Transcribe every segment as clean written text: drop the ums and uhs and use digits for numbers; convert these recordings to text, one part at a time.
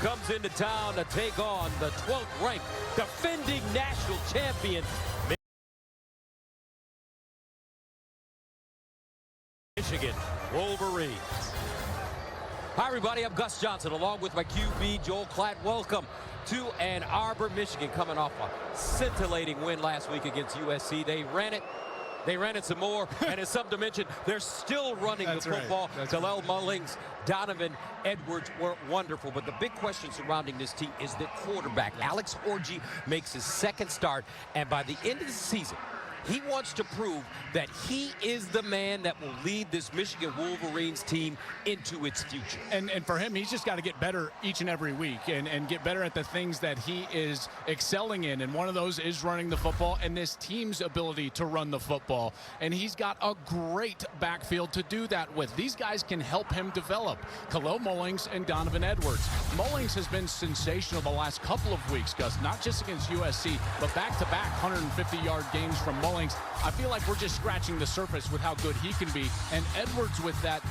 comes into town to take on the 12th ranked defending national champion Michigan Wolverines. Hi everybody, I'm Gus Johnson along with my QB Joel Klatt. Welcome to Ann Arbor, Michigan, coming off a scintillating win last week against USC. They ran it some more, and as some dimension, they're still running the football. Right. Kalel Mullings, Donovan Edwards were wonderful, but the big question surrounding this team is the quarterback. Alex Orji makes his second start, and by the end of the season, he wants to prove that he is the man that will lead this Michigan Wolverines team into its future. And for him, he's just got to get better each and every week and get better at the things that he is excelling in. And one of those is running the football and this team's ability to run the football. And he's got a great backfield to do that with. These guys can help him develop. Kalel Mullings and Donovan Edwards. Mullings has been sensational the last couple of weeks, Gus, not just against USC, but back-to-back 150-yard games from Mullings. I feel like we're just scratching the surface with how good he can be. And Edwards with that,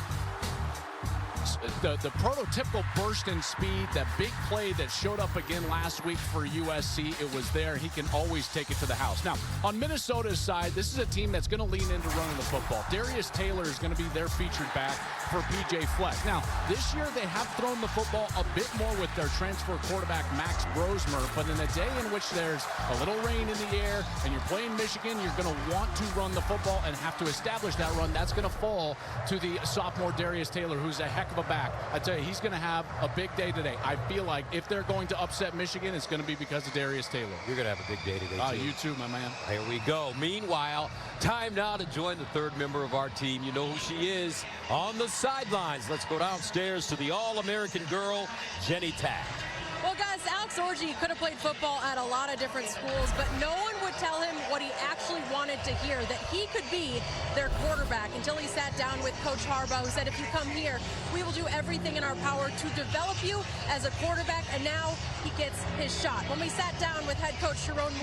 the prototypical burst in speed, that big play that showed up again last week for USC, it was there. He can always take it to the house. Now, on Minnesota's side, this is a team that's going to lean into running the football. Darius Taylor is going to be their featured back for P.J. Fleck. Now, this year they have thrown the football a bit more with their transfer quarterback, Max Brosmer, but in a day in which there's a little rain in the air and you're playing Michigan, you're going to want to run the football and have to establish that run. That's going to fall to the sophomore Darius Taylor, who's a heck of a back. I tell you, he's going to have a big day today. I feel like if they're going to upset Michigan, it's going to be because of Darius Taylor. You're going to have a big day today, too. You too, my man. Here we go. Meanwhile, time now to join the third member of our team. You know who she is on the sidelines. Let's go downstairs to the All-American girl, Jenny Taft. Well, guys, Alex Orji could have played football at a lot of different schools, but no one would tell him what he actually wanted to hear, that he could be their quarterback, until he sat down with Coach Harbaugh, who said, if you come here, we will do everything in our power to develop you as a quarterback, and now he gets his shot. When we sat down with head coach Sharon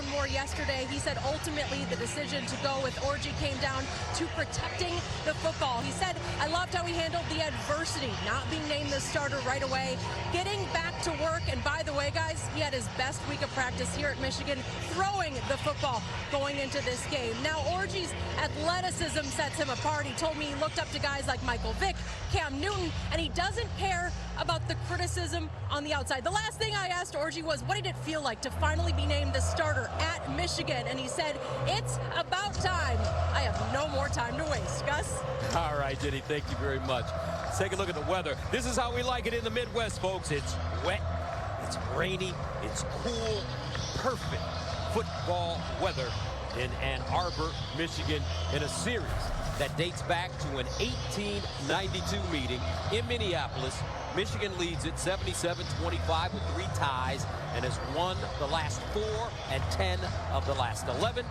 Moore yesterday, he said ultimately the decision to go with Orji came down to protecting the football. He said, I loved how he handled the adversity, not being named the starter right away, getting back to work, and by the way, guys, he had his best week of practice here at Michigan, throwing the football going into this game. Now, Orji's athleticism sets him apart. He told me he looked up to guys like Michael Vick, Cam Newton, and he doesn't care about the criticism on the outside. The last thing I asked Orji was, what did it feel like to finally be named the starter at Michigan? And he said, it's about time. I have no more time to waste. Gus? All right, Jenny, thank you very much. Let's take a look at the weather. This is how we like it in the Midwest, folks. It's wet, it's rainy, it's cool, perfect football weather in Ann Arbor, Michigan, in a series that dates back to an 1892 meeting in Minneapolis. Michigan leads it 77-25 with 3 ties and has won the last 4 and 10 of the last 11.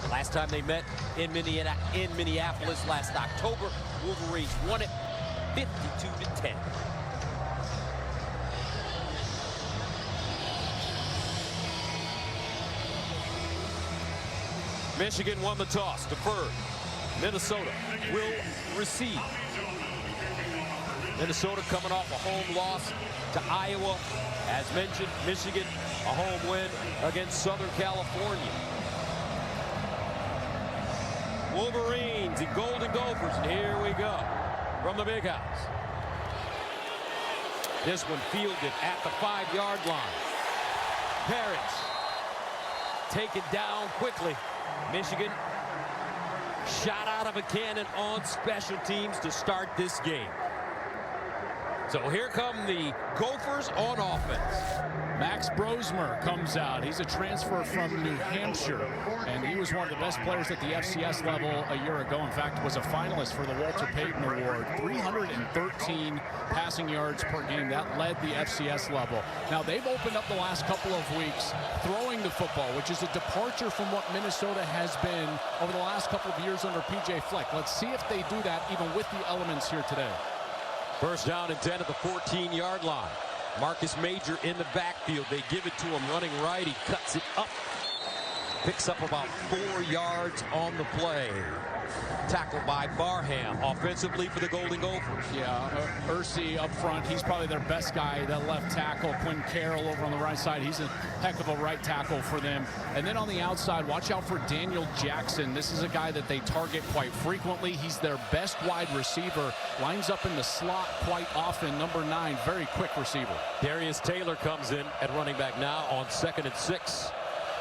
The last time they met in Minneapolis last October, Wolverines won it 52-10. Michigan won the toss, deferred. Minnesota will receive. Minnesota coming off a home loss to Iowa. As mentioned, Michigan, a home win against Southern California. Wolverines and Golden Gophers, and here we go from the big house. This one fielded at the 5-yard line. Parrish taken down quickly. Michigan shot out of a cannon on special teams to start this game. So here come the Gophers on offense. Max Brosmer comes out. He's a transfer from New Hampshire, and he was one of the best players at the FCS level a year ago. In fact, was a finalist for the Walter Payton Award. 313 passing yards per game. That led the FCS level. Now, they've opened up the last couple of weeks throwing the football, which is a departure from what Minnesota has been over the last couple of years under P.J. Fleck. Let's see if they do that even with the elements here today. First down and 10 at the 14-yard line. Marcus Major in the backfield. They give it to him running right. He cuts it up. Picks up about 4 yards on the play. Tackled by Barham offensively for the Golden Gophers. Yeah, Ursi up front, he's probably their best guy, that left tackle. Quinn Carroll over on the right side, he's a heck of a right tackle for them. And then on the outside, watch out for Daniel Jackson. This is a guy that they target quite frequently. He's their best wide receiver, lines up in the slot quite often. Number 9, very quick receiver. Darius Taylor comes in at running back now on 2nd and 6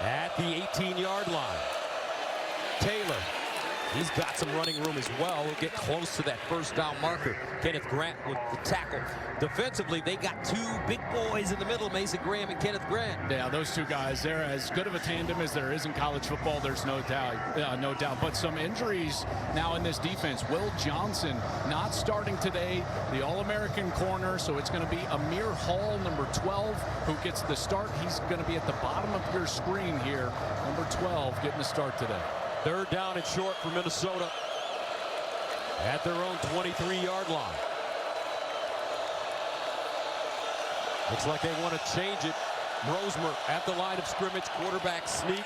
at the 18-yard line. Taylor, he's got some running room as well. He'll get close to that first down marker. Kenneth Grant with the tackle. Defensively, they got 2 big boys in the middle, Mason Graham and Kenneth Grant. Yeah, those 2 guys, they're as good of a tandem as there is in college football. There's no doubt, no doubt. But some injuries now in this defense. Will Johnson not starting today, the All-American corner. So it's going to be Amir Hall, number 12, who gets the start. He's going to be at the bottom of your screen here. Number 12 getting the start today. 3rd down and short for Minnesota at their own 23-yard line. Looks like they want to change it. Rosemer at the line of scrimmage, quarterback sneak.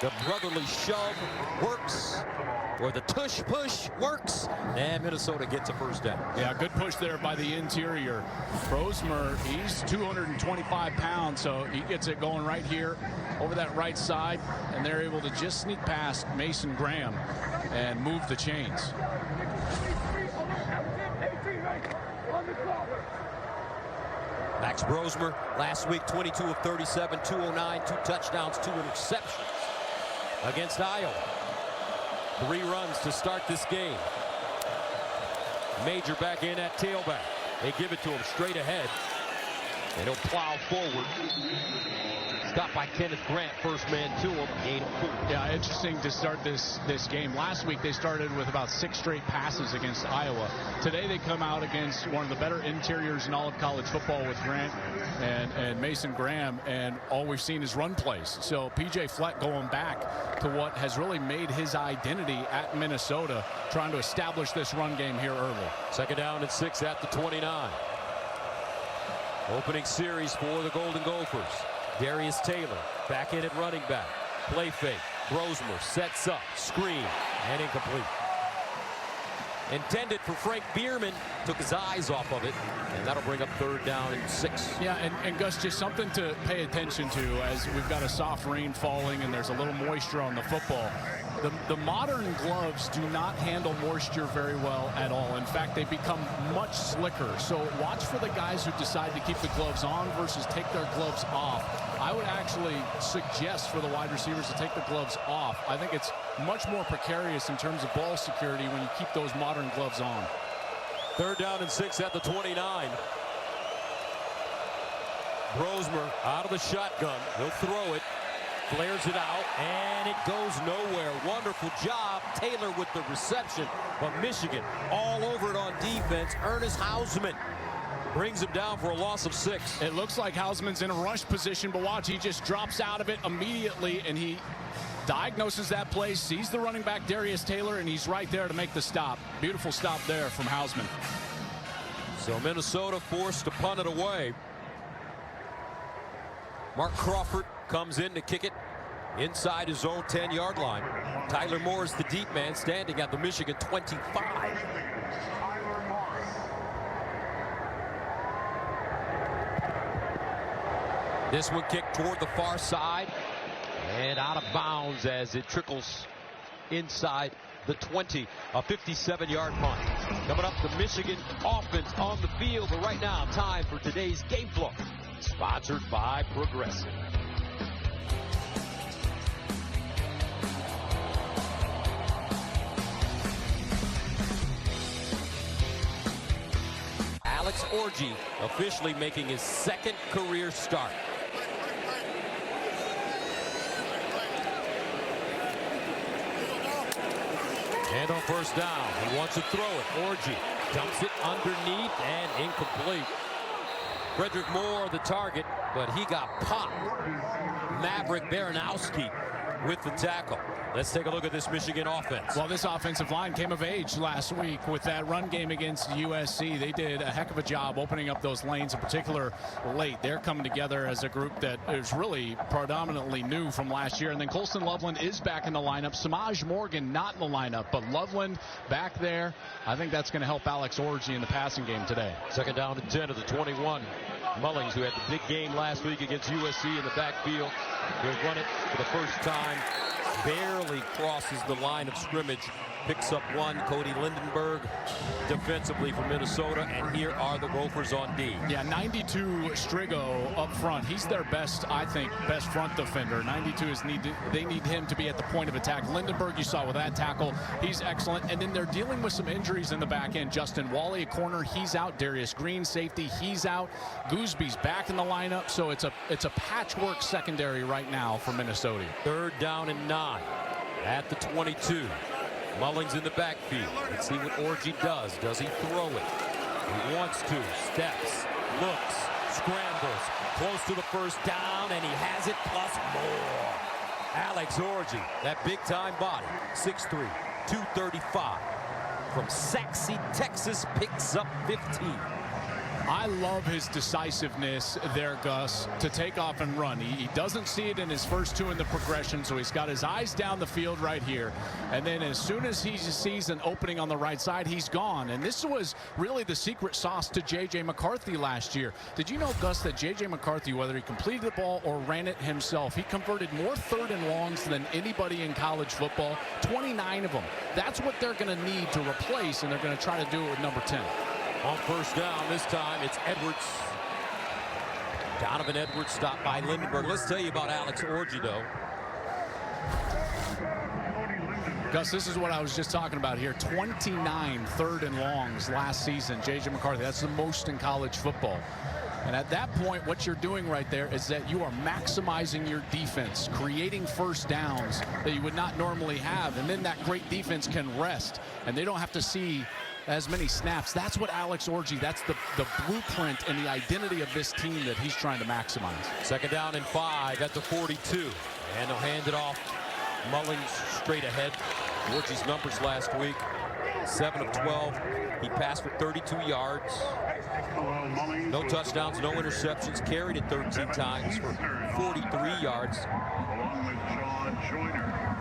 The brotherly shove works, or the tush push works, and Minnesota gets a first down. Yeah, good push there by the interior. Rosemer, he's 225 pounds, so he gets it going right here over that right side, and they're able to just sneak past Mason Graham and move the chains. Max Rosemer last week 22 of 37, 209, 2 touchdowns, 2 interceptions against Iowa. 3 runs to start this game. Major back in at tailback. They give it to him straight ahead, and he'll plow forward. Stopped by Kenneth Grant, first man to him, gain of 4. Yeah, interesting to start this game. Last week they started with about 6 straight passes against Iowa. Today they come out against one of the better interiors in all of college football with Grant and Mason Graham, and all we've seen is run plays. So P.J. Fleck going back to what has really made his identity at Minnesota, trying to establish this run game here early. 2nd down and 6 at the 29. Opening series for the Golden Gophers. Darius Taylor back in at running back. Play fake. Rosemer sets up. Screen. And incomplete. Intended for Frank Bierman. Took his eyes off of it. And that'll bring up 3rd down and 6. Yeah, and Gus, just something to pay attention to as we've got a soft rain falling and there's a little moisture on the football. The modern gloves do not handle moisture very well at all. In fact, they become much slicker. So watch for the guys who decide to keep the gloves on versus take their gloves off. I would actually suggest for the wide receivers to take the gloves off. I think it's much more precarious in terms of ball security when you keep those modern gloves on. 3rd down and 6 at the 29. Rosemer out of the shotgun. He'll throw it. Flares it out, and it goes nowhere. Wonderful job, Taylor with the reception. But Michigan all over it on defense. Ernest Hausman brings him down for a loss of 6. It looks like Hausman's in a rush position, but watch, he just drops out of it immediately, and he diagnoses that play, sees the running back Darius Taylor, and he's right there to make the stop. Beautiful stop there from Hausman. So Minnesota forced to punt it away. Mark Crawford comes in to kick it inside his own 10-yard line. Tyler Moore is the deep man standing at the Michigan 25. This one kicked toward the far side and out of bounds as it trickles inside the 20. A 57-yard punt. Coming up, the Michigan offense on the field. But right now, time for today's game flow. Sponsored by Progressive. Alex Orji officially making his 2nd career start. And on 1st down, he wants to throw it. Orji dumps it underneath and incomplete. Frederick Moore the target, but he got popped. Maverick Baranowski with the tackle. Let's take a look at this Michigan offense. Well, this offensive line came of age last week with that run game against USC. They did a heck of a job opening up those lanes, in particular late. They're coming together as a group that is really predominantly new from last year. And then Colston Loveland is back in the lineup. Samaj Morgan not in the lineup, but Loveland back there. I think that's going to help Alex Orji in the passing game today. Second down and 10 of the 21. Mullings, who had the big game last week against USC in the backfield, will run it for the first time. Barely crosses the line of scrimmage. Picks up one. Cody Lindenberg defensively for Minnesota. And here are the Gophers on D. Yeah, 92 Strigo up front. He's their best, I think, best front defender. 92 is they need him to be at the point of attack. Lindenberg, you saw with that tackle, he's excellent. And then they're dealing with some injuries in the back end. Justin Wally, a corner, he's out. Darius Green, safety, he's out. Goosby's back in the lineup. So it's a patchwork secondary right now for Minnesota. Third down and 9 at the 22. Mullings in the backfield. Let's see what Orji does. Does he throw it? He wants to. Steps, looks, scrambles, close to the first down, and he has it plus more. Alex Orji, that big-time body, 6'3", 235, from Saxe, Texas, picks up 15. I love his decisiveness there, Gus, to take off and run. He doesn't see it in his first two in the progression, so he's got his eyes down the field right here. And then as soon as he sees an opening on the right side, he's gone. And this was really the secret sauce to J.J. McCarthy last year. Did you know, Gus, that J.J. McCarthy, whether he completed the ball or ran it himself, he converted more third and longs than anybody in college football, 29 of them. That's what they're going to need to replace, and they're going to try to do it with number 10. On first down this time, it's Edwards. Donovan Edwards stopped by Lindenberg. Let's tell you about Alex Orji, though. Gus, this is what I was just talking about here. 29 third and longs last season, J.J. McCarthy. That's the most in college football. And at that point, what you're doing right there is that you are maximizing your defense, creating first downs that you would not normally have. And then that great defense can rest, and they don't have to see as many snaps. That's what Alex Orji, that's the blueprint and the identity of this team that he's trying to maximize. Second down and 5 at the 42. And they'll hand it off. Mullings straight ahead. Orji's numbers last week, 7 of 12. He passed for 32 yards. No touchdowns, no interceptions. Carried it 13 times for 43 yards.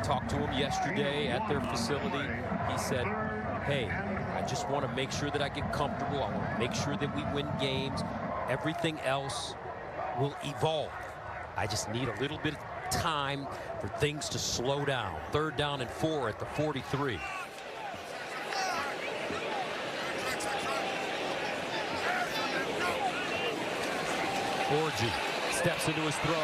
Talked to him yesterday at their facility. He said, hey, I just want to make sure that I get comfortable. I want to make sure that we win games. Everything else will evolve. I just need a little bit of time for things to slow down. Third down and 4 at the 43. Orji steps into his throw.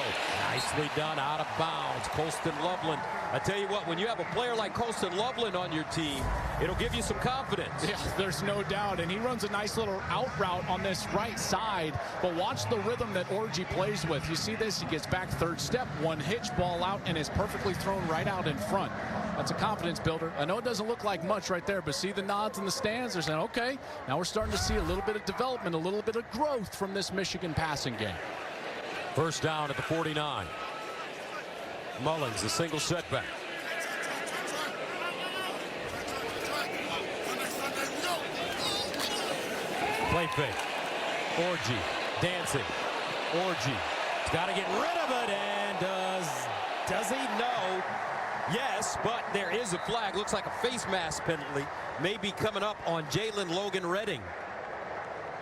Nicely done, out of bounds. Colston Loveland. I tell you what, when you have a player like Colston Loveland on your team, it'll give you some confidence. Yeah, there's no doubt. And he runs a nice little out route on this right side. But watch the rhythm that Orji plays with. You see this? He gets back third step, one hitch, ball out, and is perfectly thrown right out in front. That's a confidence builder. I know it doesn't look like much right there, but see the nods in the stands? They're saying, okay, now we're starting to see a little bit of development, a little bit of growth from this Michigan passing game. First down at the 49. Mullings, a single setback. Play fake. Orji dancing. Orji has got to get rid of it, and does he? No. Yes, but there is a flag. Looks like a face mask penalty may be coming up on Jalen Logan Redding.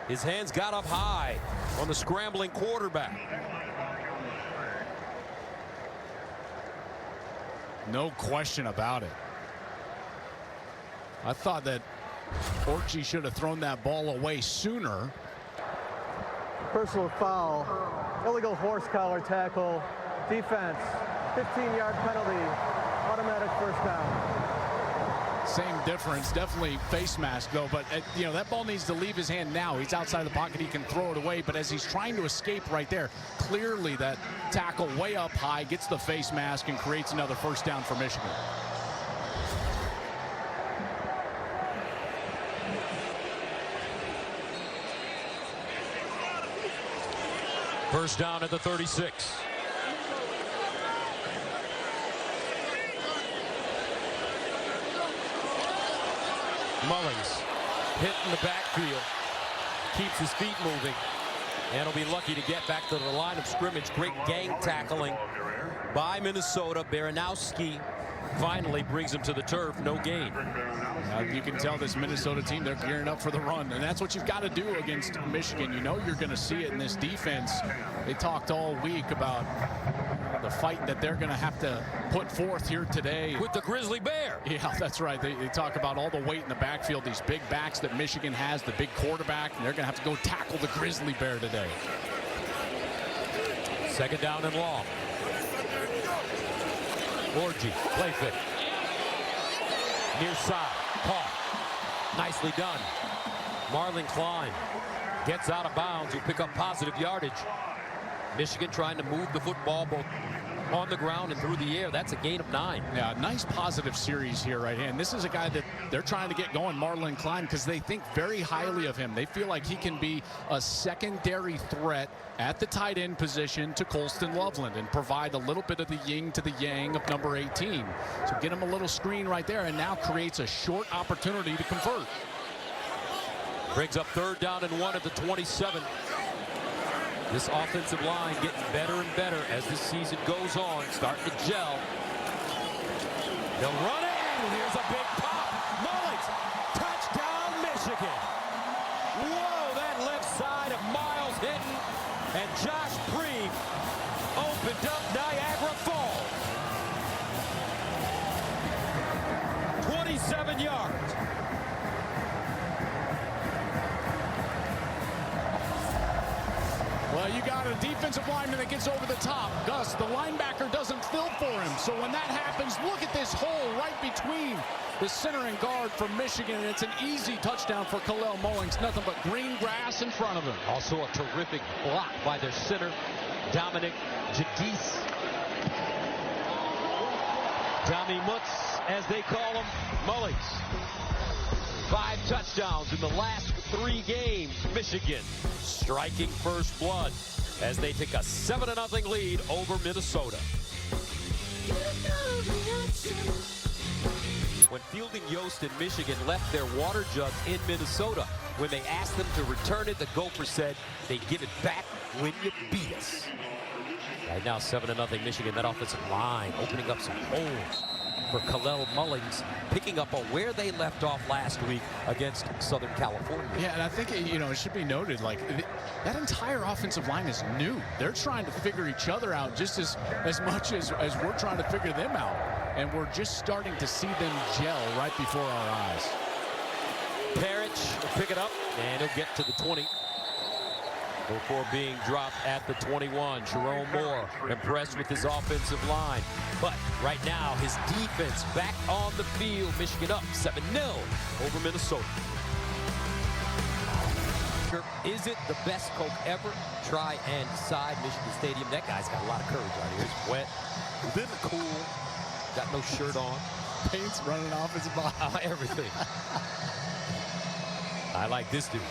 His hands got up high on the scrambling quarterback. No question about it. I thought that Orji should have thrown that ball away sooner. Personal foul, illegal horse collar tackle, defense, 15-yard penalty, automatic first down. Same difference, definitely face mask though, but you know, that ball needs to leave his hand now. He's outside the pocket, he can throw it away, but as he's trying to escape right there, clearly that tackle way up high gets the face mask and creates another first down for Michigan. First down at the 36. Mullings hitting the backfield. Keeps his feet moving. And he'll be lucky to get back to the line of scrimmage. Great gang tackling by Minnesota. Baranowski finally brings him to the turf. No gain. You can tell this Minnesota team, they're gearing up for the run, and that's what you've got to do against Michigan. You know you're going to see it in this defense. They talked all week about the fight that they're going to have to put forth here today. With the Grizzly Bear. Yeah, that's right. They talk about all the weight in the backfield, these big backs that Michigan has, the big quarterback, and they're going to have to go tackle the Grizzly Bear today. Second down and long. Orji, play fit. Near side, caught. Nicely done. Marlon Klein gets out of bounds. He'll pick up positive yardage. Michigan trying to move the football both on the ground and through the air. That's a gain of 9. Yeah, nice positive series here right here. And this is a guy that they're trying to get going, Marlon Klein, because they think very highly of him. They feel like he can be a secondary threat at the tight end position to Colston Loveland and provide a little bit of the yin to the yang of number 18. So get him a little screen right there and now creates a short opportunity to convert. Brings up 3rd down and 1 at the 27. This offensive line getting better and better as this season goes on, starting to gel. They'll run it, and here's a big pop. Mullings, touchdown Michigan. Whoa, that left side of Miles Hinton and Josh Preeb opened up Niagara Falls. 27 yards. Well, you got a defensive lineman that gets over the top. Gus, the linebacker doesn't fill for him. So when that happens, look at this hole right between the center and guard for Michigan. It's an easy touchdown for Kalel Mullings. Nothing but green grass in front of him. Also a terrific block by their center, Dominic Jadis. Tommy Mutz, as they call him, Mullings. 5 touchdowns in the last 3 games. Michigan striking first blood as they take a 7-0 lead over Minnesota. When Fielding Yost and Michigan left their water jug in Minnesota, when they asked them to return it, the Gophers said they'd give it back when you beat us. Right now, 7-0 Michigan. That offensive line opening up some holes for Kalel Mullings, picking up on where they left off last week against Southern California. Yeah, and I think, it should be noted, like, that entire offensive line is new. They're trying to figure each other out just as much as we're trying to figure them out. And we're just starting to see them gel right before our eyes. Parrish will pick it up, and he'll get to the 20. Before being dropped at the 21. Jerome Moore impressed with his offensive line. But right now, his defense back on the field. Michigan up 7-0 over Minnesota. Is it the best Coke ever? Try and decide. Michigan Stadium. That guy's got a lot of courage out here. It's wet. A little cool. Got no shirt on. Paint's running off his body. Everything. I like this dude.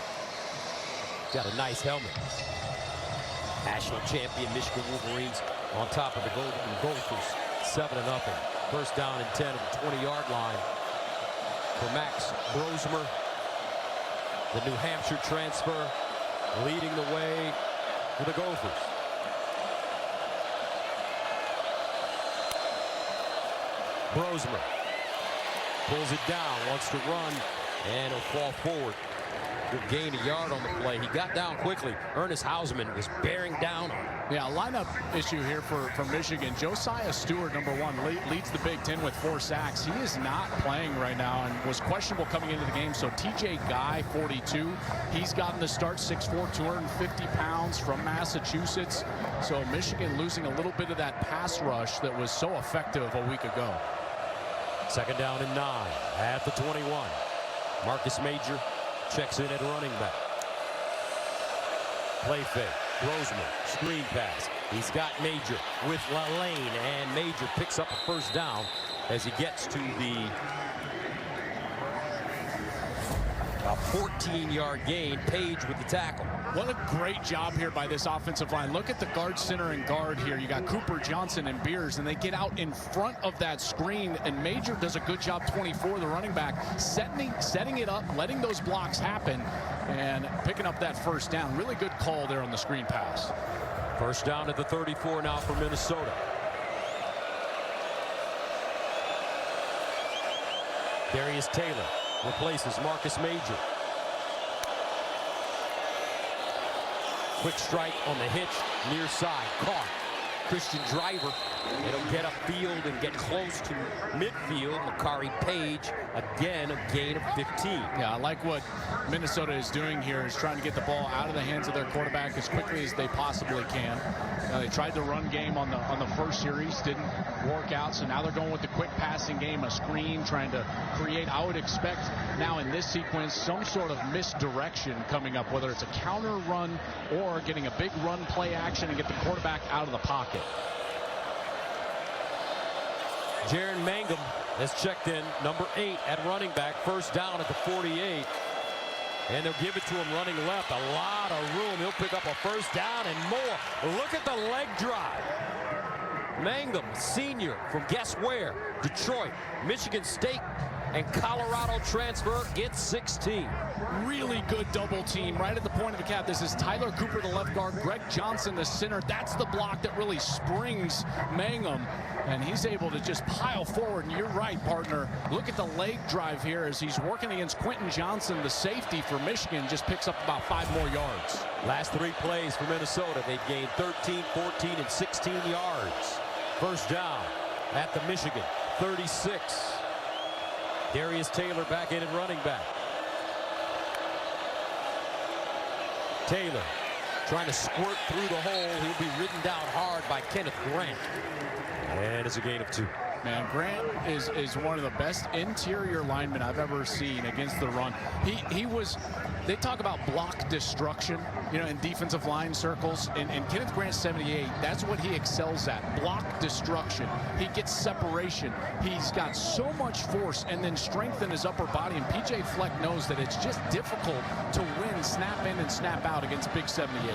Got a nice helmet. National champion Michigan Wolverines on top of the Golden Gophers. 7-0. First down and 10 at the 20-yard line for Max Brosmer. The New Hampshire transfer leading the way for the Gophers. Brosmer pulls it down, wants to run, and he'll fall forward. Good gain a yard on the play. He got down quickly. Ernest Hausman was bearing down on him. Yeah, a lineup issue here for Michigan. Josiah Stewart, number 1, leads the Big Ten with 4 sacks. He is not playing right now and was questionable coming into the game. So TJ Guy, 42, he's gotten the start, 6'4", 250 pounds from Massachusetts. So Michigan losing a little bit of that pass rush that was so effective a week ago. Second down and 9 at the 21. Marcus Major checks in at running back. Play fake. Brosmer, screen pass. He's got Major with Lalane, and Major picks up a first down as he gets to the A 14-yard gain. Page with the tackle. What a great job here by this offensive line. Look at the guard, center, and guard here. You got Cooper, Johnson, and Beers, and they get out in front of that screen, and Major does a good job, 24, the running back, setting it up, letting those blocks happen, and picking up that first down. Really good call there on the screen pass. First down at the 34 now for Minnesota. Darius Taylor replaces Marcus Major. Quick strike on the hitch, near side, caught. Christian Driver, it'll get upfield and get close to midfield. Makari Page, again, a gain of 15. Yeah, I like what Minnesota is doing here, is trying to get the ball out of the hands of their quarterback as quickly as they possibly can. They tried the run game on the first series, didn't work out, so now they're going with the quick passing game, a screen, trying to create, I would expect now in this sequence, some sort of misdirection coming up, whether it's a counter run or getting a big run play action and get the quarterback out of the pocket. Jaron Mangum has checked in, number 8 at running back, first down at the 48. And they'll give it to him running left. A lot of room. He'll pick up a first down and more. Look at the leg drive. Mangum, senior from guess where? Detroit, Michigan State, and Colorado transfer, gets 16. Really good double team right at the point of the cap. This is Tyler Cooper, the left guard, Greg Johnson, the center. That's the block that really springs Mangum, and he's able to just pile forward. And you're right, partner. Look at the leg drive here as he's working against Quentin Johnson, the safety for Michigan, just picks up about 5 more yards. Last 3 plays for Minnesota. They've gained 13, 14, and 16 yards. First down at the Michigan 36. Darius Taylor back in at running back. Taylor trying to squirt through the hole. He'll be ridden down hard by Kenneth Grant. And it's a gain of 2. Man, Grant is one of the best interior linemen I've ever seen against the run. He was, they talk about block destruction, you know, in defensive line circles. And Kenneth Grant, 78, that's what he excels at, block destruction. He gets separation. He's got so much force and then strength in his upper body. And PJ Fleck knows that it's just difficult to win snap in and snap out against big 78.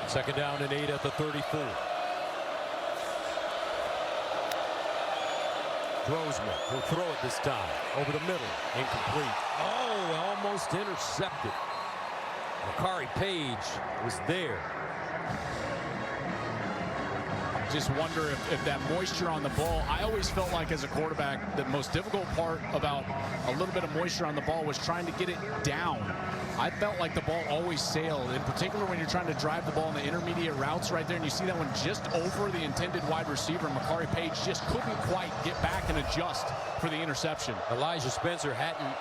Second down and 8 at the 34. Grossman will throw it this time. Over the middle. Incomplete. Oh, almost intercepted. Makari Page was there. Just wonder if that moisture on the ball, I always felt like as a quarterback, the most difficult part about a little bit of moisture on the ball was trying to get it down. I felt like the ball always sailed, in particular when you're trying to drive the ball in the intermediate routes right there, and you see that one just over the intended wide receiver. Makari Page just couldn't quite get back and adjust for the interception. Elijah Spencer hadn't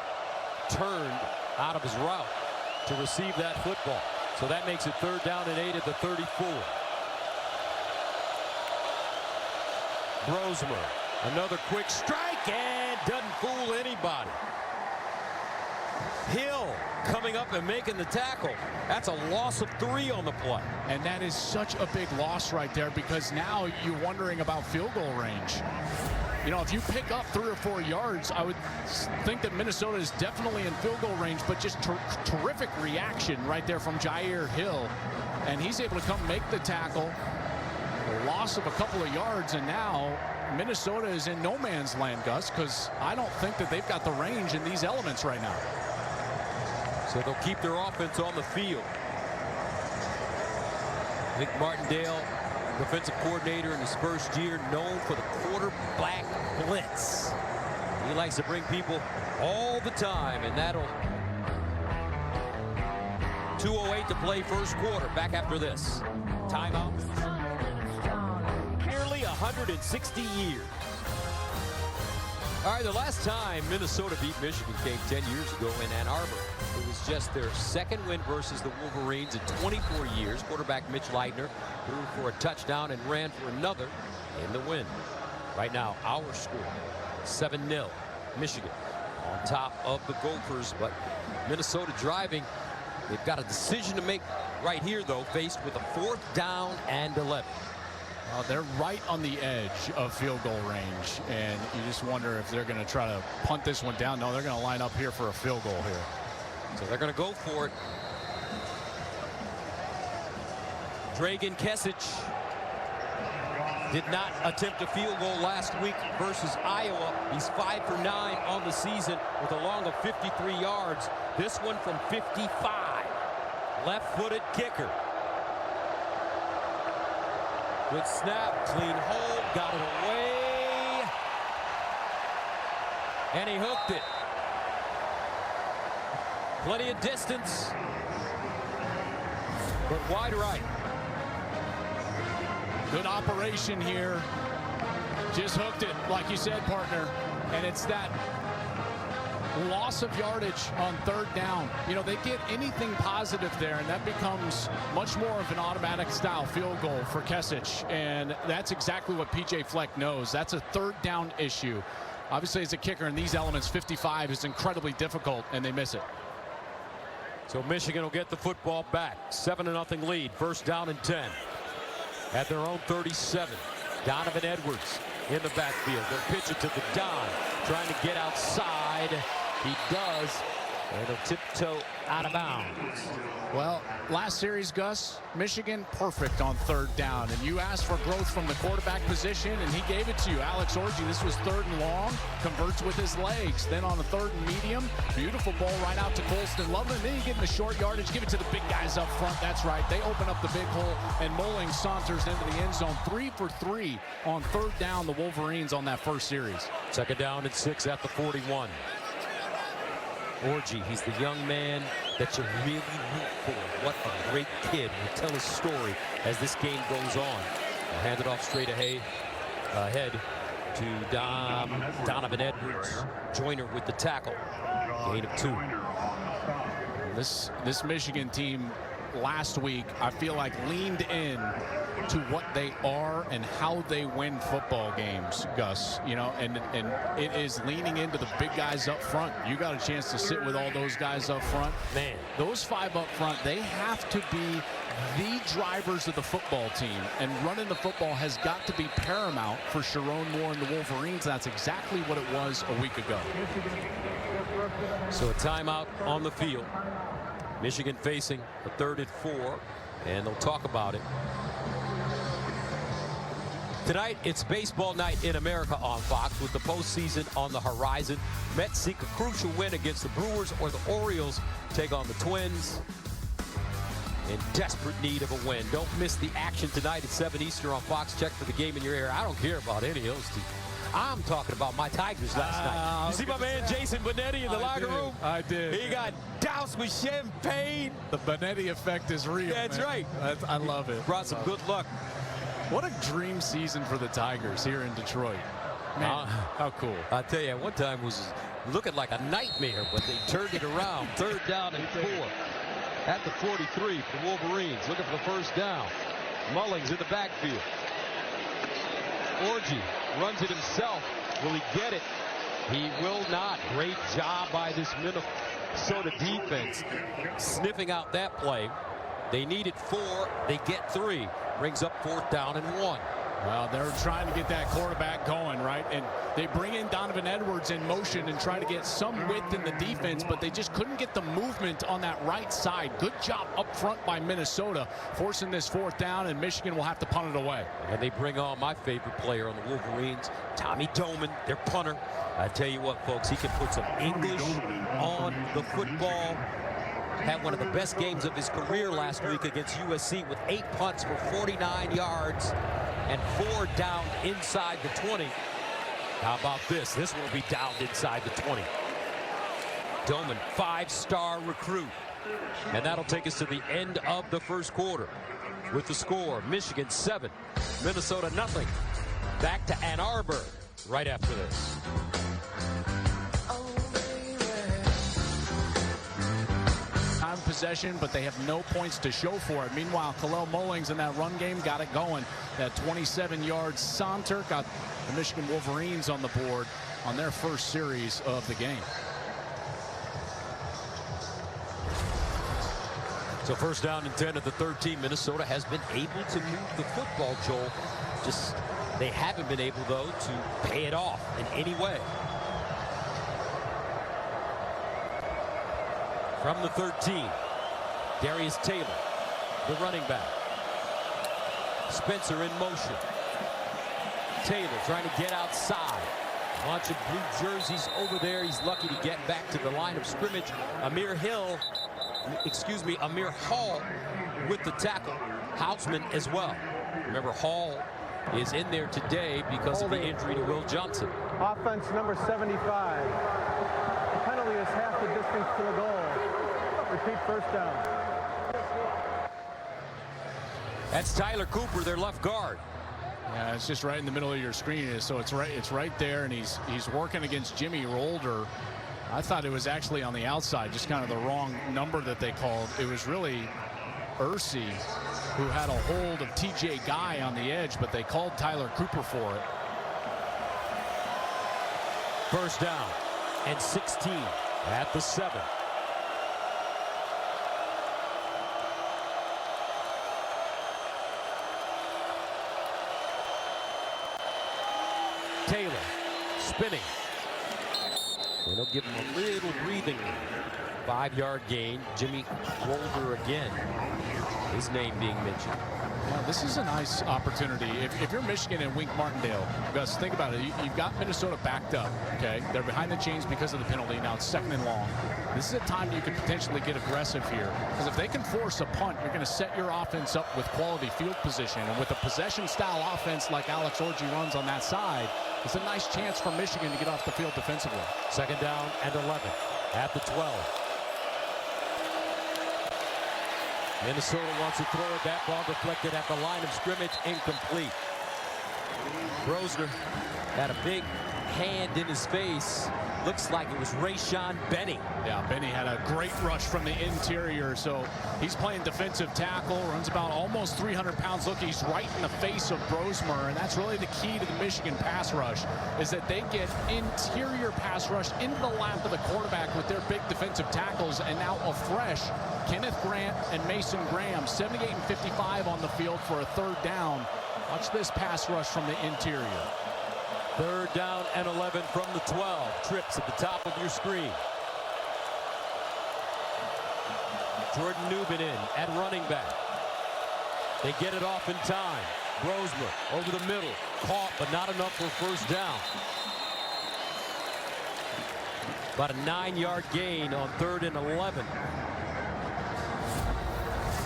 turned out of his route to receive that football. So that makes it third down and 8 at the 34. Brosmer, another quick strike, and doesn't fool anybody. Hill coming up and making the tackle. That's a loss of 3 on the play. And that is such a big loss right there, because now you're wondering about field goal range. You know, if you pick up 3 or 4 yards, I would think that Minnesota is definitely in field goal range, but just terrific reaction right there from Jair Hill. And he's able to come make the tackle. A loss of a couple of yards, and now Minnesota is in no man's land, Gus, because I don't think that they've got the range in these elements right now. So they'll keep their offense on the field. Nick Martindale, defensive coordinator in his first year, known for the quarterback blitz. He likes to bring people all the time, and that'll 2:08 to play first quarter. Back after this. Timeout. Nearly 160 years. All right, the last time Minnesota beat Michigan came 10 years ago in Ann Arbor. It was just their second win versus the Wolverines in 24 years. Quarterback Mitch Leitner threw for a touchdown and ran for another in the win. Right now, our score, 7-0. Michigan on top of the Gophers, but Minnesota driving. They've got a decision to make right here, though, faced with a 4th down and 11. They're right on the edge of field goal range, and you just wonder if they're going to try to punt this one down. No, they're going to line up here for a field goal here. So they're going to go for it. Dragan Kesic did not attempt a field goal last week versus Iowa. He's 5 for 9 on the season with a long of 53 yards. This one from 55. Left-footed kicker. Good snap, clean hold, got it away. And he hooked it. Plenty of distance, but wide right. Good operation here. Just hooked it, like you said, partner. And it's that loss of yardage on third down. You know, they get anything positive there, and that becomes much more of an automatic style field goal for Kesic. And that's exactly what P.J. Fleck knows. That's a third down issue. Obviously, as a kicker in these elements, 55 is incredibly difficult, and they miss it. So Michigan will get the football back. 7-0 lead. First down and 10. At their own 37. Donovan Edwards in the backfield. They'll pitch it to the Don. Trying to get outside. He does. And he'll tiptoe out of bounds. Well, last series, Gus, Michigan perfect on third down. And you asked for growth from the quarterback position, and he gave it to you. Alex Orji, this was third and long, converts with his legs. Then on a third and medium, beautiful ball right out to Colston Loveland. Then you get in the short yardage, give it to the big guys up front. That's right. They open up the big hole, and Moling saunters into the end zone. 3 for 3 on third down, the Wolverines on that first series. Second down and 6 at the 41. Orji, he's the young man that you really root for. What a great kid. He'll tell his story as this game goes on. We'll hand it off straight ahead to Donovan Edwards. Joyner with the tackle. Gain of 2. This Michigan team last week, I feel like, leaned in to what they are and how they win football games, Gus. You know, and it is leaning into the big guys up front. You got a chance to sit with all those guys up front. Man, those 5 up front, they have to be the drivers of the football team, and running the football has got to be paramount for Sharon Moore and the Wolverines. That's exactly what it was a week ago. So a timeout on the field. Michigan facing a 3rd and 4, and they'll talk about it. Tonight, it's baseball night in America on Fox with the postseason on the horizon. Mets seek a crucial win against the Brewers, or the Orioles take on the Twins in desperate need of a win. Don't miss the action tonight at 7 Eastern on Fox. Check for the game in your ear. I don't care about any of those teams. I'm talking about my Tigers last night. You see my man Jason Benetti in the locker room? I did. He got doused with champagne. The Benetti effect is real. That's man. right. I love it. Brought some good luck. What a dream season for the Tigers here in Detroit. Man, how cool. I tell you, one time was looking like a nightmare, but they turned it around. 3rd down and 4 at the 43 for Wolverines. Looking for the first down. Mullings in the backfield. Orji runs it himself. Will he get it? He will not. Great job by this Minnesota defense sniffing out that play. They needed 4. They get 3. Brings up 4th down and 1. Well, they're trying to get that quarterback going, right? And they bring in Donovan Edwards in motion and try to get some width in the defense, but they just couldn't get the movement on that right side. Good job up front by Minnesota, forcing this 4th down, and Michigan will have to punt it away. And they bring on my favorite player on the Wolverines, Tommy Doman, their punter. I tell you what, folks, he can put some English on the football. Had one of the best games of his career last week against USC with 8 punts for 49 yards and 4 down inside the 20. How about this? This will be down inside the 20. Doman, 5-star recruit. And that'll take us to the end of the first quarter with the score. Michigan 7, Minnesota nothing. Back to Ann Arbor right after this. Possession, but they have no points to show for it. Meanwhile, Kalel Mullings in that run game got it going. That 27-yard saunter got the Michigan Wolverines on the board on their first series of the game. So first down and 10 at the 13. Minnesota has been able to move the football, Joel. Just they haven't been able, though, to pay it off in any way. From the 13, Darius Taylor, the running back. Spencer in motion. Taylor trying to get outside. A bunch of blue jerseys over there. He's lucky to get back to the line of scrimmage. Amir Hall with the tackle. Houseman as well. Remember, Hall is in there today because of the injury to Will Johnson. Offense number 75. The penalty is half the distance to the goal. Repeat, first down. That's Tyler Cooper, their left guard. Yeah, it's just right in the middle of your screen. So it's right there, and he's working against Jimmy Rolder. I thought it was actually on the outside, just kind of the wrong number that they called. It was really Ursi who had a hold of TJ Guy on the edge, but they called Tyler Cooper for it. First down and 16 at the 7. Taylor spinning. And they'll give him a little breathing room. 5-yard gain. Jimmy Rolder again. His name being mentioned. Well, this is a nice opportunity. If you're Michigan and Wink Martindale, Gus, think about it. You've got Minnesota backed up, okay? They're behind the chains because of the penalty. Now it's 2nd and long. This is a time you could potentially get aggressive here. Because if they can force a punt, you're going to set your offense up with quality field position. And with a possession-style offense like Alex Orji runs on that side, it's a nice chance for Michigan to get off the field defensively. 2nd down and 11 at the 12. Minnesota wants to throw it. That ball deflected at the line of scrimmage, incomplete. Grosner had a big hand in his face. Looks like it was Rayshon Benny. Yeah, Benny had a great rush from the interior, so he's playing defensive tackle, runs about almost 300 pounds. Look, he's right in the face of Brosmer, and that's really the key to the Michigan pass rush, is that they get interior pass rush into the lap of the quarterback with their big defensive tackles, and now afresh, Kenneth Grant and Mason Graham, 78 and 55 on the field for a 3rd down. Watch this pass rush from the interior. 3rd down and 11 from the 12. Trips at the top of your screen. Jordan Newman in at running back. They get it off in time. Brosmer over the middle. Caught, but not enough for a 1st down. About a 9-yard gain on 3rd and 11.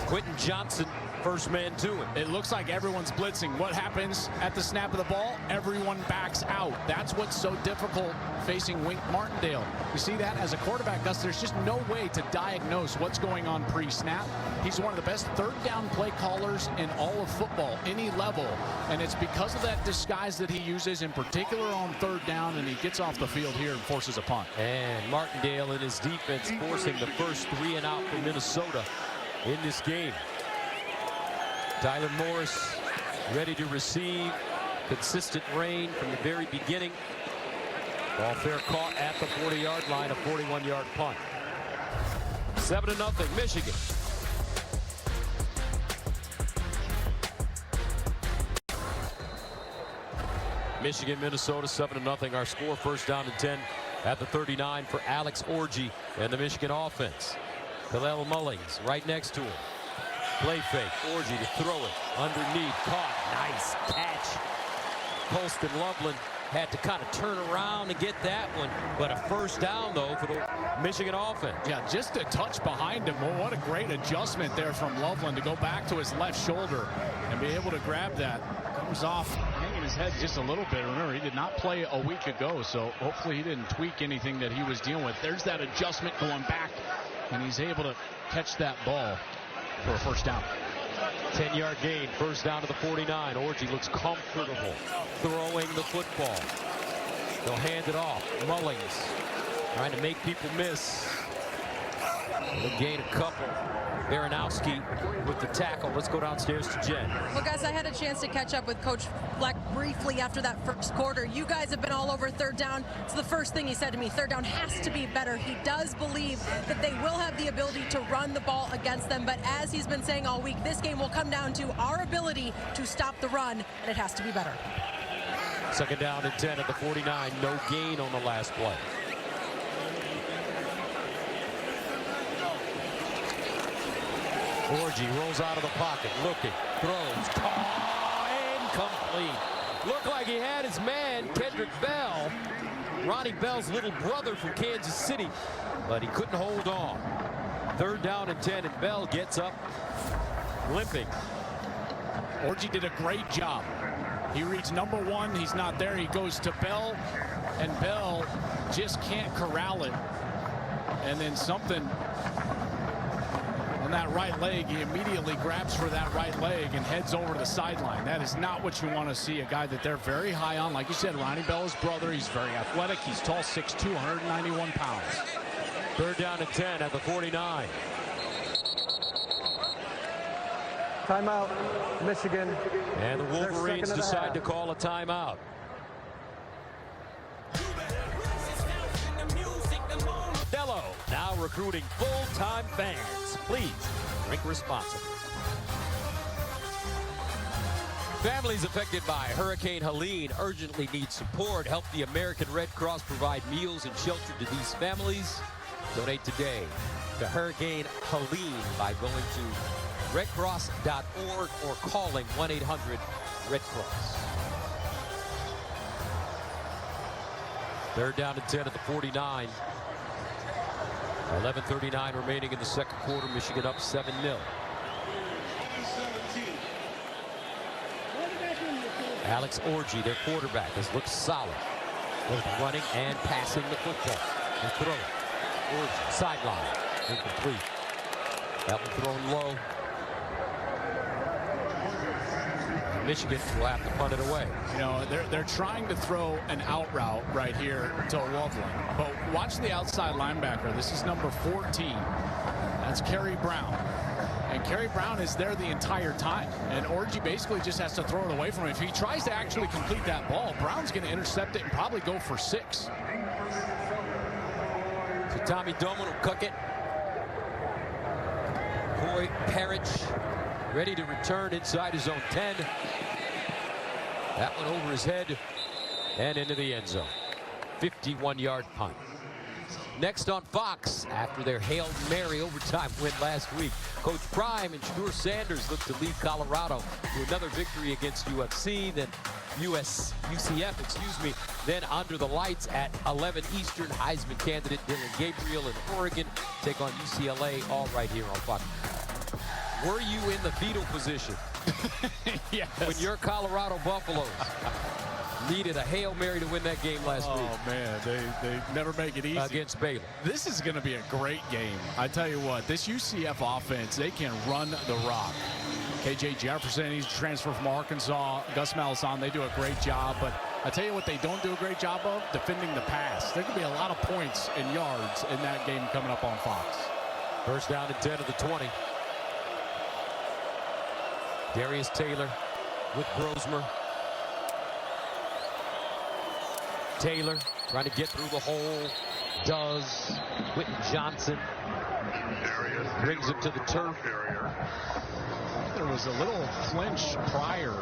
Quentin Johnson, first man to him. It looks like everyone's blitzing. What happens at the snap of the ball? Everyone backs out. That's what's so difficult facing Wink Martindale. You see that as a quarterback, Gus, there's just no way to diagnose what's going on pre-snap. He's one of the best 3rd down play callers in all of football, any level. And it's because of that disguise that he uses, in particular on 3rd down, and he gets off the field here and forces a punt. And Martindale and his defense forcing the first 3 and out for Minnesota in this game. Tyler Morris ready to receive. Consistent rain from the very beginning. Ball fair caught at the 40-yard line, a 41-yard punt. 7-0 Michigan. Michigan, Minnesota, 7-0. Our score, 1st down and 10 at the 39 for Alex Orji and the Michigan offense. Kalel Mullings right next to him. Play fake. Orji to throw it. Underneath. Caught. Nice catch. Colston Loveland had to kind of turn around to get that one. But a 1st down, though, for the Michigan offense. Yeah, just a touch behind him. Well, what a great adjustment there from Loveland to go back to his left shoulder and be able to grab that. Comes off hanging his head just a little bit. Remember, he did not play a week ago, so hopefully he didn't tweak anything that he was dealing with. There's that adjustment going back, and he's able to catch that ball for a 1st down. 10-yard gain, 1st down to the 49. Orji looks comfortable throwing the football. They'll hand it off. Mullings trying to make people miss. They'll gain a couple. Baranowski with the tackle. Let's go downstairs to Jen. Well, guys, I had a chance to catch up with Coach Black briefly after that 1st quarter. You guys have been all over 3rd down. So the first thing he said to me, 3rd down has to be better. He does believe that they will have the ability to run the ball against them. But as he's been saying all week, this game will come down to our ability to stop the run, and it has to be better. 2nd down and 10 at the 49. No gain on the last play. Orji rolls out of the pocket, looking, throws, incomplete. Looked like he had his man, Kendrick Bell, Ronnie Bell's little brother from Kansas City, but he couldn't hold on. 3rd down and 10, and Bell gets up limping. Orji did a great job. He reads number 1. He's not there. He goes to Bell, and Bell just can't corral it. And then something on that right leg, he immediately grabs for that right leg and heads over to the sideline. That is not what you want to see. A guy that they're very high on. Like you said, Ronnie Bell's brother. He's very athletic. He's tall, 6'2", 191 pounds. 3rd down and 10 at the 49. Timeout, Michigan. And the Wolverines decide to call a timeout. Dello now recruiting full-time fans. Please drink responsibly. Families affected by Hurricane Helene urgently need support. Help the American Red Cross provide meals and shelter to these families. Donate today to Hurricane Helene by going to redcross.org or calling 1-800-RED-CROSS. 3rd down and 10 at the 49. 11:39 remaining in the 2nd quarter. Michigan up 7-0. Alex Orji, their quarterback, has looked solid, both running and passing the football. And throw it. Orji, sideline, incomplete. That one thrown low. Michigan will have to punt it away. You know, they're trying to throw an out route right here to Loveland. But watch the outside linebacker. This is number 14. That's Kerry Brown. And Kerry Brown is there the entire time. And Orji basically just has to throw it away from him. If he tries to actually complete that ball, Brown's going to intercept it and probably go for 6. So Tommy Doman will cook it. Coy Parrish ready to return inside his own 10. That one over his head and into the end zone. 51-yard punt. Next on Fox, after their Hail Mary overtime win last week, Coach Prime and Shedeur Sanders look to lead Colorado to another victory against UCF, then under the lights at 11 Eastern. Heisman candidate Dylan Gabriel in Oregon take on UCLA, all right here on Fox. Were you in the fetal position Yes. when your Colorado Buffaloes needed a Hail Mary to win that game last week? Oh, man, they never make it easy. Against Baylor. This is going to be a great game. I tell you what, this UCF offense, they can run the rock. KJ Jefferson, he's a transfer from Arkansas. Gus Malzahn, they do a great job. But I tell you what they don't do a great job of, defending the pass. There could be a lot of points and yards in that game coming up on Fox. 1st down and 10 of the 20. Darius Taylor with Brosmer. Taylor trying to get through the hole. Does. Quentin Johnson brings him to the turf. There was a little flinch prior.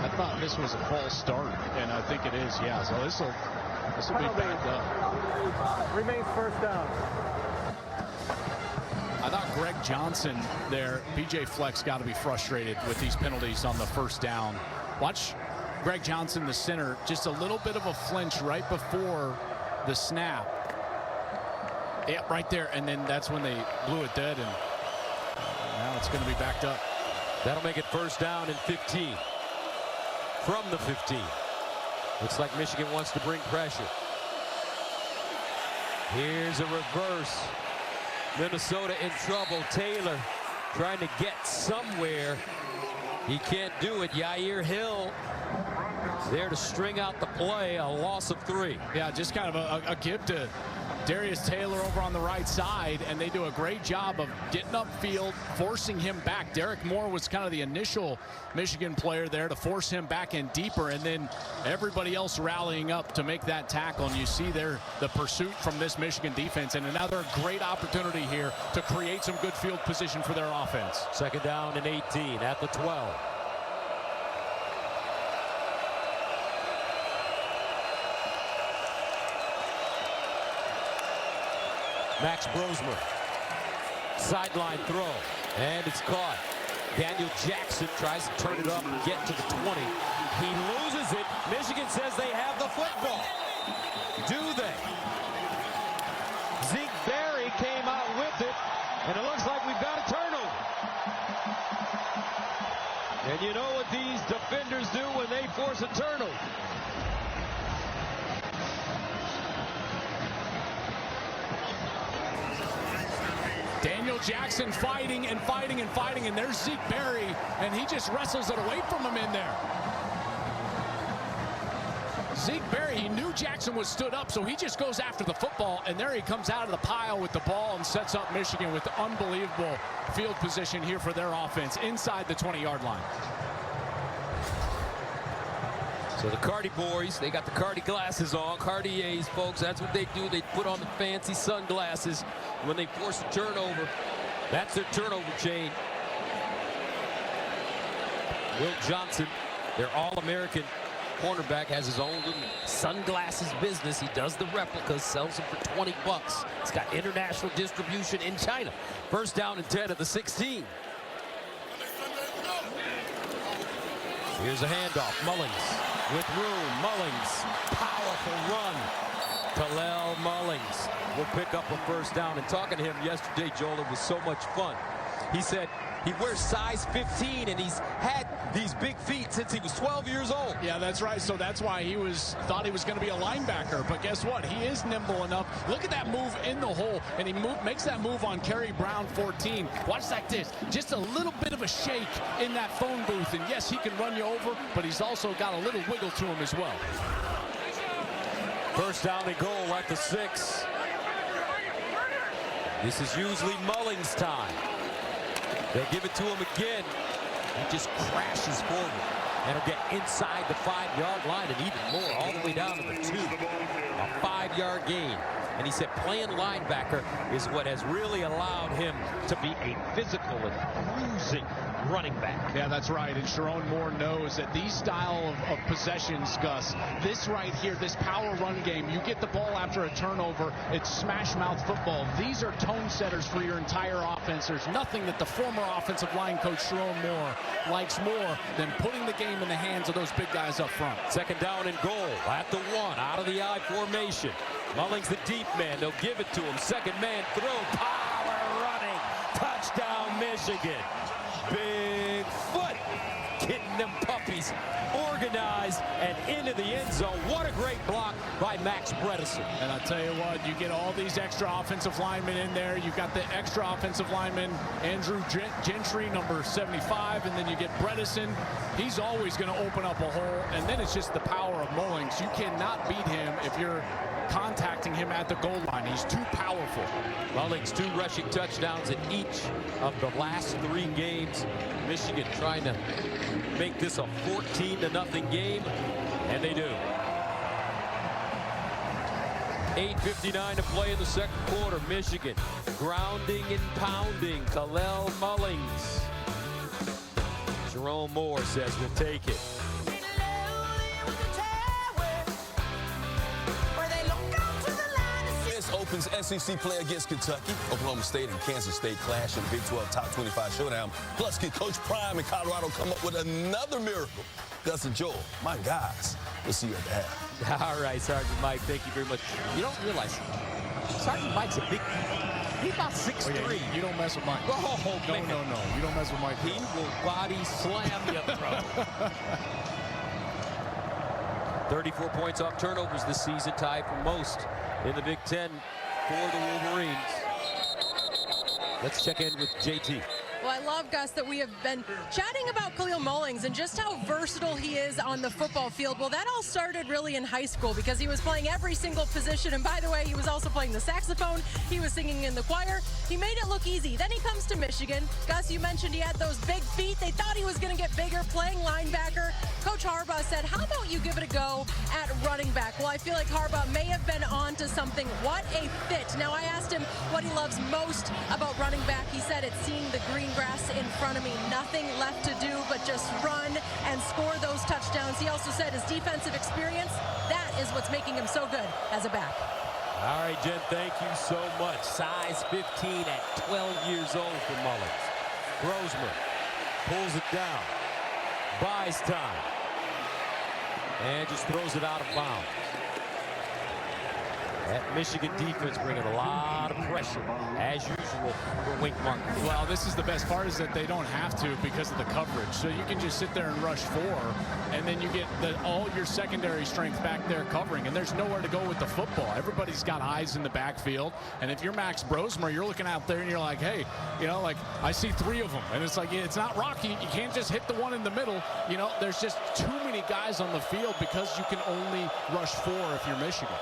I thought this was a false start, and I think it is, yeah. So this will be backed up. Remains 1st down. I thought Greg Johnson there, PJ Fleck's got to be frustrated with these penalties on the 1st down. Watch Greg Johnson, the center, just a little bit of a flinch right before the snap. Yeah, right there, and then that's when they blew it dead, and now it's going to be backed up. That'll make it 1st down and 15. From the 15. Looks like Michigan wants to bring pressure. Here's a reverse. Minnesota in trouble. Taylor trying to get somewhere. He can't do it. Yair Hill there to string out the play. A loss of 3. Yeah, just kind of a give to Darius Taylor over on the right side, and they do a great job of getting upfield, forcing him back. Derek Moore was kind of the initial Michigan player there to force him back in deeper, and then everybody else rallying up to make that tackle. And you see there the pursuit from this Michigan defense, and another great opportunity here to create some good field position for their offense. 2nd down and 18 at the 12. Max Brosmer Sideline throw, and it's caught. Daniel Jackson tries to turn it up and get to the 20. He loses it. Michigan says they have the football. Do they? Zeke Berry came out with it, and it looks like we've got a turnover. And you know what these defenders do when they force a turnover? Daniel Jackson fighting and fighting and fighting, and there's Zeke Berry, and he just wrestles it away from him in there. Zeke Berry, he knew Jackson was stood up, so he just goes after the football, and there he comes out of the pile with the ball and sets up Michigan with unbelievable field position here for their offense inside the 20-yard line. So the Cardi boys, they got the Cardi glasses on, Cartiers, folks. That's what they do. They put on the fancy sunglasses when they force a turnover. That's their turnover chain. Will Johnson, their All-American cornerback, has his own little sunglasses business. He does the replicas, sells them for 20 bucks. It's got international distribution in China. First down and 10 at the 16. Here's a handoff. Mullings with room. Mullings, powerful run. Kalel Mullings will pick up a first down. And talking to him yesterday, Joel, it was so much fun. He said he wears size 15, and he's had these big feet since he was 12 years old. Yeah, that's right. So that's why he thought he was going to be a linebacker. But guess what? He is nimble enough. Look at that move in the hole, and he makes that move on Kerry Brown 14. Watch like this. Just a little bit of a shake in that phone booth. And yes, he can run you over, but he's also got a little wiggle to him as well. First down and goal at the 6. This is usually Mullings' time. They give it to him again. He just crashes forward, and he'll get inside the 5-yard line and even more, all the way down to the 2. A 5-yard gain. And he said playing linebacker is what has really allowed him to be a physical and cruising running back. Yeah, that's right. And Sharon Moore knows that these style of possessions, Gus, this right here, this power run game, you get the ball after a turnover, it's smash mouth football. These are tone setters for your entire offense. There's nothing that the former offensive line coach Sharon Moore likes more than putting the game in the hands of those big guys up front. Second down and goal at the 1, out of the I formation. Mullings the deep man. They'll give it to him. Second man throw. Power running. Touchdown, Michigan. Big foot. Getting them puppies organized and into the end zone. What a great block by Max Bredesen. And I tell you what, you get all these extra offensive linemen in there. You've got the extra offensive lineman, Andrew Gentry, number 75, and then you get Bredesen. He's always going to open up a hole, and then it's just the power of Mullings. You cannot beat him if you're contacting him at the goal line. He's too powerful. Mullings 2 rushing touchdowns in each of the last 3 games. Michigan trying to make this a 14-0 game, and they do. 8:59 to play in the second quarter. Michigan grounding and pounding. Kalel Mullings. Jerome Moore says we'll take it. Opens SEC play against Kentucky. Oklahoma State and Kansas State clash in the Big 12 Top 25 Showdown. Plus, can Coach Prime in Colorado come up with another miracle? Gus and Joel, my guys. We'll see you at the half. All right, Sergeant Mike, thank you very much. You don't realize Sergeant Mike's a big, he's about 6'3". Oh, yeah, you don't mess with Mike. Oh, no, man. no. You don't mess with Mike. He will body slam you, bro. 34 points off turnovers this season, tied for most in the Big Ten for the Wolverines. Let's check in with JT. Well, I love, Gus, that we have been chatting about Kalel Mullings and just how versatile he is on the football field. Well, that all started really in high school because he was playing every single position. And by the way, he was also playing the saxophone. He was singing in the choir. He made it look easy. Then he comes to Michigan. Gus, you mentioned he had those big feet. They thought he was going to get bigger playing linebacker. Coach Harbaugh said, how about you give it a go at running back? Well, I feel like Harbaugh may have been on to something. What a fit. Now, I asked him what he loves most about running back. He said it's seeing the green grass in front of me. Nothing left to do but just run and score those touchdowns. He also said his defensive experience, that is what's making him so good as a back. All right, Jen, thank you so much. Size 15 at 12 years old for Mullins. Grosmer pulls it down, buys time, and just throws it out of bounds. That Michigan defense bringing a lot of pressure, as usual, for Wink Martin. Well, this is the best part, is that they don't have to because of the coverage. So you can just sit there and rush 4, and then you get all your secondary strength back there covering, and there's nowhere to go with the football. Everybody's got eyes in the backfield, and if you're Max Brosmer, you're looking out there and you're like, hey, you know, like, I see 3 of them, and it's like, it's not Rocky. You can't just hit the one in the middle. You know, there's just too many guys on the field because you can only rush 4 if you're Michigan.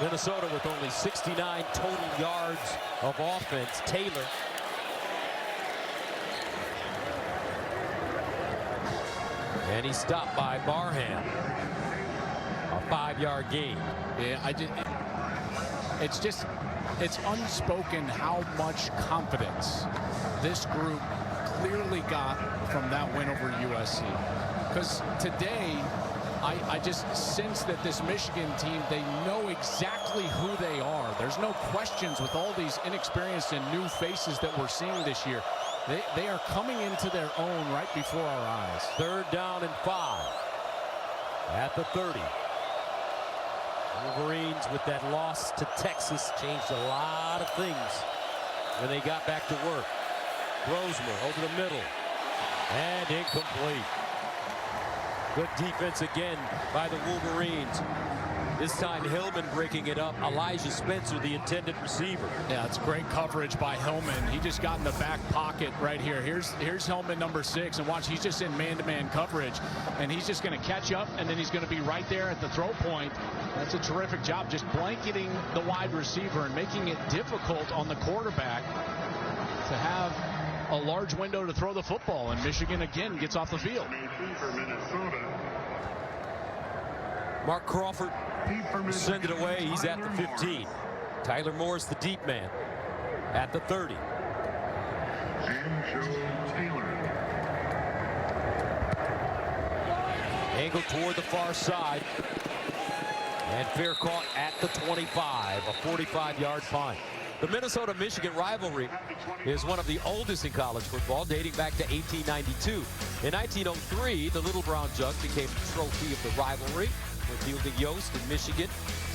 Minnesota with only 69 total yards of offense. Taylor. And he's stopped by Barham. A 5-yard gain. Yeah, it's unspoken how much confidence this group clearly got from that win over USC. Because today, I just sense that this Michigan team, they know exactly who they are. There's no questions with all these inexperienced and new faces that we're seeing this year. They are coming into their own right before our eyes. 3rd down and 5 at the 30. Wolverines with that loss to Texas changed a lot of things when they got back to work. Grosmer over the middle and incomplete. Good defense again by the Wolverines. This time Hillman breaking it up. Elijah Spencer, the intended receiver. Yeah, it's great coverage by Hillman. He just got in the back pocket right here. Here's Hillman, number 6, and watch, he's just in man-to-man coverage, and he's just going to catch up, and then he's going to be right there at the throw point. That's a terrific job, just blanketing the wide receiver and making it difficult on the quarterback to have a large window to throw the football, and Michigan again gets off the field. Mark Crawford send it away. He's at the 15. Tyler Morris, the deep man, at the 30. Angle toward the far side. And fair caught at the 25, a 45-yard punt. The Minnesota-Michigan rivalry is one of the oldest in college football, dating back to 1892. In 1903, the Little Brown Jug became the trophy of the rivalry, when fielding Yost in Michigan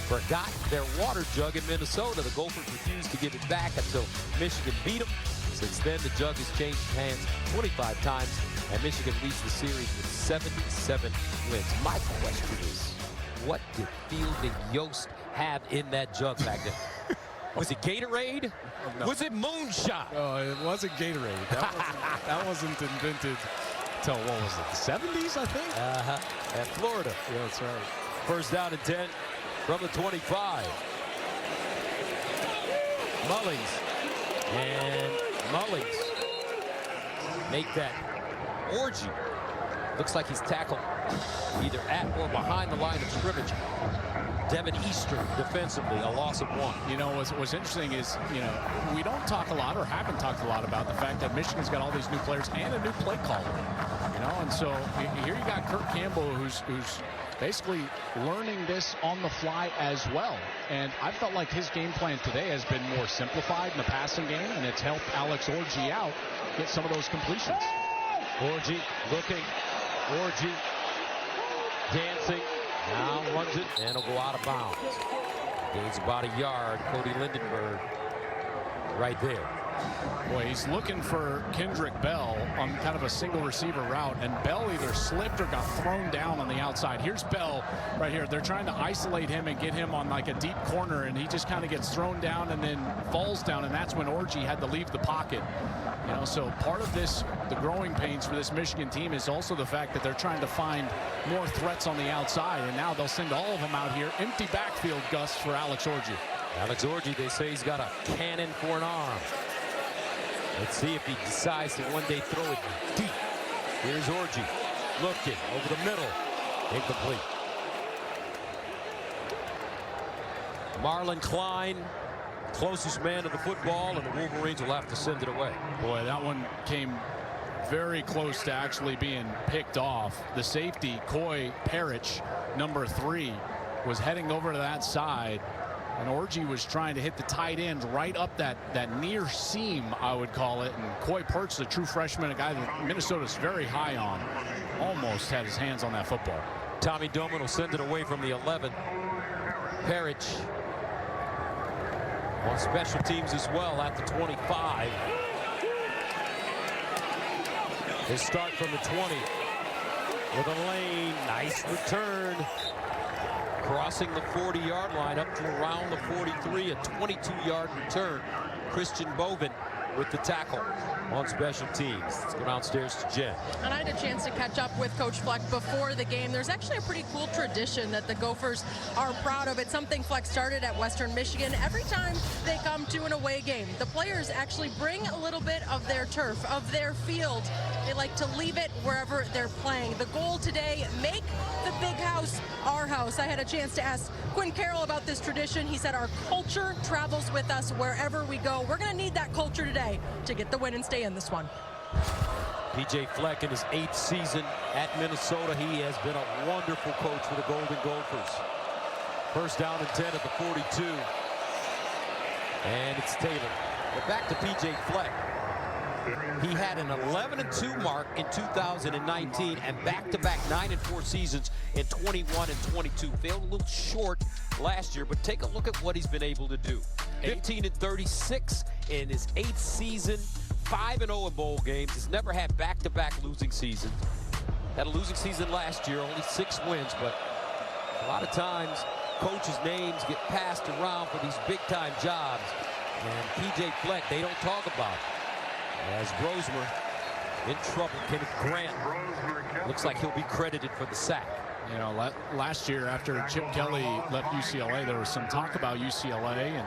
forgot their water jug in Minnesota. The Gophers refused to give it back until Michigan beat them. Since then, the jug has changed hands 25 times, and Michigan leads the series with 77 wins. My question is, what did Fielding Yost have in that jug back then? Was it Gatorade? No. Was it moonshot? Oh, it wasn't Gatorade. That wasn't invented till, what was it, the 70s, I think? At Florida. Yeah, that's right. 1st down and 10 from the 25. Mullins. And Mullins make that orgy. Looks like he's tackled either at or behind the line of scrimmage. Devin Eastern defensively, a loss of 1. You know, what's interesting is, you know, we don't talk a lot or haven't talked a lot about the fact that Michigan's got all these new players and a new play caller. You know, and so here you got Kirk Campbell, who's basically learning this on the fly as well. And I felt like his game plan today has been more simplified in the passing game, and it's helped Alex Orji out get some of those completions. Orji looking. Orji dancing. Now runs it, and it'll go out of bounds. Gains about a yard. Cody Lindenberg right there. Boy, he's looking for Kendrick Bell on kind of a single receiver route, and Bell either slipped or got thrown down on the outside. Here's Bell right here. They're trying to isolate him and get him on like a deep corner, and he just kind of gets thrown down and then falls down, and that's when Orji had to leave the pocket. You know, so part of this, the growing pains for this Michigan team, is also the fact that they're trying to find more threats on the outside, and now they'll send all of them out here. Empty backfield, Gus, for Alex Orji. Alex Orji, they say he's got a cannon for an arm. Let's see if he decides to one day throw it deep. Here's Orji looking over the middle. Incomplete. Marlon Klein, closest man to the football, and the Wolverines will have to send it away. Boy, that one came very close to actually being picked off. The safety, Coy Parrish, number 3, was heading over to that side, And Orji was trying to hit the tight end right up that near seam, I would call it. And Coy Perch, the true freshman, a guy that Minnesota's very high on, almost had his hands on that football. Tommy Doman will send it away from the 11. Parrish on special teams as well at the 25. They start from the 20 with a lane. Nice return. Crossing the 40-yard line up to around the 43, a 22-yard return. Christian Bovin with the tackle on special teams. Let's go downstairs to Jen. And I had a chance to catch up with Coach Fleck before the game. There's actually a pretty cool tradition that the Gophers are proud of. It's something Fleck started at Western Michigan. Every time they come to an away game, the players actually bring a little bit of their turf, of their field. They like to leave it wherever they're playing. The goal today, make the big house our house. I had a chance to ask Quinn Carroll about this tradition. He said our culture travels with us wherever we go. We're going to need that culture today to get the win and stay in this one. P.J. Fleck in his 8th season at Minnesota. He has been a wonderful coach for the Golden Gophers. First down and 10 at the 42. And it's Taylor. But back to P.J. Fleck. He had an 11-2 mark in 2019 and back-to-back 9-4 seasons in 21 and 22. Failed a little short last year, but take a look at what he's been able to do. 15 and 36 in his 8th season, 5-0 in bowl games. He's never had back-to-back losing seasons. Had a losing season last year, only 6 wins, but a lot of times coaches' names get passed around for these big-time jobs. And P.J. Fleck, they don't talk about it. As Brosmer in trouble, Kenneth Grant looks like he'll be credited for the sack. You know, last year after Chip Kelly left UCLA, there was some talk about UCLA, and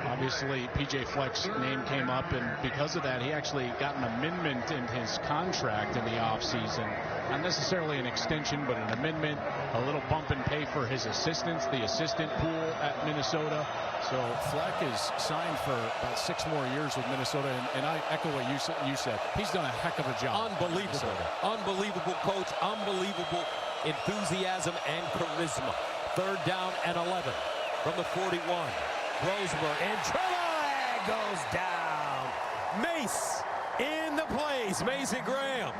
obviously P.J. Fleck's name came up, and because of that, he actually got an amendment in his contract in the offseason. Not necessarily an extension, but an amendment, a little bump in pay for his assistants, the assistant pool at Minnesota. So Fleck is signed for about 6 more years with Minnesota, and I echo what you said. He's done a heck of a job. Unbelievable. Unbelievable coach, unbelievable enthusiasm and charisma. 3rd down and 11 from the 41. Brosmer and Trella goes down. Mace in the place. Mason Graham.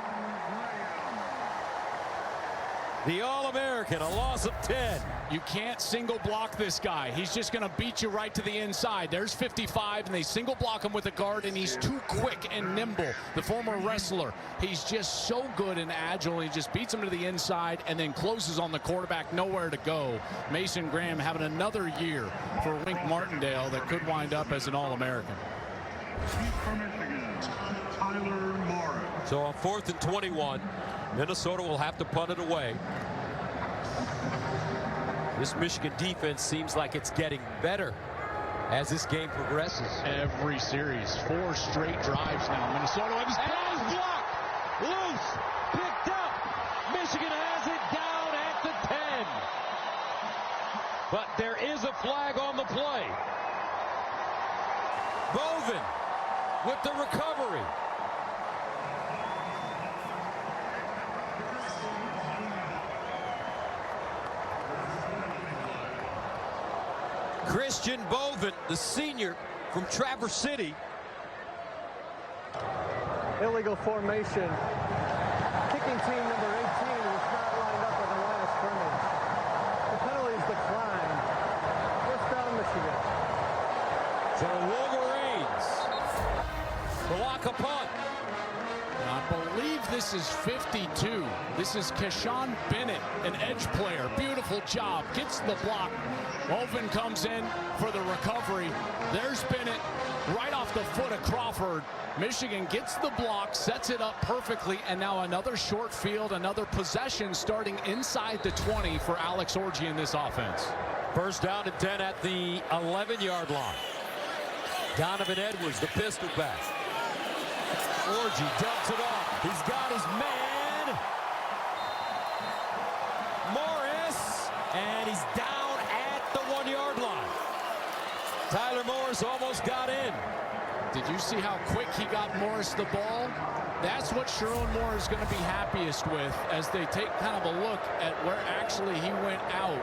The All-American, a loss of 10. You can't single block this guy. He's just going to beat you right to the inside. There's 55, and they single block him with a guard, and he's too quick and nimble. The former wrestler, he's just so good and agile. He just beats him to the inside and then closes on the quarterback, nowhere to go. Mason Graham having another year for Wink Martindale that could wind up as an All-American. So on 4th and 21, Minnesota will have to punt it away. This Michigan defense seems like it's getting better as this game progresses. Every series, 4 straight drives now. Minnesota and he's blocked, loose, picked up. Michigan has it down at the 10. But there is a flag on the play. Bovin with the recovery. Christian Bovin, the senior from Traverse City. Illegal formation. Kicking team number 18 was not lined up at the line of scrimmage. The penalties declined. First down, Michigan. So Wolverines block a punt. I believe this is 52. This is Keshawn Bennett, an edge player. Beautiful job. Gets the block. Wolven comes in for the recovery. There's Bennett right off the foot of Crawford. Michigan gets the block, sets it up perfectly, and now another short field, another possession starting inside the 20 for Alex Orji in this offense. First down and 10 at the 11-yard line. Donovan Edwards, the pistol back. Orji dumps it off. He's got his man. Morris, and he's down at the 1-yard line. Tyler Morris almost got in. Did you see how quick he got Morris the ball? That's what Sharon Moore is going to be happiest with as they take kind of a look at where actually he went out.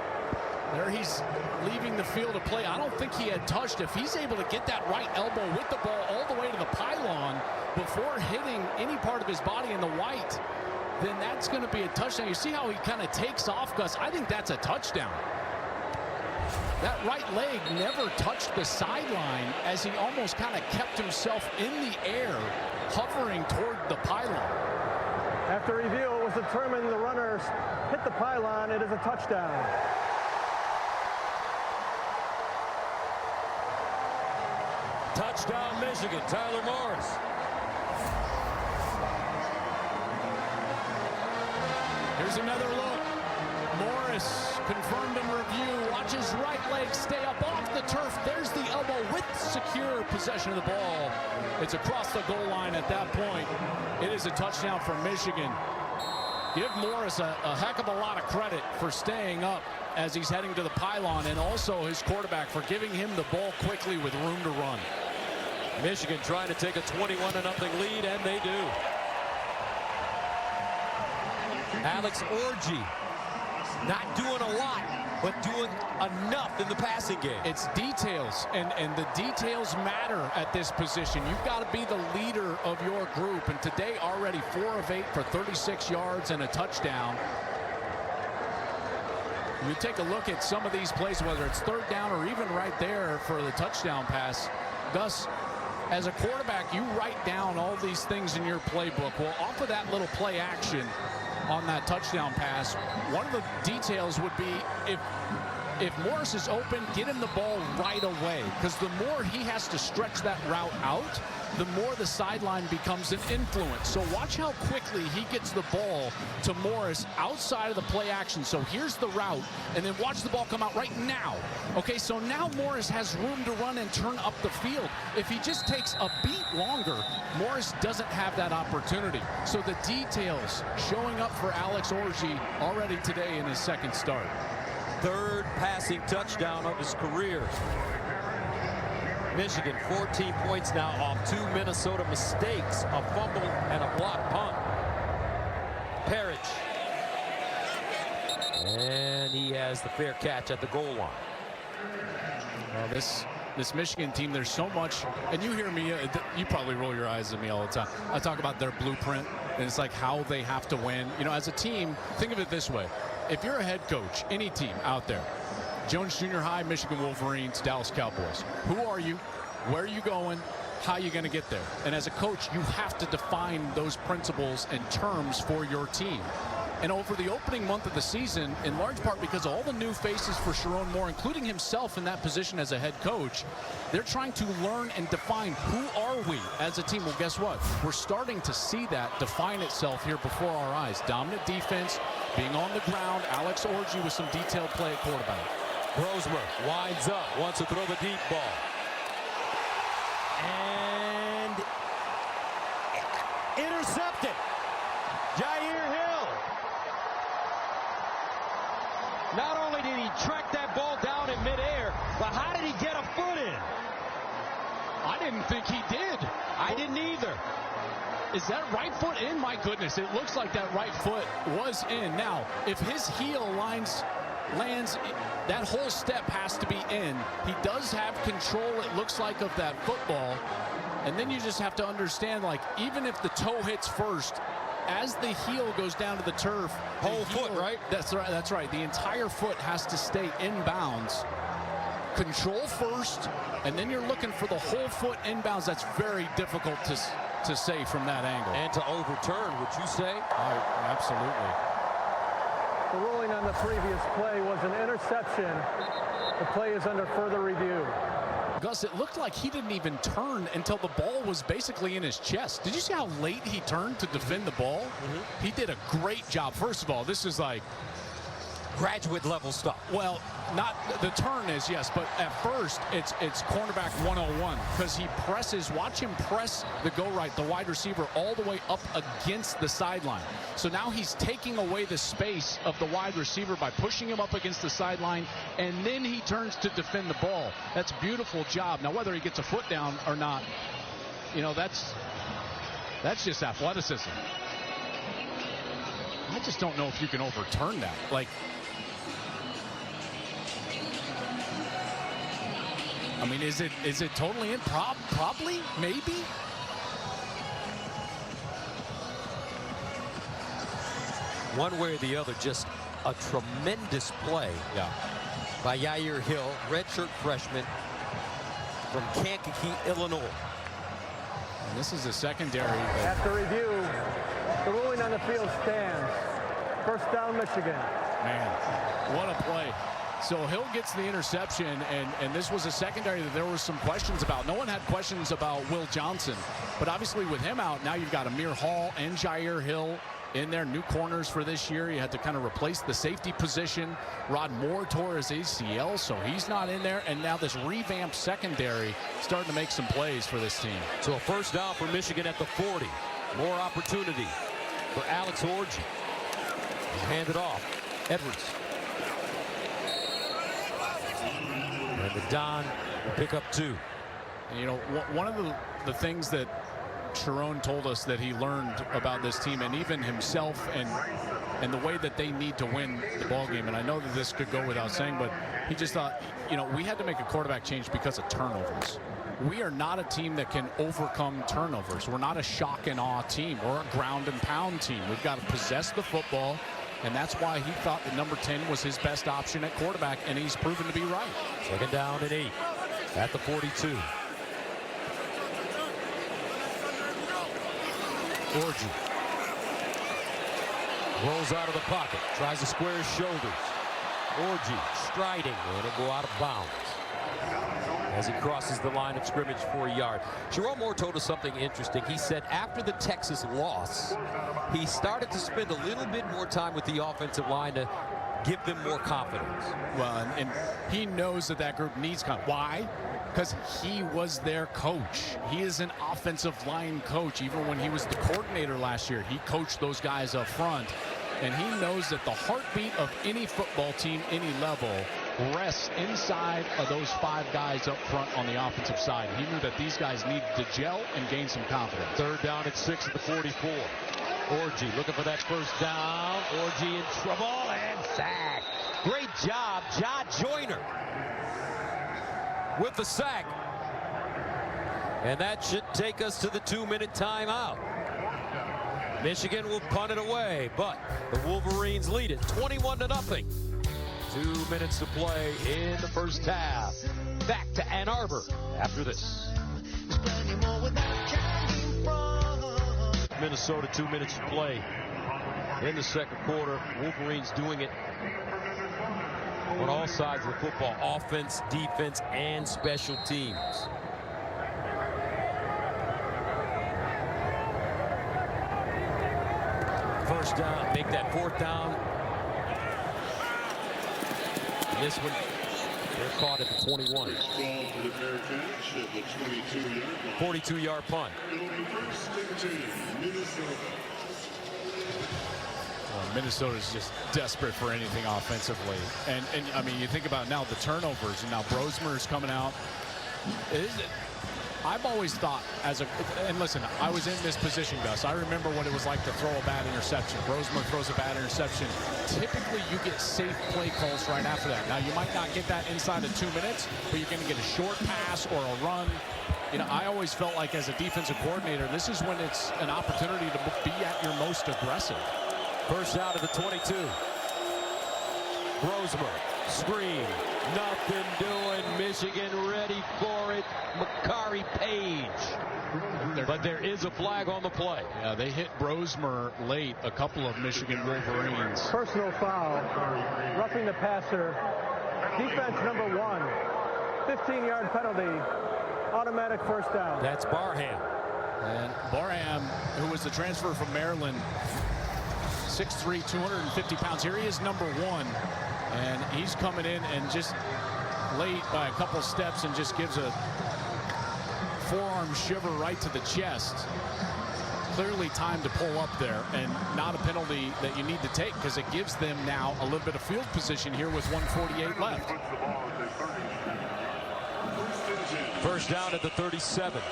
There he's leaving the field of play. I don't think he had touched. If he's able to get that right elbow with the ball all the way to the pylon before hitting any part of his body in the white, then that's going to be a touchdown. You see how he kind of takes off, Gus? I think that's a touchdown. That right leg never touched the sideline as he almost kind of kept himself in the air, hovering toward the pylon. After review, it was determined the runners hit the pylon. It is a touchdown. Touchdown, Michigan. Tyler Morris. Here's another look. Morris confirmed in review. Watch his right leg stay up off the turf. There's the elbow with secure possession of the ball. It's across the goal line at that point. It is a touchdown for Michigan. Give Morris a heck of a lot of credit for staying up as he's heading to the pylon, and also his quarterback for giving him the ball quickly with room to run. Michigan trying to take a 21-0 lead, and they do. Alex Orji not doing a lot, but doing enough in the passing game. It's details, and the details matter at this position. You've got to be the leader of your group, and today already 4 of 8 for 36 yards and a touchdown. You take a look at some of these plays, whether it's third down or even right there for the touchdown pass. Gus, as a quarterback, you write down all these things in your playbook. Well, off of that little play action on that touchdown pass, one of the details would be if Morris is open, get him the ball right away, because the more he has to stretch that route out, the more the sideline becomes an influence. So watch how quickly he gets the ball to Morris outside of the play action. So here's the route, and then watch the ball come out right now. Okay, so now Morris has room to run and turn up the field. If he just takes a beat longer, Morris doesn't have that opportunity. So the details showing up for Alex Orji already today in his second start. Third passing touchdown of his career. Michigan 14 points now off 2 Minnesota mistakes, a fumble and a block punt. Parrish. And he has the fair catch at the goal line. Well, this Michigan team, there's so much, and you hear me, you probably roll your eyes at me all the time. I talk about their blueprint, and it's like how they have to win. You know, as a team, think of it this way. If you're a head coach, any team out there, Jones Junior High, Michigan Wolverines, Dallas Cowboys, who are you? Where are you going? How are you going to get there? And as a coach, you have to define those principles and terms for your team. And over the opening month of the season, in large part because of all the new faces for Sharon Moore, including himself in that position as a head coach, they're trying to learn and define who are we as a team. Well, guess what? We're starting to see that define itself here before our eyes. Dominant defense, being on the ground, Alex Orji with some detailed play at quarterback. Brosmer winds up, wants to throw the deep ball. And intercepted. Jair Hill. Not only did he track that ball down in midair, but how did he get a foot in? I didn't think he did. I didn't either. Is that right foot in? My goodness, it looks like that right foot was in. Now, if his heel lands, that whole step has to be in. He does have control, it looks like, of that football. And then you just have to understand, like, even if the toe hits first, as the heel goes down to the turf, whole foot, right? That's right. That's right. The entire foot has to stay in bounds. Control first, and then you're looking for the whole foot inbounds. That's very difficult to say from that angle. And to overturn, would you say? Absolutely. The ruling on the previous play was an interception. The play is under further review. Gus, it looked like he didn't even turn until the ball was basically in his chest. Did you see how late he turned to defend the ball? He did a great job. First of all, this is like graduate level stuff. Well, not the turn is, yes, but at first it's cornerback 101, because he presses. Watch him press the go right, the wide receiver, all the way up against the sideline. So now he's taking away the space of the wide receiver by pushing him up against the sideline, and then he turns to defend the ball. That's a beautiful job. Now, whether he gets a foot down or not, you know, that's just athleticism. I just don't know if you can overturn that. Like, I mean, is it totally in? Probably, maybe. One way or the other, just a tremendous play by Yair Hill, redshirt freshman from Kankakee, Illinois. And this is a secondary. After review, the ruling on the field stands. First down, Michigan. Man, what a play. So Hill gets the interception, and this was a secondary that there were some questions about. No one had questions about Will Johnson, but obviously with him out, now you've got Amir Hall and Jair Hill in there, new corners for this year. You had to kind of replace the safety position. Rod Moore tore his ACL, so he's not in there. And now this revamped secondary starting to make some plays for this team. So a first down for Michigan at the 40. More opportunity for Alex Orji. Handed off. Edwards. And the Don will pick up 2. And, you know, one of the things that Sharon told us that he learned about this team, and even himself, and the way that they need to win the ball game. And I know that this could go without saying, but he just thought, you know, we had to make a quarterback change because of turnovers. We are not a team that can overcome turnovers. We're not a shock and awe team. We're a ground and pound team. We've got to possess the football, and that's why he thought that number 10 was his best option at quarterback, and he's proven to be right. Second down and 8 at the 42. Orji rolls out of the pocket, tries to square his shoulders. Orji striding, and it'll go out of bounds as he crosses the line of scrimmage for a yard. Jerome Moore told us something interesting. He said after the Texas loss, he started to spend a little bit more time with the offensive line to give them more confidence. Well, and he knows that group needs confidence. Why? Because he was their coach. He is an offensive line coach. Even when he was the coordinator last year, he coached those guys up front. And he knows that the heartbeat of any football team, any level, rests inside of those 5 guys up front on the offensive side. He knew that these guys needed to gel and gain some confidence. Third down at 6 at the 44. Orji looking for that first down. Orji in trouble and sack. Great job, Ja Joyner with the sack. And that should take us to the 2-minute timeout. Michigan will punt it away, but the Wolverines lead it 21-0. 2 minutes to play in the first half. Back to Ann Arbor after this. Minnesota, 2 minutes to play in the second quarter. Wolverines doing it on all sides of the football, offense, defense, and special teams. First down, make that fourth down. And this one, they're caught at the 21. 42-yard punt. Well, Minnesota's just desperate for anything offensively. And I mean, you think about now the turnovers, and now Brosmer's coming out. I've always thought and listen, I was in this position, Gus. I remember what it was like to throw a bad interception. Brosmer throws a bad interception. Typically, you get safe play calls right after that. Now, you might not get that inside of 2 minutes, but you're going to get a short pass or a run. You know, I always felt like as a defensive coordinator, this is when it's an opportunity to be at your most aggressive. First down to the 22. Brosmer, screen, nothing doing. Michigan ready for it. Makari Page. But there is a flag on the play. Yeah, they hit Brosmer late, a couple of Michigan Wolverines. Personal foul. Roughing the passer. Defense number 1. 15-yard penalty. Automatic first down. That's Barham. And Barham, who was the transfer from Maryland, 6'3", 250 pounds. Here he is, number 1. And he's coming in and just late by a couple steps and just gives a forearm shiver right to the chest. Clearly time to pull up there, and not a penalty that you need to take because it gives them now a little bit of field position here with 1:48 left. First down at the 37.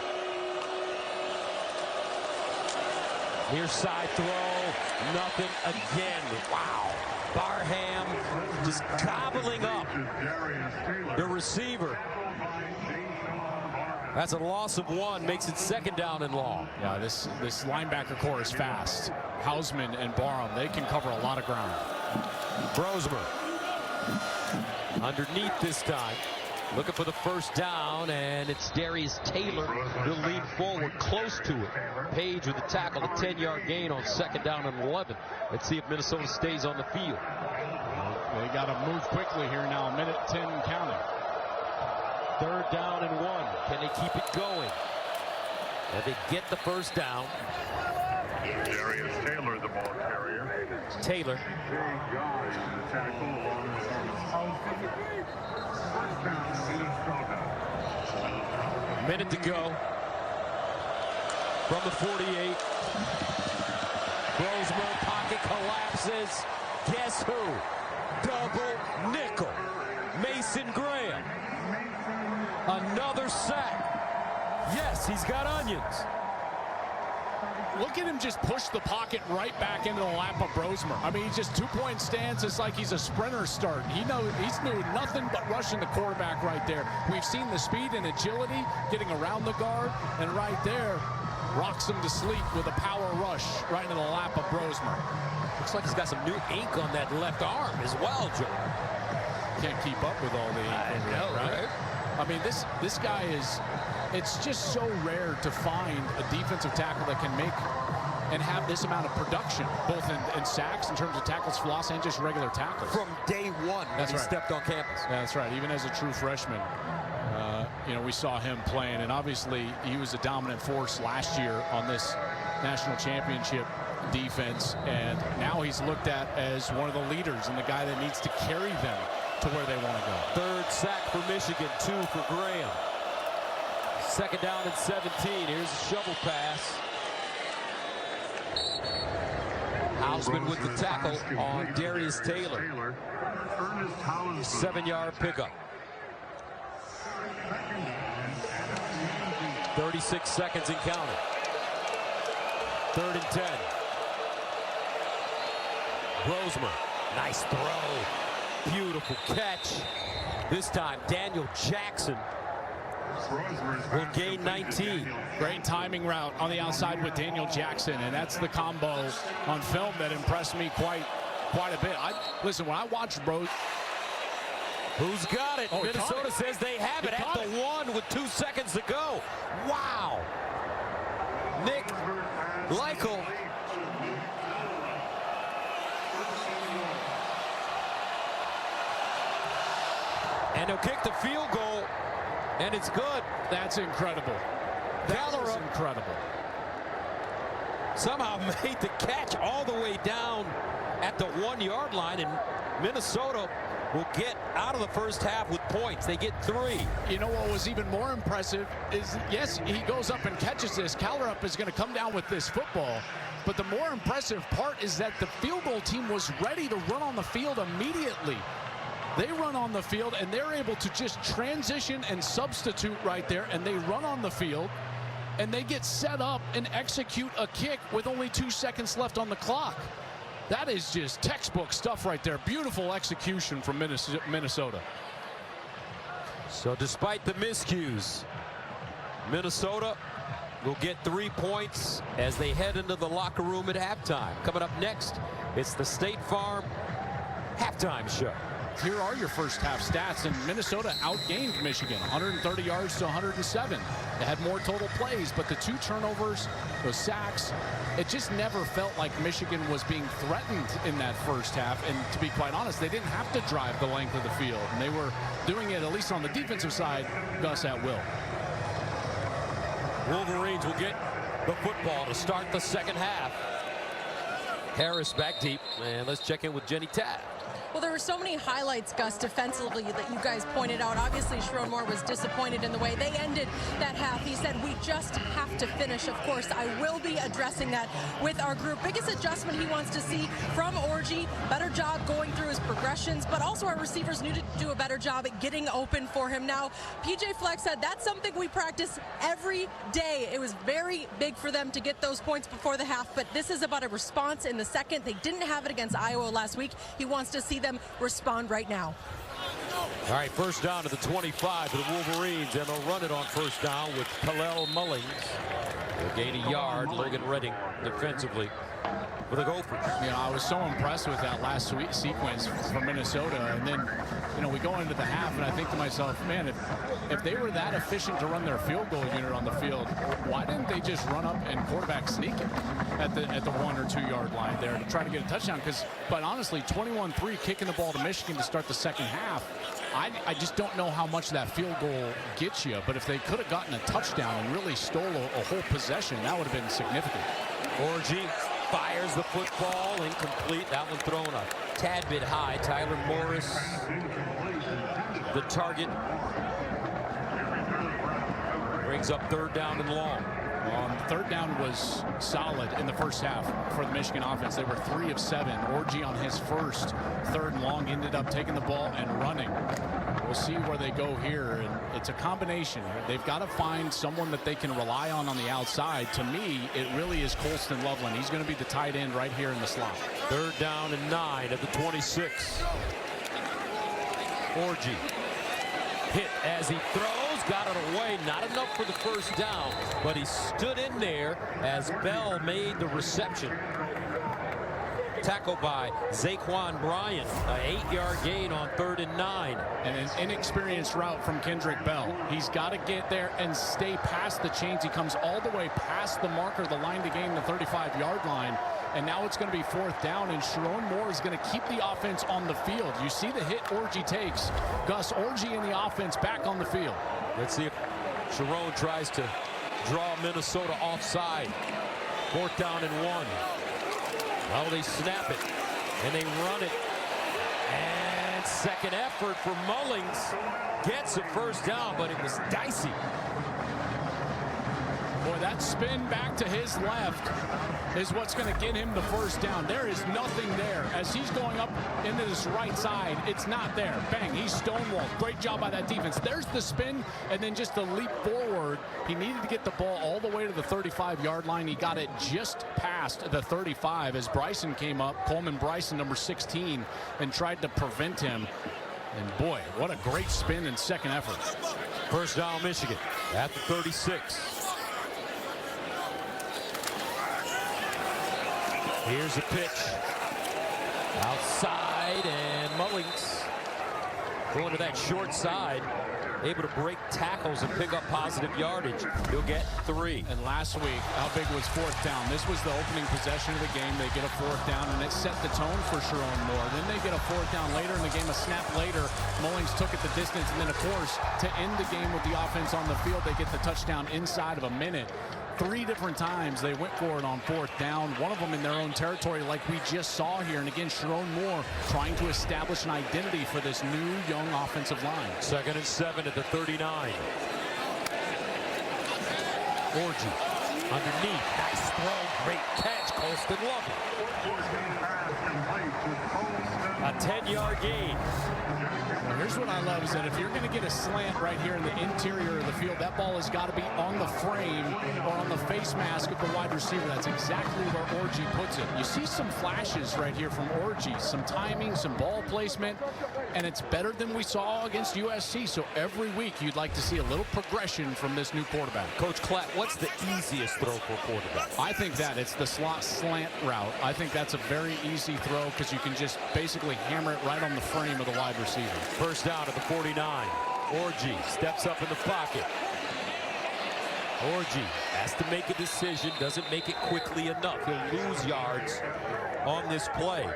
Near side throw, nothing again. Wow. Barham just gobbling up the receiver. That's a loss of 1, makes it 2nd down and long. Yeah, this linebacker core is fast. Hausman and Barham, they can cover a lot of ground. Brosmer underneath this time, looking for the 1st down, and it's Darius Taylor who'll lean forward close to it. Page with the tackle, a 10-yard gain on 2nd down and 11. Let's see if Minnesota stays on the field. They got to move quickly here now, 1:10 counting. 3rd down and 1. Can they keep it going? And they get the 1st down. Darius Taylor, the ball carrier. Taylor. The tackle along with Minute to go from the 48. Brosmer, pocket collapses. Guess who? Double nickel. Mason Graham. Another sack. Yes, he's got onions. Look at him just push the pocket right back into the lap of Brosmer. I mean, he's just 2-point stance. It's like he's a sprinter start. He's doing nothing but rushing the quarterback right there. We've seen the speed and agility getting around the guard, and right there rocks him to sleep with a power rush right into the lap of Brosmer. Looks like he's got some new ink on that left arm as well, Joe. Can't keep up with all the ink over there, right? I mean, this guy is, it's just so rare to find a defensive tackle that can make and have this amount of production, both in sacks, in terms of tackles for loss, and just regular tackles. From day one when he stepped on campus. That's right, even as a true freshman. You know, we saw him playing, and obviously he was a dominant force last year on this national championship defense, and now he's looked at as one of the leaders and the guy that needs to carry them to where they want to go. 3rd sack for Michigan, 2 for Graham. 2nd down and 17. Here's a shovel pass. Hausman with the tackle on Darius Taylor. 7-yard pickup. 36 seconds and counting. 3rd and 10. Brosmer, nice throw. Beautiful catch. This time, Daniel Jackson will gain 19. Great timing route on the outside with Daniel Jackson, and that's the combo on film that impressed me quite a bit. Listen, when I watched Who's got it? Oh, Minnesota says they have it at the 1 with 2 seconds to go. Wow. Nick Leichel. And he'll kick the field goal, and it's good. That's incredible. That is incredible. Somehow made the catch all the way down at the 1-yard line, and Minnesota will get out of the 1st half with points. They get 3. You know what was even more impressive is, yes, he goes up and catches this. Callerup is going to come down with this football. But the more impressive part is that the field goal team was ready to run on the field immediately. They run on the field, and they're able to just transition and substitute right there, and they run on the field, and they get set up and execute a kick with only 2 seconds left on the clock. That is just textbook stuff right there. Beautiful execution from Minnesota. So despite the miscues, Minnesota will get 3 points as they head into the locker room at halftime. Coming up next, it's the State Farm halftime show. Here are your 1st half stats, and Minnesota outgained Michigan 130 yards to 107. They had more total plays, but the 2 turnovers, those sacks, it just never felt like Michigan was being threatened in that 1st half. And to be quite honest, they didn't have to drive the length of the field, and they were doing it, at least on the defensive side, Gus, at will. Wolverines will get the football to start the 2nd half. Harris back deep, and let's check in with Jenny Taft. Well, there were so many highlights, Gus, defensively that you guys pointed out. Obviously, Sharon Moore was disappointed in the way they ended that half. He said, we just have to finish. Of course, I will be addressing that with our group. Biggest adjustment he wants to see from Orji, better job going through his progressions, but also our receivers need to do a better job at getting open for him. Now, PJ Fleck said that's something we practice every day. It was very big for them to get those points before the half, but this is about a response in the second. They didn't have it against Iowa last week. He wants to see them respond right now. All right, first down to the 25 for the Wolverines, and they'll run it on first down with Kalel Mullings. They'll gain a yard. Logan Redding defensively for the Gophers. You know, I was so impressed with that last sequence for Minnesota, and then, you know, we go into the half, and I think to myself, man, if they were that efficient to run their field goal unit on the field, why didn't they just run up and quarterback sneak it at the 1 or 2 yard line there to try to get a touchdown? But honestly, 21-3 kicking the ball to Michigan to start the second half. I just don't know how much that field goal gets you, but if they could have gotten a touchdown and really stole a whole possession, that would have been significant. Orji fires the football, incomplete. That one thrown a tad bit high. Tyler Morris, the target, brings up third down and long. Third down was solid in the first half for the Michigan offense. They were 3 of 7. Orji on his first third and long ended up taking the ball and running. We'll see where they go here, and it's a combination. They've got to find someone that they can rely on the outside. To me, it really is Colston Loveland. He's going to be the tight end right here in the slot. Third down and 9 at the 26. Orji hit as he throws, got it away, not enough for the first down, but he stood in there as Bell made the reception. Tackle by Zaquan Bryant, an 8-yard gain on 3rd and 9. And an inexperienced route from Kendrick Bell. He's got to get there and stay past the chains. He comes all the way past the marker, the line to gain the 35-yard line. And now it's going to be 4th down, and Sharon Moore is going to keep the offense on the field. You see the hit Orji takes. Gus, Orji and the offense back on the field. Let's see if Sharon tries to draw Minnesota offside. 4th down and 1. Well, they snap it, and they run it. And second effort for Mullings. Gets a first down, but it was dicey. Boy, that spin back to his left is what's going to get him the first down. There is nothing there. As he's going up into this right side, it's not there. Bang, he's stonewalled. Great job by that defense. There's the spin, and then just the leap forward. He needed to get the ball all the way to the 35-yard line. He got it just past the 35 as Bryson came up, Coleman Bryson, number 16, and tried to prevent him. And boy, what a great spin and second effort. First down, Michigan at the 36. Here's a pitch. Outside, and Mullings going to that short side, able to break tackles and pick up positive yardage. He'll get 3. And last week, how big was 4th down? This was the opening possession of the game. They get a 4th down, and it set the tone for Sharon Moore. Then they get a 4th down later in the game, a snap later. Mullings took it the distance, and then, of course, to end the game with the offense on the field, they get the touchdown inside of a minute. 3 different times they went for it on 4th down, one of them in their own territory like we just saw here. And again, Sharon Moore trying to establish an identity for this new young offensive line. 2nd and 7 at the 39. Orji underneath. Nice throw. Great catch. Colston Loveland. A 10-yard gain. Here's what I love is that if you're going to get a slant right here in the interior of the field, that ball has got to be on the frame or on the face mask of the wide receiver. That's exactly where Orji puts it. You see some flashes right here from Orji, some timing, some ball placement, and it's better than we saw against USC. So every week you'd like to see a little progression from this new quarterback. Coach Klatt, what's the easiest throw for a quarterback? I think that it's the slot slant route. I think that's a very easy throw because you can just basically hammer it right on the frame of the wide receiver. First down at the 49. Orji steps up in the pocket. Orji has to make a decision, doesn't make it quickly enough. He'll lose yards on this play.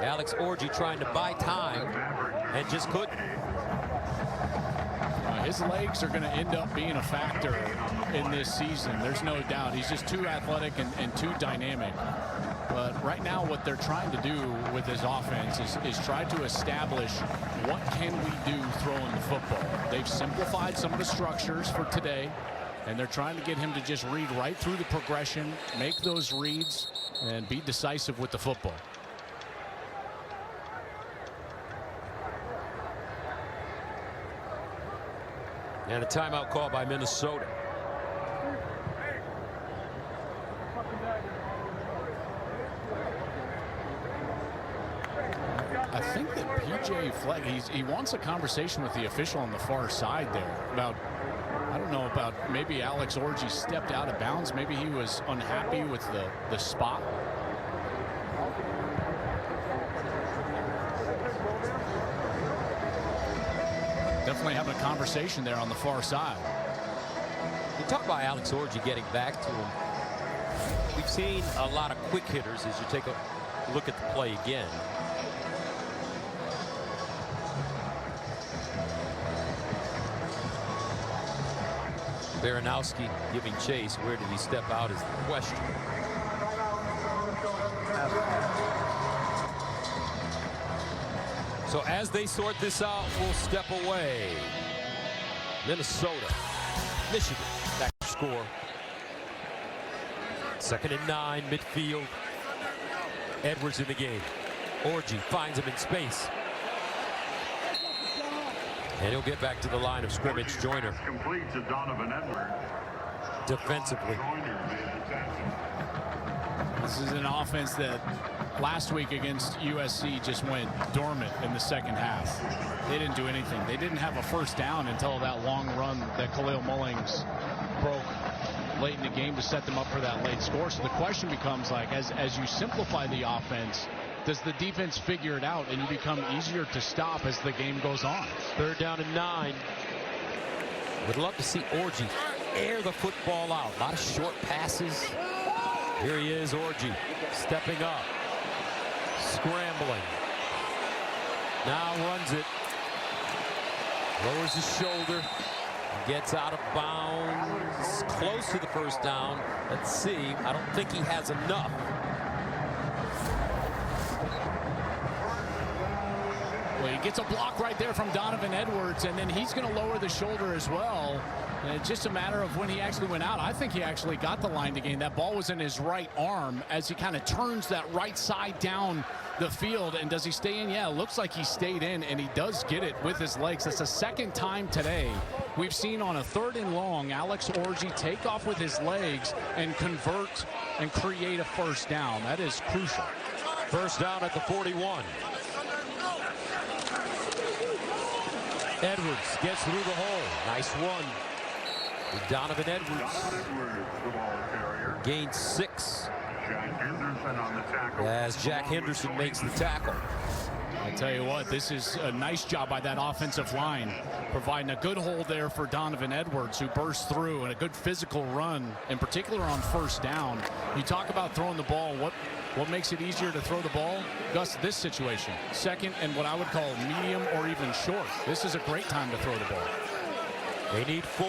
Alex Orji trying to buy time and just couldn't. His legs are going to end up being a factor in this season. There's no doubt. He's just too athletic and too dynamic. But right now what they're trying to do with his offense is try to establish what can we do throwing the football. They've simplified some of the structures for today, and they're trying to get him to just read right through the progression, make those reads, and be decisive with the football. And a timeout call by Minnesota. I think that PJ Fleck, he wants a conversation with the official on the far side there about, I don't know, about maybe Alex Orji stepped out of bounds. Maybe he was unhappy with the spot. Definitely having a conversation there on the far side. You talk about Alex Orji getting back to him. We've seen a lot of quick hitters as you take a look at the play again. Baranowski giving chase. Where did he step out is the question. So as they sort this out, we'll step away. Minnesota, Michigan back to score. 2nd and 9, midfield. Edwards in the game. Orji finds him in space. And he'll get back to the line of scrimmage. Joyner. Complete to Donovan Edwards. Defensively. This is an offense that last week against USC just went dormant in the second half. They didn't do anything. They didn't have a first down until that long run that Khalil Mullings broke late in the game to set them up for that late score. So the question becomes, like, as you simplify the offense, does the defense figure it out and you become easier to stop as the game goes on? 3rd down and 9. Would love to see Orji air the football out. A lot of short passes. Here he is, Orji, stepping up, scrambling. Now runs it. Lowers his shoulder. Gets out of bounds. Close to the first down. Let's see. I don't think he has enough. Well, he gets a block right there from Donovan Edwards, and then he's going to lower the shoulder as well. And it's just a matter of when he actually went out. I think he actually got the line to gain. That ball was in his right arm as he kind of turns that right side down the field. And does he stay in? Yeah, it looks like he stayed in, and he does get it with his legs. That's the second time today we've seen on a 3rd and long Alex Orji take off with his legs and convert and create a first down. That is crucial. First down at the 41. Edwards gets through the hole. Nice run. Donovan Edwards gains 6. Jack Henderson on the tackle. As Jack Henderson makes the tackle. I tell you what, this is a nice job by that offensive line, providing a good hold there for Donovan Edwards, who bursts through, and a good physical run, in particular on first down. You talk about throwing the ball. What makes it easier to throw the ball? Gus, this situation, 2nd and what I would call medium or even short. This is a great time to throw the ball. They need 4.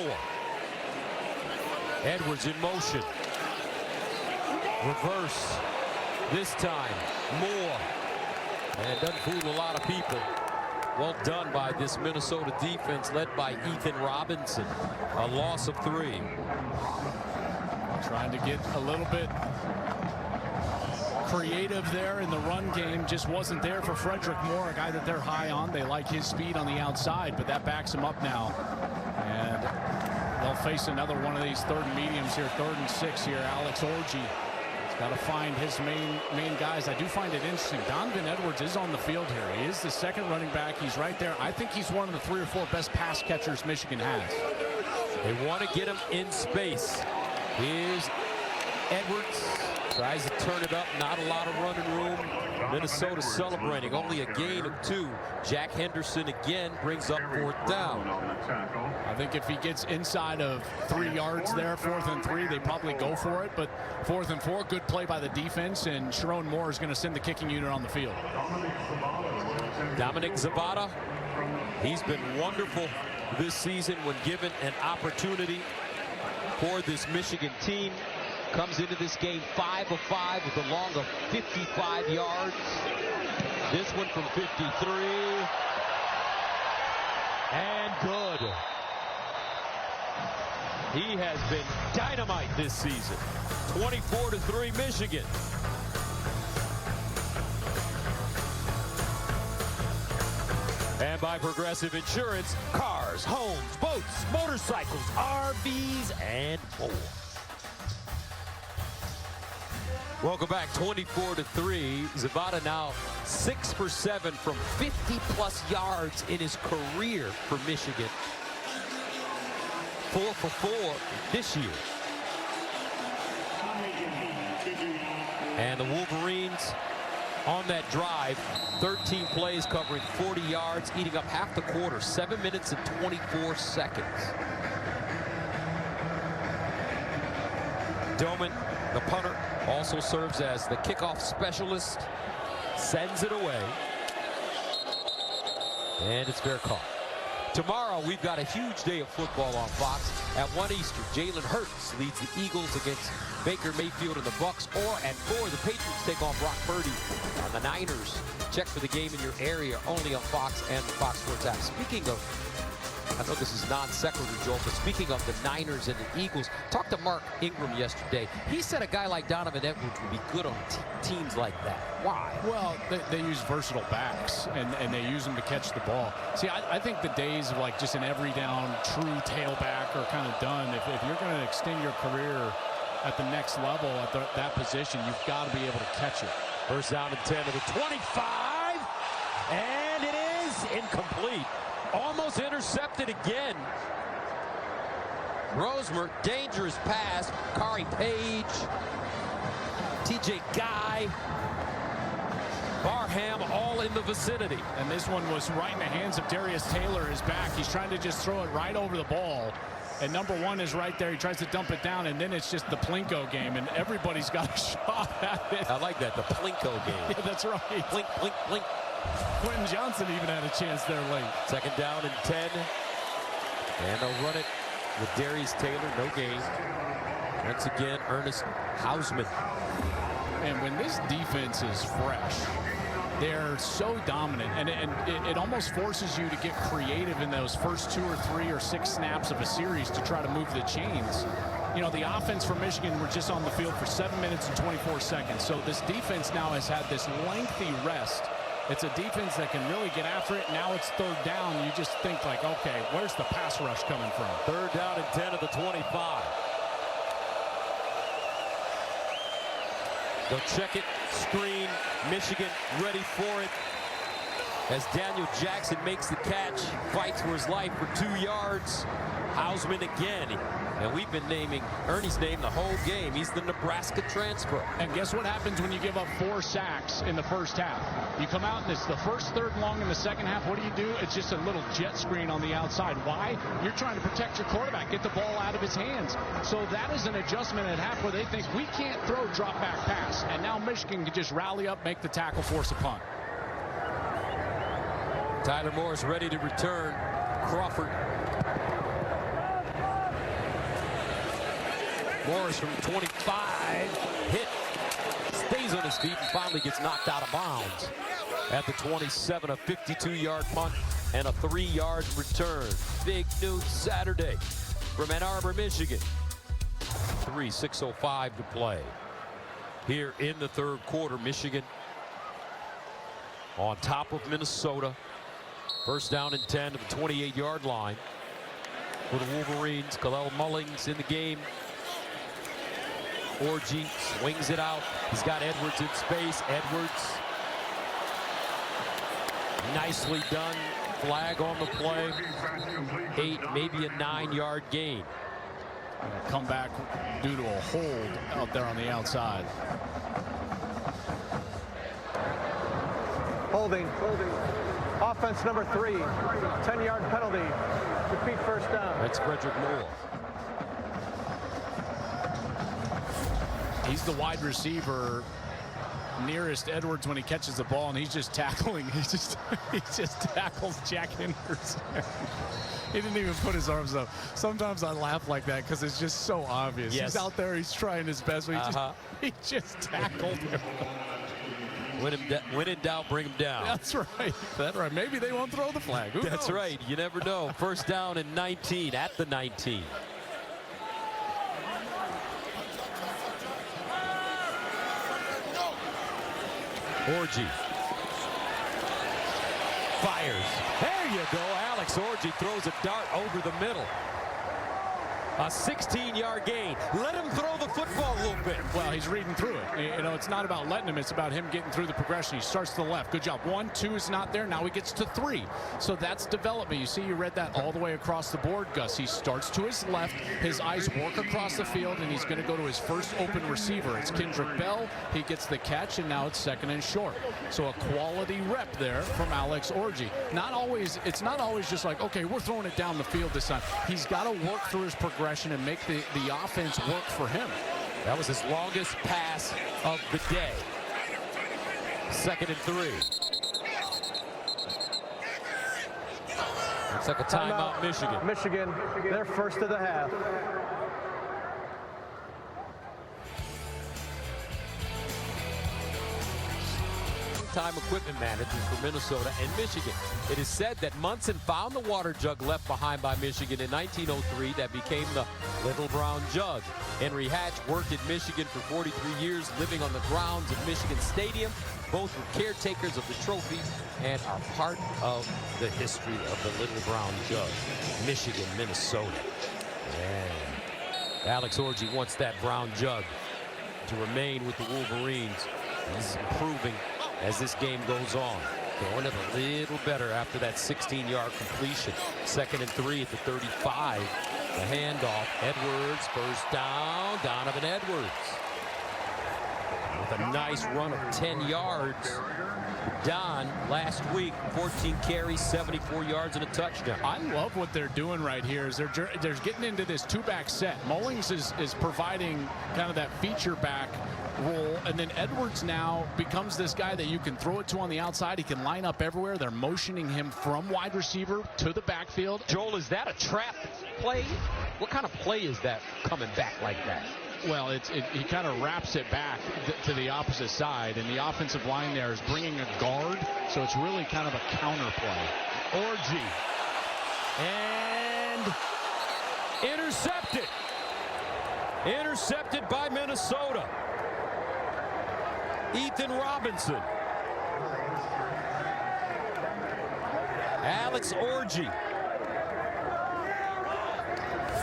Edwards in motion. Reverse. This time, Moore. And doesn't fool a lot of people. Well done by this Minnesota defense led by Ethan Robinson. A loss of 3. Trying to get a little bit creative there in the run game. Just wasn't there for Frederick Moore, a guy that they're high on. They like his speed on the outside, but that backs him up now. And they'll face another one of these 3rd and mediums here. 3rd and 6 here. Alex Orji has got to find his main guys. I do find it interesting. Donovan Edwards is on the field here. He is the 2nd running back. He's right there. I think he's one of the 3 or 4 best pass catchers Michigan has. They want to get him in space. Here's Edwards. Tries to turn it up. Not a lot of running room. Minnesota celebrating. Only a gain of 2. Jack Henderson again brings up 4th down. I think if he gets inside of 3 yards there, 4th and 3, they probably go for it. But 4th and 4, good play by the defense, and Sharon Moore is going to send the kicking unit on the field. Dominic Zabata, he's been wonderful this season when given an opportunity for this Michigan team. Comes into this game 5 of 5 with a long of 55 yards. This one from 53. And good. He has been dynamite this season. 24-3 Michigan. And by Progressive Insurance, cars, homes, boats, motorcycles, RVs, and more. Welcome back, 24-3. Zapata now 6 for 7 from 50-plus yards in his career for Michigan. 4 for 4 this year. And the Wolverines on that drive, 13 plays covering 40 yards, eating up half the quarter, 7 minutes and 24 seconds. Doman, the punter, also serves as the kickoff specialist, sends it away, and it's fair call. Tomorrow, we've got a huge day of football on Fox. At 1 Eastern, Jalen Hurts leads the Eagles against Baker Mayfield and the Bucks. Or at 4, the Patriots take on Brock Purdy on the Niners. Check for the game in your area only on Fox and the Fox Sports app. Speaking of, I know this is non sequitur, Joel, but speaking of the Niners and the Eagles, talked to Mark Ingram yesterday. He said a guy like Donovan Edwards would be good on teams like that. Why? Well, they use versatile backs, and they use them to catch the ball. See, I think the days of like just an every down true tailback are kind of done. If you're going to extend your career at the next level at that position, you've got to be able to catch it. First down and 10 to the 25, and it is incomplete. Almost intercepted again. Rosemer, dangerous pass. Kari Page, TJ Guy, Barham, all in the vicinity. And this one was right in the hands of Darius Taylor, his back. He's trying to just throw it right over the ball. And number 1 is right there. He tries to dump it down, and then it's just the Plinko game, and everybody's got a shot at it. I like that, the Plinko game. Yeah, that's right. Plink, plink, plink. Quentin Johnson even had a chance there late. Second down and 10. And they'll run it with Darius Taylor, no gain. Once again, Ernest Hausman. And when this defense is fresh, they're so dominant, and it almost forces you to get creative in those first 2 or 3 or 6 snaps of a series to try to move the chains. You know, the offense for Michigan were just on the field for 7 minutes and 24 seconds. So this defense now has had this lengthy rest. It's a defense that can really get after it. Now it's 3rd down. You just think like, okay, where's the pass rush coming from? 3rd down and 10 of the 25. They'll check it, screen, Michigan ready for it. As Daniel Jackson makes the catch, fights for his life for 2 yards. Hausman again. And we've been naming Ernie's name the whole game. He's the Nebraska transfer. And guess what happens when you give up 4 sacks in the first half? You come out and it's the first 3rd and long in the second half. What do? It's just a little jet screen on the outside. Why? You're trying to protect your quarterback, get the ball out of his hands. So that is an adjustment at half where they think we can't throw drop back pass. And now Michigan can just rally up, make the tackle, force a punt. Tyler Morris ready to return. Crawford. Morris from 25, hit, stays on his feet, and finally gets knocked out of bounds at the 27, a 52-yard punt and a 3-yard return. Big noon Saturday from Ann Arbor, Michigan. 6:05 to play. Here in the 3rd quarter, Michigan on top of Minnesota. First down and 10 to the 28-yard line for the Wolverines. Kalel Mullings in the game. Orji swings it out. He's got Edwards in space. Edwards. Nicely done. Flag on the play. 8, maybe a 9-yard gain. Come back due to a hold out there on the outside. Holding. Offense number 3. 10-yard penalty. Repeat first down. That's Frederick Moore. He's the wide receiver nearest Edwards when he catches the ball, and he's just tackling. He just tackles Jack Henderson. He didn't even put his arms up. Sometimes I laugh like that because it's just so obvious. Yes. He's out there, he's trying his best, but he just tackled him. When in doubt, bring him down. That's right. That's right. Maybe they won't throw the flag. Who That's knows? right. You never know. First down and 19 at the 19. Orji fires. There you go. Alex Orji throws a dart over the middle. A 16-yard gain. Let him throw the football a little bit. Well, he's reading through it. You know, it's not about letting him. It's about him getting through the progression. He starts to the left. Good job. 1, 2 is not there. Now he gets to 3. So that's development. You see, you read that all the way across the board, Gus. He starts to his left. His eyes work across the field, and he's going to go to his first open receiver. It's Kendrick Bell. He gets the catch, and now it's 2nd and short. So a quality rep there from Alex Orji. It's not always just like, okay, we're throwing it down the field this time. He's got to work through his progression and make the offense work for him. That was his longest pass of the day. 2nd and 3. Looks like a timeout, Michigan. Michigan, they're first of the half. Time equipment managers for Minnesota and Michigan. It is said that Munson found the water jug left behind by Michigan in 1903 that became the Little Brown Jug. Henry Hatch worked at Michigan for 43 years, living on the grounds of Michigan Stadium. Both were caretakers of the trophy and are part of the history of the Little Brown Jug. Michigan, Minnesota. And Alex Orji wants that brown jug to remain with the Wolverines. He's improving as this game goes on. Going it a little better after that 16-yard completion. 2nd and 3 at the 35. The handoff. Edwards, first down. Donovan Edwards. With a nice run of 10 yards. Don, last week, 14 carries, 74 yards, and a touchdown. I love what they're doing right here. Is they're getting into this 2-back set. Mullings is providing kind of that feature back role, and then Edwards now becomes this guy that you can throw it to on the outside. He can line up everywhere. They're motioning him from wide receiver to the backfield. Joel, is that a trap play? What kind of play is that coming back like that? Well, he kind of wraps it back to the opposite side, and the offensive line there is bringing a guard, so it's really kind of a counter play. Orji. And intercepted. Intercepted by Minnesota. Ethan Robinson. Alex Orji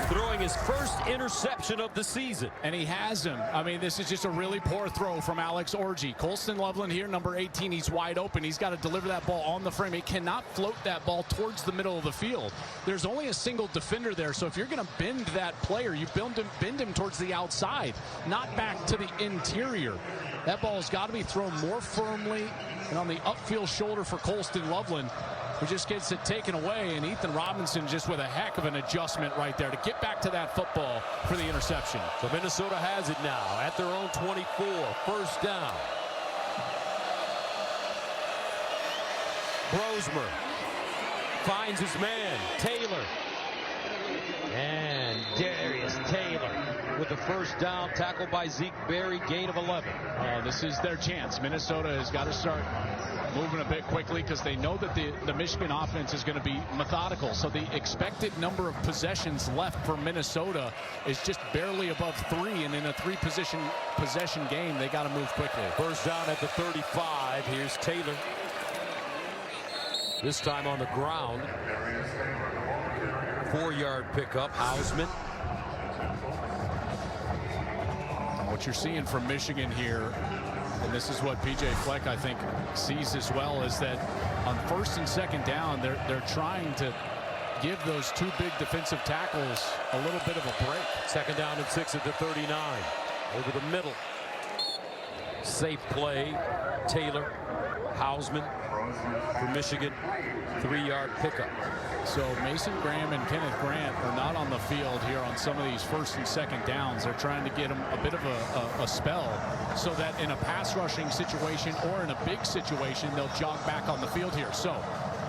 throwing his first interception of the season. And he has him. I mean, this is just a really poor throw from Alex Orji. Colston Loveland here, number 18. He's wide open. He's got to deliver that ball on the frame. He cannot float that ball towards the middle of the field. There's only a single defender there, so if you're going to bend that player, you bend him towards the outside, not back to the interior. That ball has got to be thrown more firmly and on the upfield shoulder for Colston Loveland, who just gets it taken away, and Ethan Robinson just with a heck of an adjustment right there to get back to that football for the interception. So Minnesota has it now at their own 24, first down. Brosmer finds his man, Taylor. And Darius Taylor with the first down, tackled by Zeke Berry, gain of 11. This is their chance. Minnesota has got to start moving a bit quickly because they know that the Michigan offense is going to be methodical. So the expected number of possessions left for Minnesota is just barely above 3. And in a 3-possession game, they got to move quickly. First down at the 35. Here's Taylor. This time on the ground. 4-yard pickup. Hausman. What you're seeing from Michigan here, and this is what P.J. Fleck, I think, sees as well, is that on 1st and 2nd down, they're trying to give those 2 big defensive tackles a little bit of a break. 2nd down and 6 at the 39. Over the middle. Safe play. Taylor. Hausman for Michigan. 3-yard pickup. So Mason Graham and Kenneth Grant are not on the field here on some of these 1st and 2nd downs. They're trying to get them a bit of a spell so that in a pass rushing situation or in a big situation, they'll jog back on the field here. So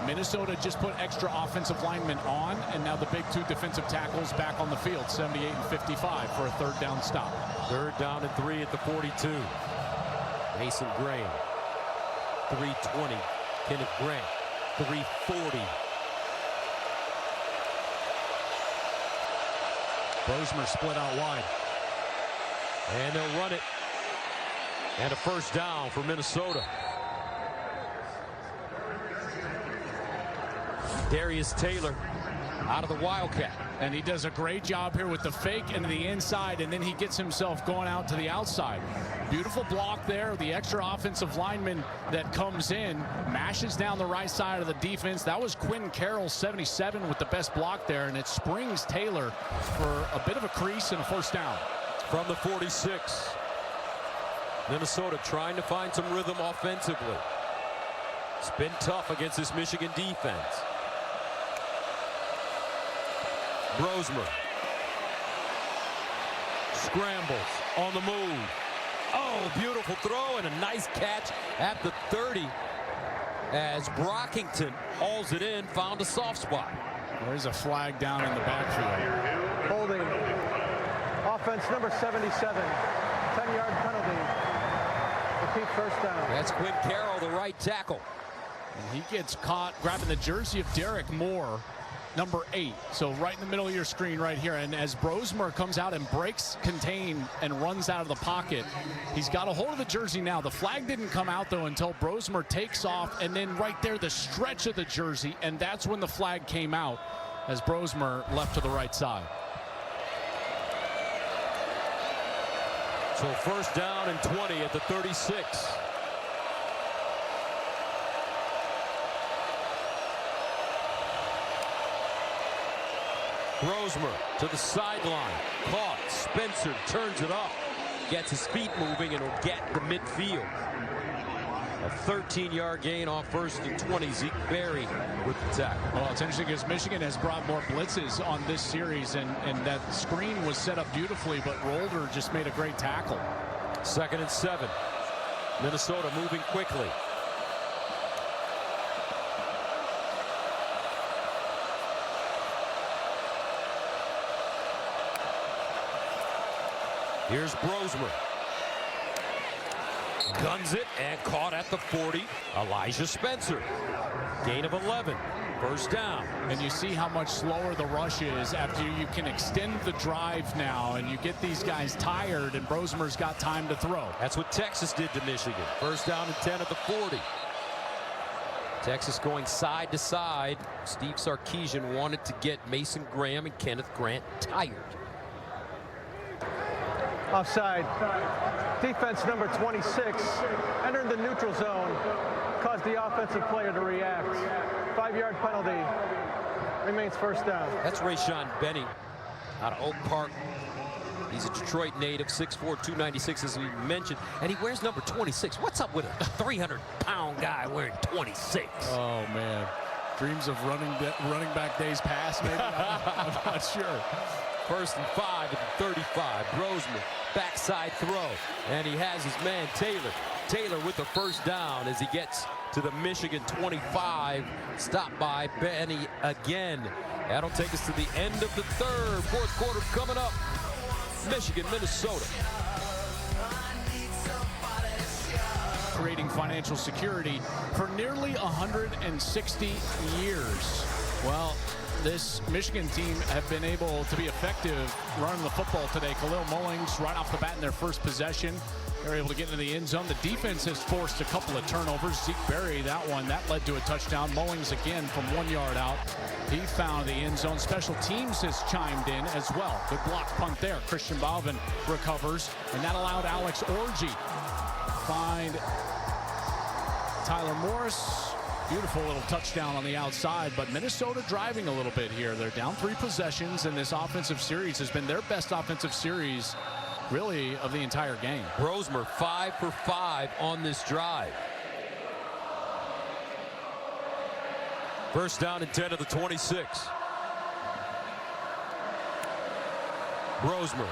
Minnesota just put extra offensive linemen on, and now the big 2 defensive tackles back on the field, 78 and 55 for a 3rd down stop. 3rd down and 3 at the 42. Mason Graham. 320. Kenneth Grant. 340. Brosmer split out wide. And they'll run it. And a first down for Minnesota. Darius Taylor out of the Wildcat. And he does a great job here with the fake into the inside, and then he gets himself going out to the outside. Beautiful block there. The extra offensive lineman that comes in, mashes down the right side of the defense. That was Quinn Carroll, 77, with the best block there, and it springs Taylor for a bit of a crease and a first down. From the 46. Minnesota trying to find some rhythm offensively. It's been tough against this Michigan defense. Brosmer scrambles on the move. Oh, beautiful throw and a nice catch at the 30 as Brockington hauls it in, found a soft spot. There's a flag down in the backfield. Holding. Offense number 77. 10-yard penalty. Repeat first down. That's Quinn Carroll, the right tackle. And he gets caught grabbing the jersey of Derek Moore, number 8. So right in the middle of your screen right here. And as Brosmer comes out and breaks contain and runs out of the pocket, he's got a hold of the jersey now. The flag didn't come out, though, until Brosmer takes off. And then right there, the stretch of the jersey. And that's when the flag came out as Brosmer left to the right side. So first down and 20 at the 36. Brosmer to the sideline. Caught. Spencer turns it up. Gets his feet moving and will get the midfield. A 13-yard gain off first and 20. Zeke Berry with the tackle. Well, it's interesting because Michigan has brought more blitzes on this series, and that screen was set up beautifully, but Rolder just made a great tackle. 2nd and 7. Minnesota moving quickly. Here's Brosmer. Guns it and caught at the 40. Elijah Spencer. Gain of 11. First down. And you see how much slower the rush is after you can extend the drive now, and you get these guys tired, and Brosmer's got time to throw. That's what Texas did to Michigan. First down and 10 at the 40. Texas going side to side. Steve Sarkisian wanted to get Mason Graham and Kenneth Grant tired. Offside. Defense number 26 entered the neutral zone, caused the offensive player to react. 5-yard penalty. Remains first down. That's Rayshawn Benny out of Oak Park. He's a Detroit native, 6'4", 296, as we mentioned, and he wears number 26. What's up with a 300-pound guy wearing 26? Oh, man. Dreams of running back days past, maybe? I'm not sure. First and 5 at the 35. Brosmer, backside throw, and he has his man Taylor. Taylor with the first down as he gets to the Michigan 25. Stopped by Benny again. That'll take us to the end of the third. Fourth quarter coming up. Michigan, Minnesota. Creating financial security for nearly 160 years. Well, this Michigan team have been able to be effective running the football today. Khalil Mullings right off the bat in their first possession. They're able to get into the end zone. The defense has forced a couple of turnovers. Zeke Berry, that led to a touchdown. Mullings again from 1 yard out. He found the end zone. Special teams has chimed in as well. Good block punt there. Christian Balvin recovers, and that allowed Alex Orji find Tyler Morris. Beautiful little touchdown on the outside, but Minnesota driving a little bit here. They're down 3 possessions, and this offensive series has been their best offensive series, really, of the entire game. Brosmer 5 for 5 on this drive. First down and 10 at the 26. Brosmer,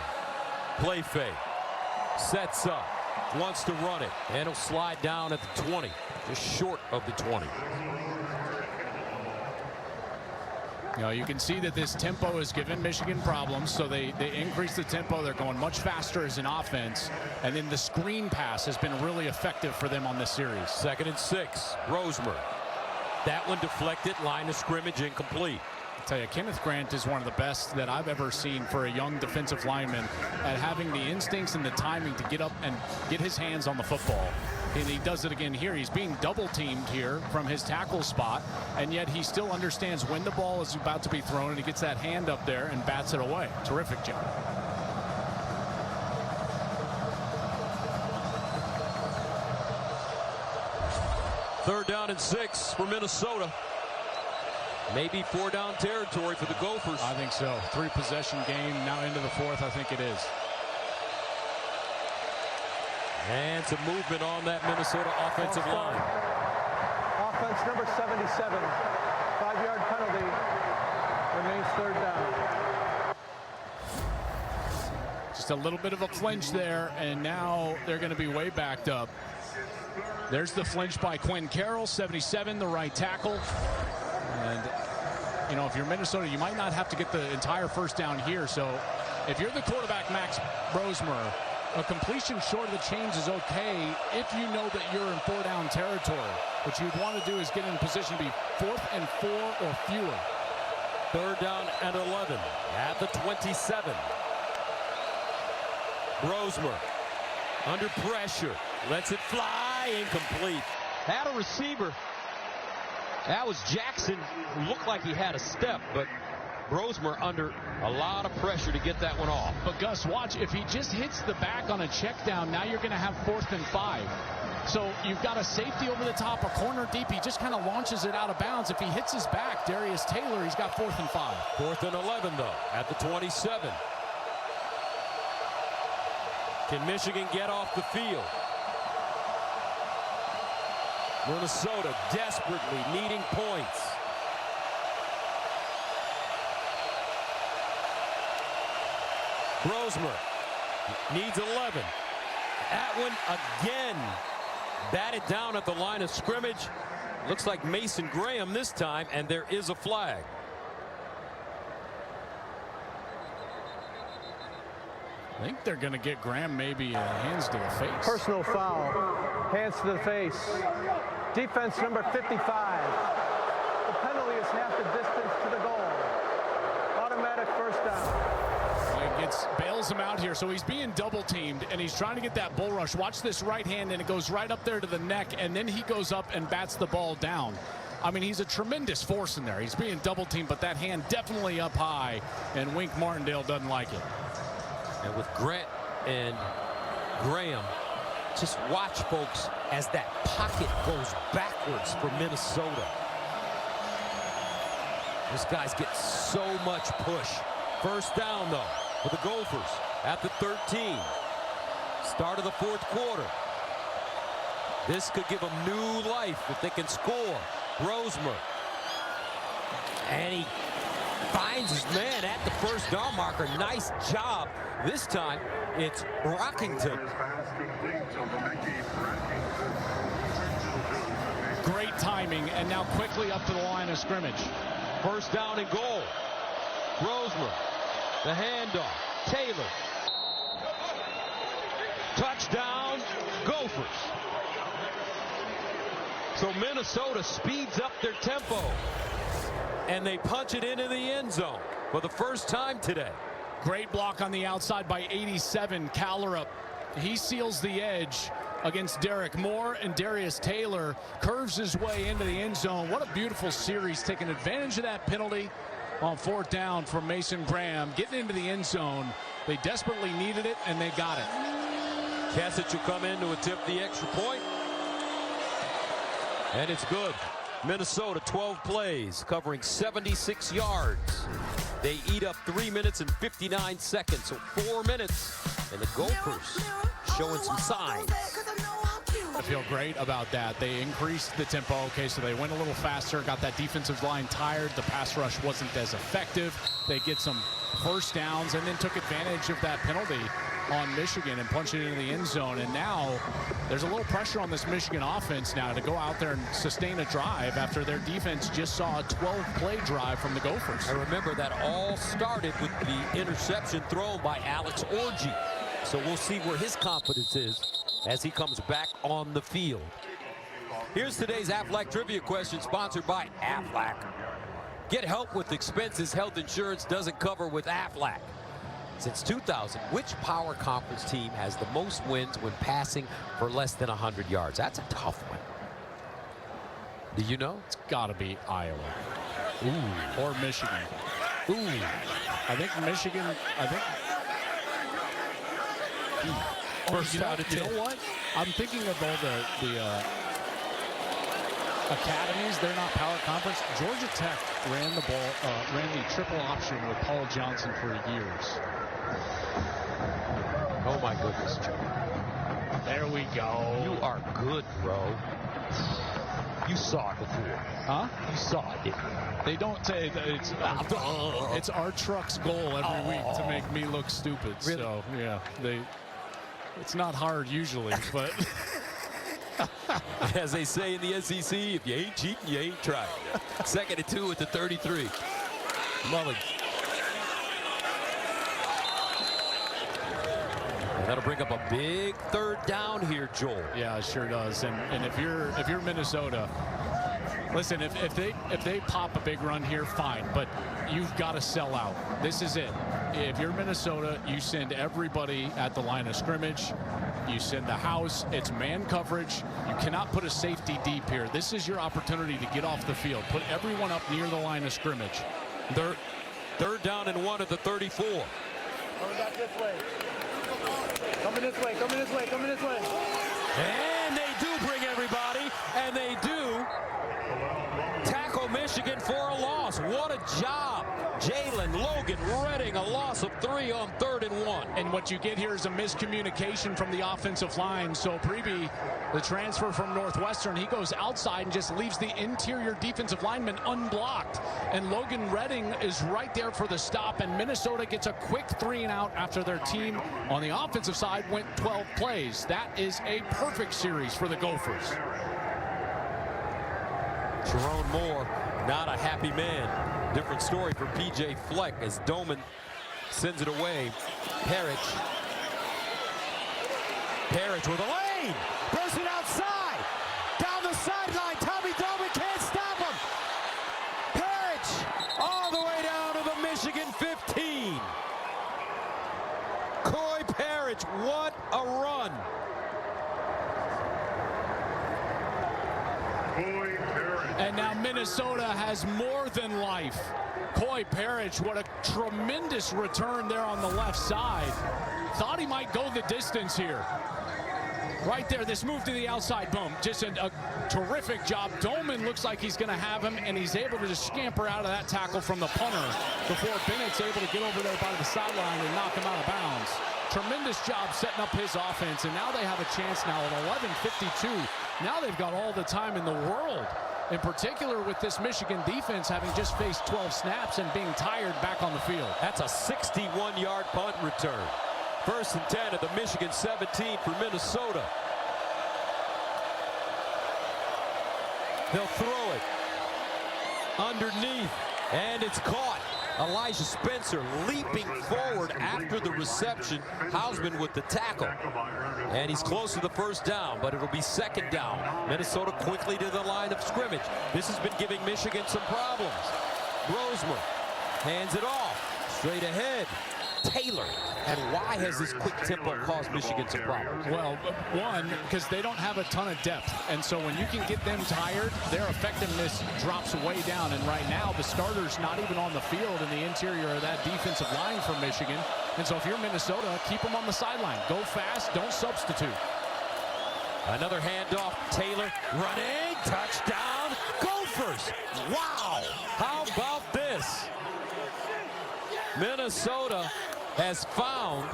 play fake, sets up, wants to run it, and he'll slide down at the 20, just short of the 20. You know, you can see that this tempo has given Michigan problems, so they increase the tempo. They're going much faster as an offense, and then the screen pass has been really effective for them on this series. 2nd and 6. Brosmer. That one deflected, line of scrimmage incomplete. I'll tell you, Kenneth Grant is one of the best that I've ever seen for a young defensive lineman at having the instincts and the timing to get up and get his hands on the football. And he does it again here. He's being double teamed here from his tackle spot, and yet he still understands when the ball is about to be thrown, and he gets that hand up there and bats it away. Terrific job. Third down and 6 for Minnesota. Maybe 4-down territory for the Gophers. I think so. 3-possession game now into the 4th. I think it is. And some movement on that Minnesota offensive line. Offense number 77. 5-yard penalty. Remains third down. Just a little bit of a flinch there, and now they're going to be way backed up. There's the flinch by Quinn Carroll, 77, the right tackle. And, you know, if you're Minnesota, you might not have to get the entire first down here. So if you're the quarterback, Max Brosmer, a completion short of the chains is okay if you know that you're in 4-down territory. What you'd want to do is get in position to be 4th and 4 or fewer. Third down and 11 at the 27. Brosmer under pressure, lets it fly, incomplete. Had a receiver. That was Jackson, who looked like he had a step, but Brosmer under a lot of pressure to get that one off. But Gus, watch, if he just hits the back on a check down, now you're going to have 4th and 5. So you've got a safety over the top, a corner deep. He just kind of launches it out of bounds. If he hits his back, Darius Taylor, he's got 4th and 5. 4th and 11, though, at the 27. Can Michigan get off the field? Minnesota desperately needing points. Brosmer needs 11. That one again batted down at the line of scrimmage. Looks like Mason Graham this time, and there is a flag. I think they're going to get Graham maybe hands to the face. Personal foul. Hands to the face. Defense number 55. The penalty is half the distance to the goal. Automatic first down. He bails him out here, so he's being double teamed, and he's trying to get that bull rush. Watch this right hand, and it goes right up there to the neck, and then he goes up and bats the ball down. I mean, he's a tremendous force in there. He's being double teamed, but that hand definitely up high, and Wink Martindale doesn't like it. And with Grant and Graham, just watch, folks, as that pocket goes backwards for Minnesota. This guy's getting so much push. First down, though, for the Gophers at the 13. Start of the 4th quarter. This could give them new life if they can score. Brosmer. And he finds his man at the first down marker. Nice job. This time, it's Rockington. Great timing, and now quickly up to the line of scrimmage. First down and goal. Brosmer. The handoff. Taylor. Touchdown, Gophers. So Minnesota speeds up their tempo, and they punch it into the end zone for the first time today. Great block on the outside by 87, Callerup. He seals the edge against Derek Moore, and Darius Taylor curves his way into the end zone. What a beautiful series, taking advantage of that penalty on 4th down from Mason Graham, getting into the end zone. They desperately needed it, and they got it. Kasich will come in to attempt the extra point. And it's good. Minnesota, 12 plays, covering 76 yards. They eat up 3 minutes and 59 seconds, so 4 minutes. And the Gophers showing some signs. I feel great about that. They increased the tempo. Okay, so they went a little faster, got that defensive line tired. The pass rush wasn't as effective. They get some first downs and then took advantage of that penalty on Michigan and punched it into the end zone. And now there's a little pressure on this Michigan offense now to go out there and sustain a drive after their defense just saw a 12-play drive from the Gophers. I remember that all started with the interception thrown by Alex Orji. So we'll see where his confidence is as he comes back on the field. Here's today's Aflac Trivia question, sponsored by Aflac. Get help with expenses health insurance doesn't cover with Aflac. Since 2000, which power conference team has the most wins when passing for less than 100 yards? That's a tough one. Do you know? It's got to be Iowa. Ooh. Or Michigan. Ooh. I think Michigan, First down to 10. You know what? I'm thinking of all the academies. They're not power conference. Georgia Tech ran the ball, ran the triple option with Paul Johnson for years. Oh my goodness, Joe. There we go. You are good, bro. You saw it before. Huh? You saw it, didn't you? They don't say that it's our truck's goal every week to make me look stupid. Really? So yeah, it's not hard usually, but as they say in the SEC, if you ain't cheating, you ain't trying. 2nd and 2 at the 33. Mullen. And that'll bring up a big 3rd down here, Joel. yeah, it sure does. And if you're Minnesota, listen, if they pop a big run here, fine, but you've got to sell out. This is it. If you're Minnesota, you send everybody at the line of scrimmage. You send the house. It's man coverage. You cannot put a safety deep here. This is your opportunity to get off the field. Put everyone up near the line of scrimmage. 3rd down and 1 at the 34. Coming back this way. Coming this way, coming this way, coming this way. And they do bring everybody, and they do tackle Michigan for a loss. What a job. Jalen, Logan, Redding, a loss of 3 on 3rd and 1. And what you get here is a miscommunication from the offensive line. So Preby, the transfer from Northwestern, he goes outside and just leaves the interior defensive lineman unblocked. And Logan Redding is right there for the stop, and Minnesota gets a quick 3 and out after their team on the offensive side went 12 plays. That is a perfect series for the Gophers. Jerome Moore, not a happy man. Different story for P.J. Fleck as Doman sends it away. Parrish with a lane. Bursting outside. Down the sideline. Tommy Doman can't stop him. Parrish all the way down to the Michigan 15. Coy Parrish, what a run. And now Minnesota has more than life. Coy Parrish, what a tremendous return there on the left side. Thought he might go the distance here. Right there, this move to the outside, boom. Just a terrific job. Doman looks like he's going to have him, and he's able to just scamper out of that tackle from the punter before Bennett's able to get over there by the sideline and knock him out of bounds. Tremendous job setting up his offense, and now they have a chance now at 11:52. Now they've got all the time in the world, in particular with this Michigan defense having just faced 12 snaps and being tired back on the field. That's a 61-yard punt return. 1st and 10 at the Michigan 17 for Minnesota. They'll throw it underneath, and it's caught. Elijah Spencer leaping forward after the reception. Hausman with the tackle. And he's close to the 1st down, but it'll be 2nd down. Minnesota quickly to the line of scrimmage. This has been giving Michigan some problems. Brosmer hands it off. Straight ahead. Taylor. And why has this quick tempo caused Michigan some problems? Well, one, because they don't have a ton of depth. And so when you can get them tired, their effectiveness drops way down. And right now, the starter's not even on the field in the interior of that defensive line for Michigan. And so if you're Minnesota, keep them on the sideline. Go fast, don't substitute. Another handoff. Taylor running. Touchdown. Gophers. Wow. How about this? Minnesota has found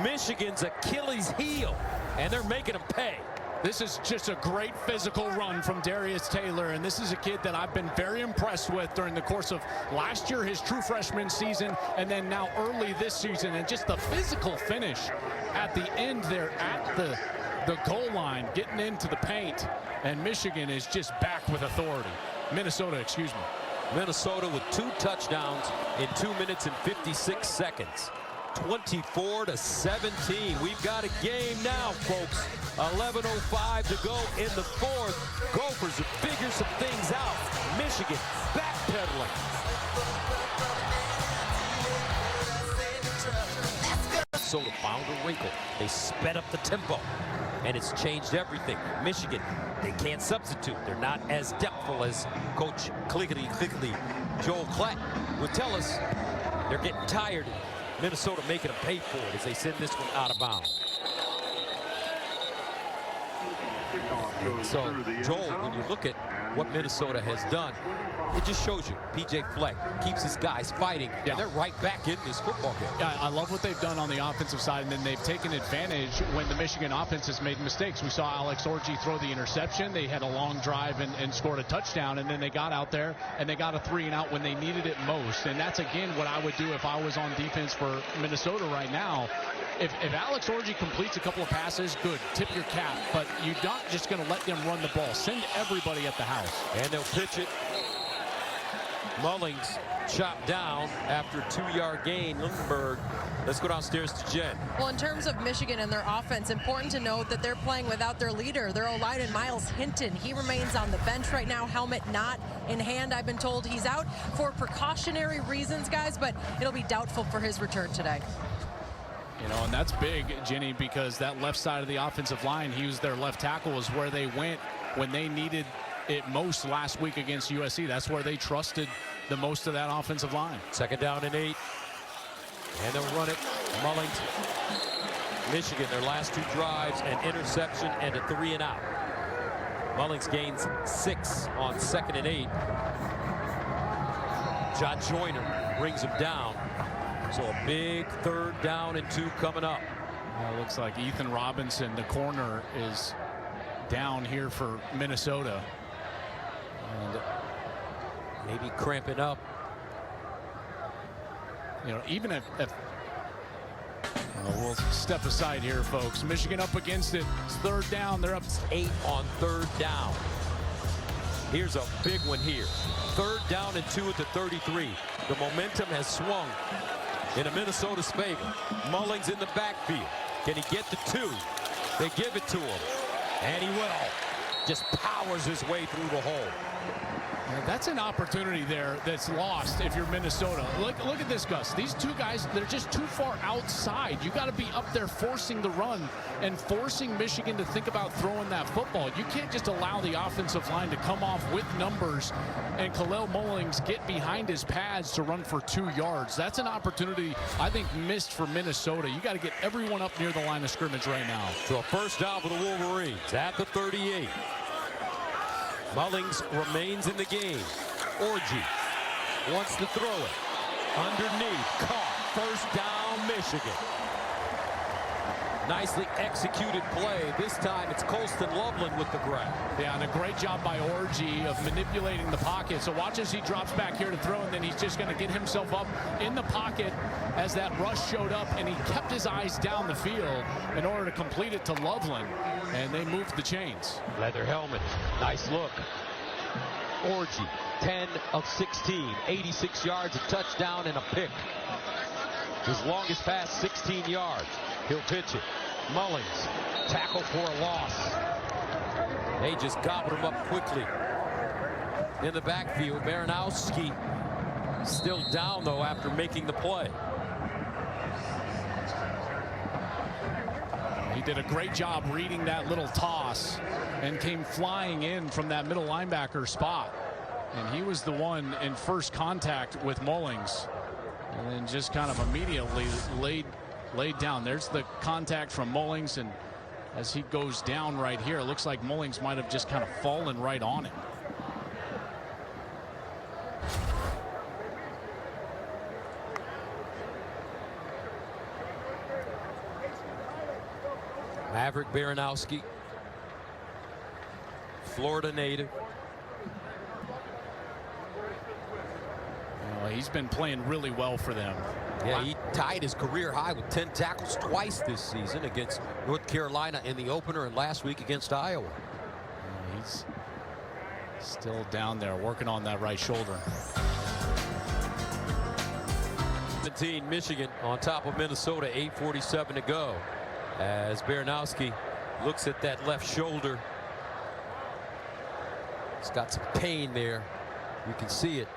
Michigan's Achilles heel, and they're making them pay. This is just a great physical run from Darius Taylor, and this is a kid that I've been very impressed with during the course of last year, his true freshman season, and then now early this season, and just the physical finish at the end there at the goal line, getting into the paint, and Michigan is just back with authority. Minnesota, excuse me. Minnesota with 2 touchdowns in 2 minutes and 56 seconds. 24-17. We've got a game now, folks. 11:05 to go in the 4th. Gophers have figured some things out. Michigan backpedaling. Minnesota found a wrinkle. They sped up the tempo, and it's changed everything. Michigan, they can't substitute. They're not as depthful as Coach Clickety Joel Klatt would tell us. They're getting tired. Minnesota making them pay for it as they send this one out of bounds. So, Joel, when you look at what Minnesota has done, it just shows you P.J. Fleck keeps his guys fighting, and they're right back in this football game. Yeah, I love what they've done on the offensive side, and then they've taken advantage when the Michigan offense has made mistakes. We saw Alex Orji throw the interception. They had a long drive and scored a touchdown, and then they got out there and they got a 3-and-out when they needed it most. And that's, again, what I would do if I was on defense for Minnesota right now. If Alex Orji completes a couple of passes, good, tip your cap, but you're not just going to let them run the ball. Send everybody at the house. And they'll pitch it. Mullings chopped down after a 2-yard gain. Lindenberg. Let's go downstairs to Jen. Well, in terms of Michigan and their offense, important to note that they're playing without their leader, their O-lineman Miles Hinton. He remains on the bench right now, helmet not in hand. I've been told he's out for precautionary reasons, guys, but it'll be doubtful for his return today. You know, and that's big, Jenny, because that left side of the offensive line, he was their left tackle, is where they went when they needed it most last week against USC. That's where they trusted the most of that offensive line. 2nd down and 8. And they'll run it. Mullings. Michigan, their last 2 drives, an interception and a 3-and-out. Mullings gains 6 on 2nd and 8. John Joyner brings him down. So a big 3rd down and 2 coming up. Well, it looks like Ethan Robinson, the corner, is down here for Minnesota. And maybe cramping up. You know, even if we'll step aside here, folks. Michigan up against it. It's 3rd down. They're up 8 on 3rd down. Here's a big one here. 3rd down and 2 at the 33. The momentum has swung in a Minnesota's favor. Mullings in the backfield. Can he get the 2? They give it to him. And he will. Just powers his way through the hole. That's an opportunity there that's lost if you're Minnesota. Look at this, Gus. These 2 guys, they're just too far outside. You got to be up there forcing the run and forcing Michigan to think about throwing that football. You can't just allow the offensive line to come off with numbers and Khalil Mullings get behind his pads to run for 2 yards. That's an opportunity, I think, missed for Minnesota. You got to get everyone up near the line of scrimmage right now. So a 1st down for the Wolverines at the 38. Mullings remains in the game. Orji wants to throw it. Underneath. Caught. 1st down, Michigan. Nicely executed play. This time it's Colston Loveland with the grab. Yeah, and a great job by Orji of manipulating the pocket. So watch as he drops back here to throw, and then he's just going to get himself up in the pocket as that rush showed up, and he kept his eyes down the field in order to complete it to Loveland, and they moved the chains. Leather helmet. Nice look. Orji, 10 of 16, 86 yards, a touchdown, and a pick. His longest pass, 16 yards. He'll pitch it. Mullings, tackle for a loss. They just gobbled him up quickly. In the backfield, Baranowski still down, though, after making the play. He did a great job reading that little toss and came flying in from that middle linebacker spot. And he was the one in first contact with Mullings. And then just kind of immediately laid down. There's the contact from Mullings, and as he goes down right here, it looks like Mullings might have just kind of fallen right on him. Maverick Baranowski, Florida native. Well, he's been playing really well for them. Yeah, he tied his career high with 10 tackles twice this season against North Carolina in the opener and last week against Iowa. He's still down there working on that right shoulder. 17 Michigan on top of Minnesota, 8:47 to go. As Baranowski looks at that left shoulder. He's got some pain there. You can see it.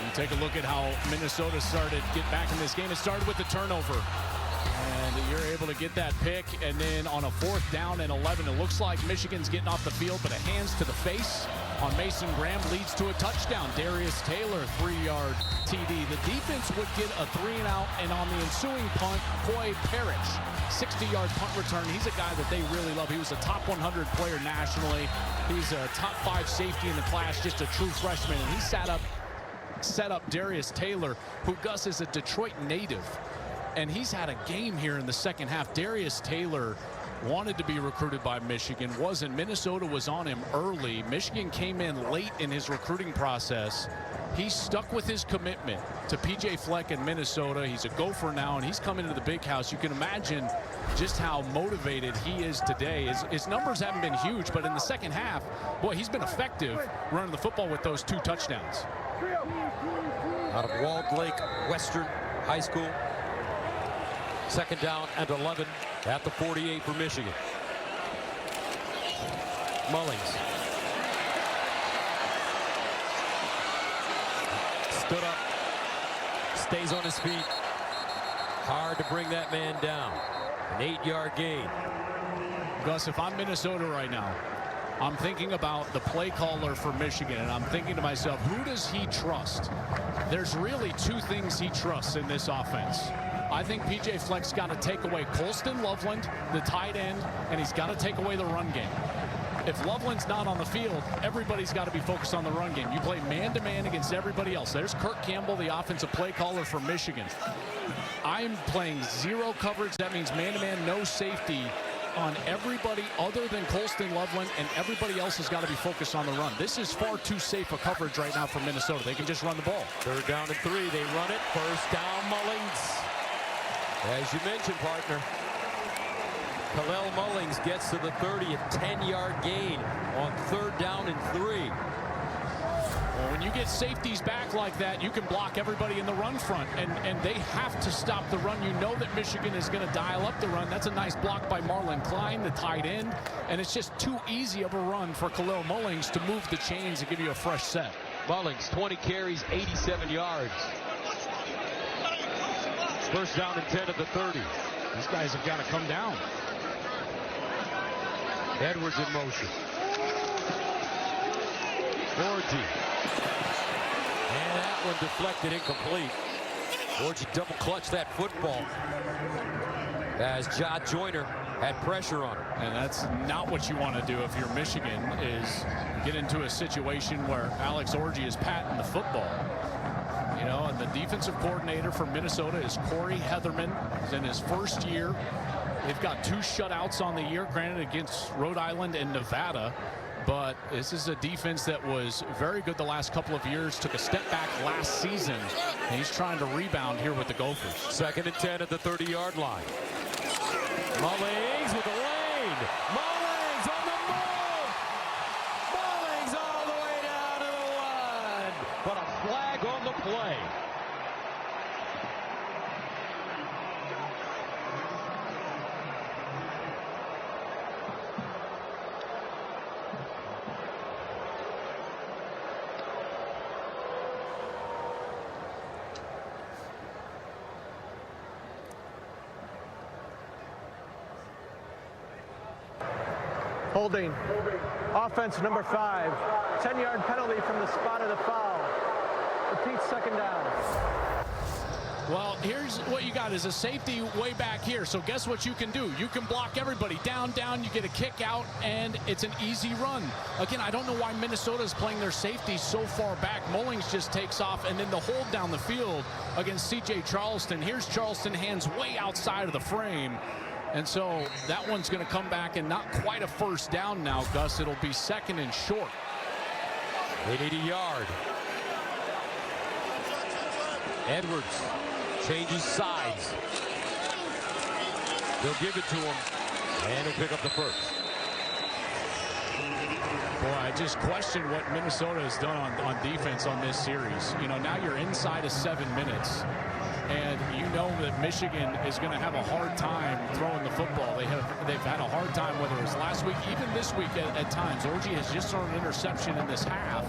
You take a look at how Minnesota started to get back in this game. It started with the turnover. And you're able to get that pick. And then on a 4th down and 11, it looks like Michigan's getting off the field, but a hands to the face on Mason Graham leads to a touchdown. Darius Taylor, 3-yard TD. The defense would get a 3-and-out, and on the ensuing punt, Coy Parrish, 60-yard punt return. He's a guy that they really love. He was a top 100 player nationally. He's a top 5 safety in the class, just a true freshman. And he set up Darius Taylor, who Gus is a Detroit native. And he's had a game here in the second half. Darius Taylor wanted to be recruited by Michigan, wasn't. Minnesota was on him early. Michigan came in late in his recruiting process. He stuck with his commitment to P.J. Fleck in Minnesota. He's a Gopher now, and he's coming to the big house. You can imagine just how motivated he is today. His numbers haven't been huge, but in the second half, boy, he's been effective running the football with those 2 touchdowns. Out of Walled Lake Western High School. 2nd down and 11 at the 48 for Michigan. Mullings. Stood up. Stays on his feet. Hard to bring that man down. An 8-yard gain. Gus, if I'm Minnesota right now, I'm thinking about the play caller for Michigan, and I'm thinking to myself, who does he trust? There's really 2 things he trusts in this offense. I think P.J. Fleck's got to take away Colston Loveland, the tight end, and he's got to take away the run game. If Loveland's not on the field, everybody's got to be focused on the run game. You play man-to-man against everybody else. There's Kirk Campbell, the offensive play caller for Michigan. I'm playing 0 coverage. That means man-to-man, no safety on everybody other than Colston Loveland, and everybody else has got to be focused on the run. This is far too safe a coverage right now for Minnesota. They can just run the ball. 3rd down and 3. They run it. 1st down, Mullings. As you mentioned, partner, Kalel Mullings gets to the 30, a 10-yard gain on 3rd down and 3. Well, when you get safeties back like that, you can block everybody in the run front, and they have to stop the run. You know that Michigan is going to dial up the run. That's a nice block by Marlon Klein, the tight end, and it's just too easy of a run for Kalel Mullings to move the chains and give you a fresh set. Mullings, 20 carries, 87 yards. 1st down and 10 at the 30. These guys have got to come down. Edwards in motion. Orji. And that one deflected, incomplete. Orji double clutched that football as Ja Joyner had pressure on him. And that's not what you want to do if you're Michigan, is get into a situation where Alex Orji is patting the football. You know, and the defensive coordinator for Minnesota is Corey Heatherman. He's in his 1st year. They've got 2 shutouts on the year, granted against Rhode Island and Nevada. But this is a defense that was very good the last couple of years, took a step back last season, and he's trying to rebound here with the Gophers. 2nd and 10 at the 30-yard line. Mullings with the lane. Mullings on the move. Mullings all the way down to the 1. But a flag on the play. Holding. Offense number 5. 10-yard penalty from the spot of the foul. Repeat 2nd down. Well, here's what you got is a safety way back here. So guess what you can do? You can block everybody. Down, you get a kick out, and it's an easy run. Again, I don't know why Minnesota is playing their safety so far back. Mullings just takes off, and then the hold down the field against C.J. Charleston. Here's Charleston, hands way outside of the frame. And so that one's going to come back, and not quite a 1st down now, Gus. It'll be 2nd and short. They need a yard. Edwards changes sides. They'll give it to him, and he'll pick up the 1st. Boy, I just question what Minnesota has done on defense on this series. You know, now you're inside of 7 minutes. And you know that Michigan is going to have a hard time throwing the football. They've had a hard time, whether it was last week, even this week at times. Orji has just thrown an interception in this half.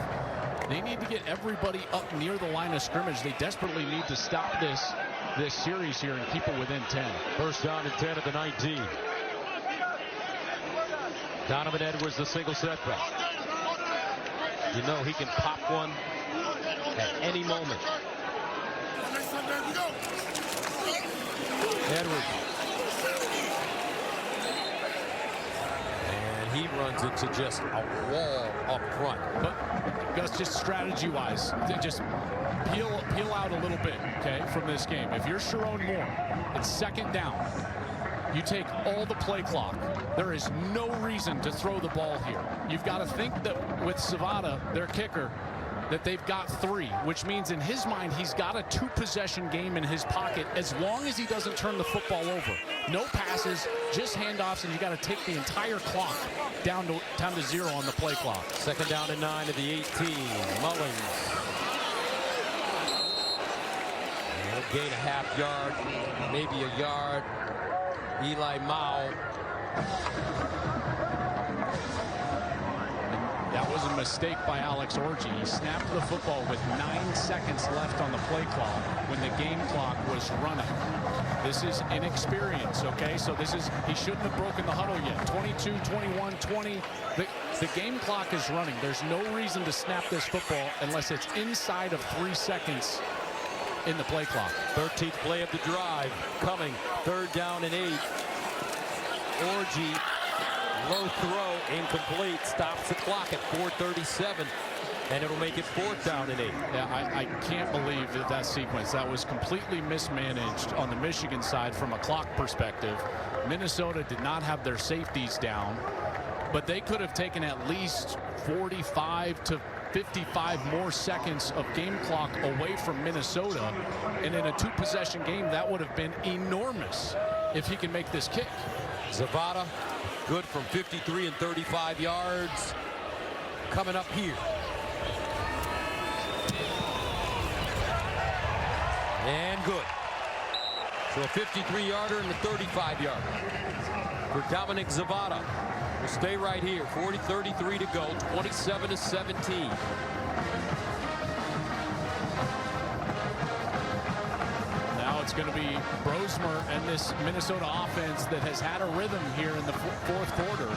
They need to get everybody up near the line of scrimmage. They desperately need to stop this series here and keep it within 10. First down and 10 at the 19. Donovan Edwards, the single setback. You know he can pop one at any moment. Edwards. And he runs into just a wall up front. But Gus, just strategy-wise, just peel out a little bit, okay, from this game. If you're Sharon Moore, it's second down. You take all the play clock. There is no reason to throw the ball here. You've got to think that with Zavada, their kicker, that they've got 3, which means in his mind he's got a 2-possession game in his pocket as long as he doesn't turn the football over. No passes, just handoffs, and you got to take the entire clock down to 0 on the play clock. Second down and 9 at the 18. Mullins. And gain a half yard, maybe a yard. Eli Mao. That was a mistake by Alex Orji. He snapped the football with 9 seconds left on the play clock when the game clock was running. This is inexperience, okay? So he shouldn't have broken the huddle yet. 22, 21, 20. The game clock is running. There's no reason to snap this football unless it's inside of 3 seconds in the play clock. 13th play of the drive coming. Third down and 8. Orji, low throw, incomplete. Stops the clock at 4:37, and it'll make it 4th down and 8. Yeah, I can't believe that sequence. That was completely mismanaged on the Michigan side from a clock perspective. Minnesota did not have their safeties down, but they could have taken at least 45 to 55 more seconds of game clock away from Minnesota, and in a 2-possession game that would have been enormous if he can make this kick. Zavada good from 53 and 35 yards. Coming up here. And good. So a 53-yarder and a 35-yarder for Dominic Zavada. We'll stay right here. 40-33 to go. 27-17. Now it's going to be Brosmer and this Minnesota offense that has had a rhythm here in the fourth quarter.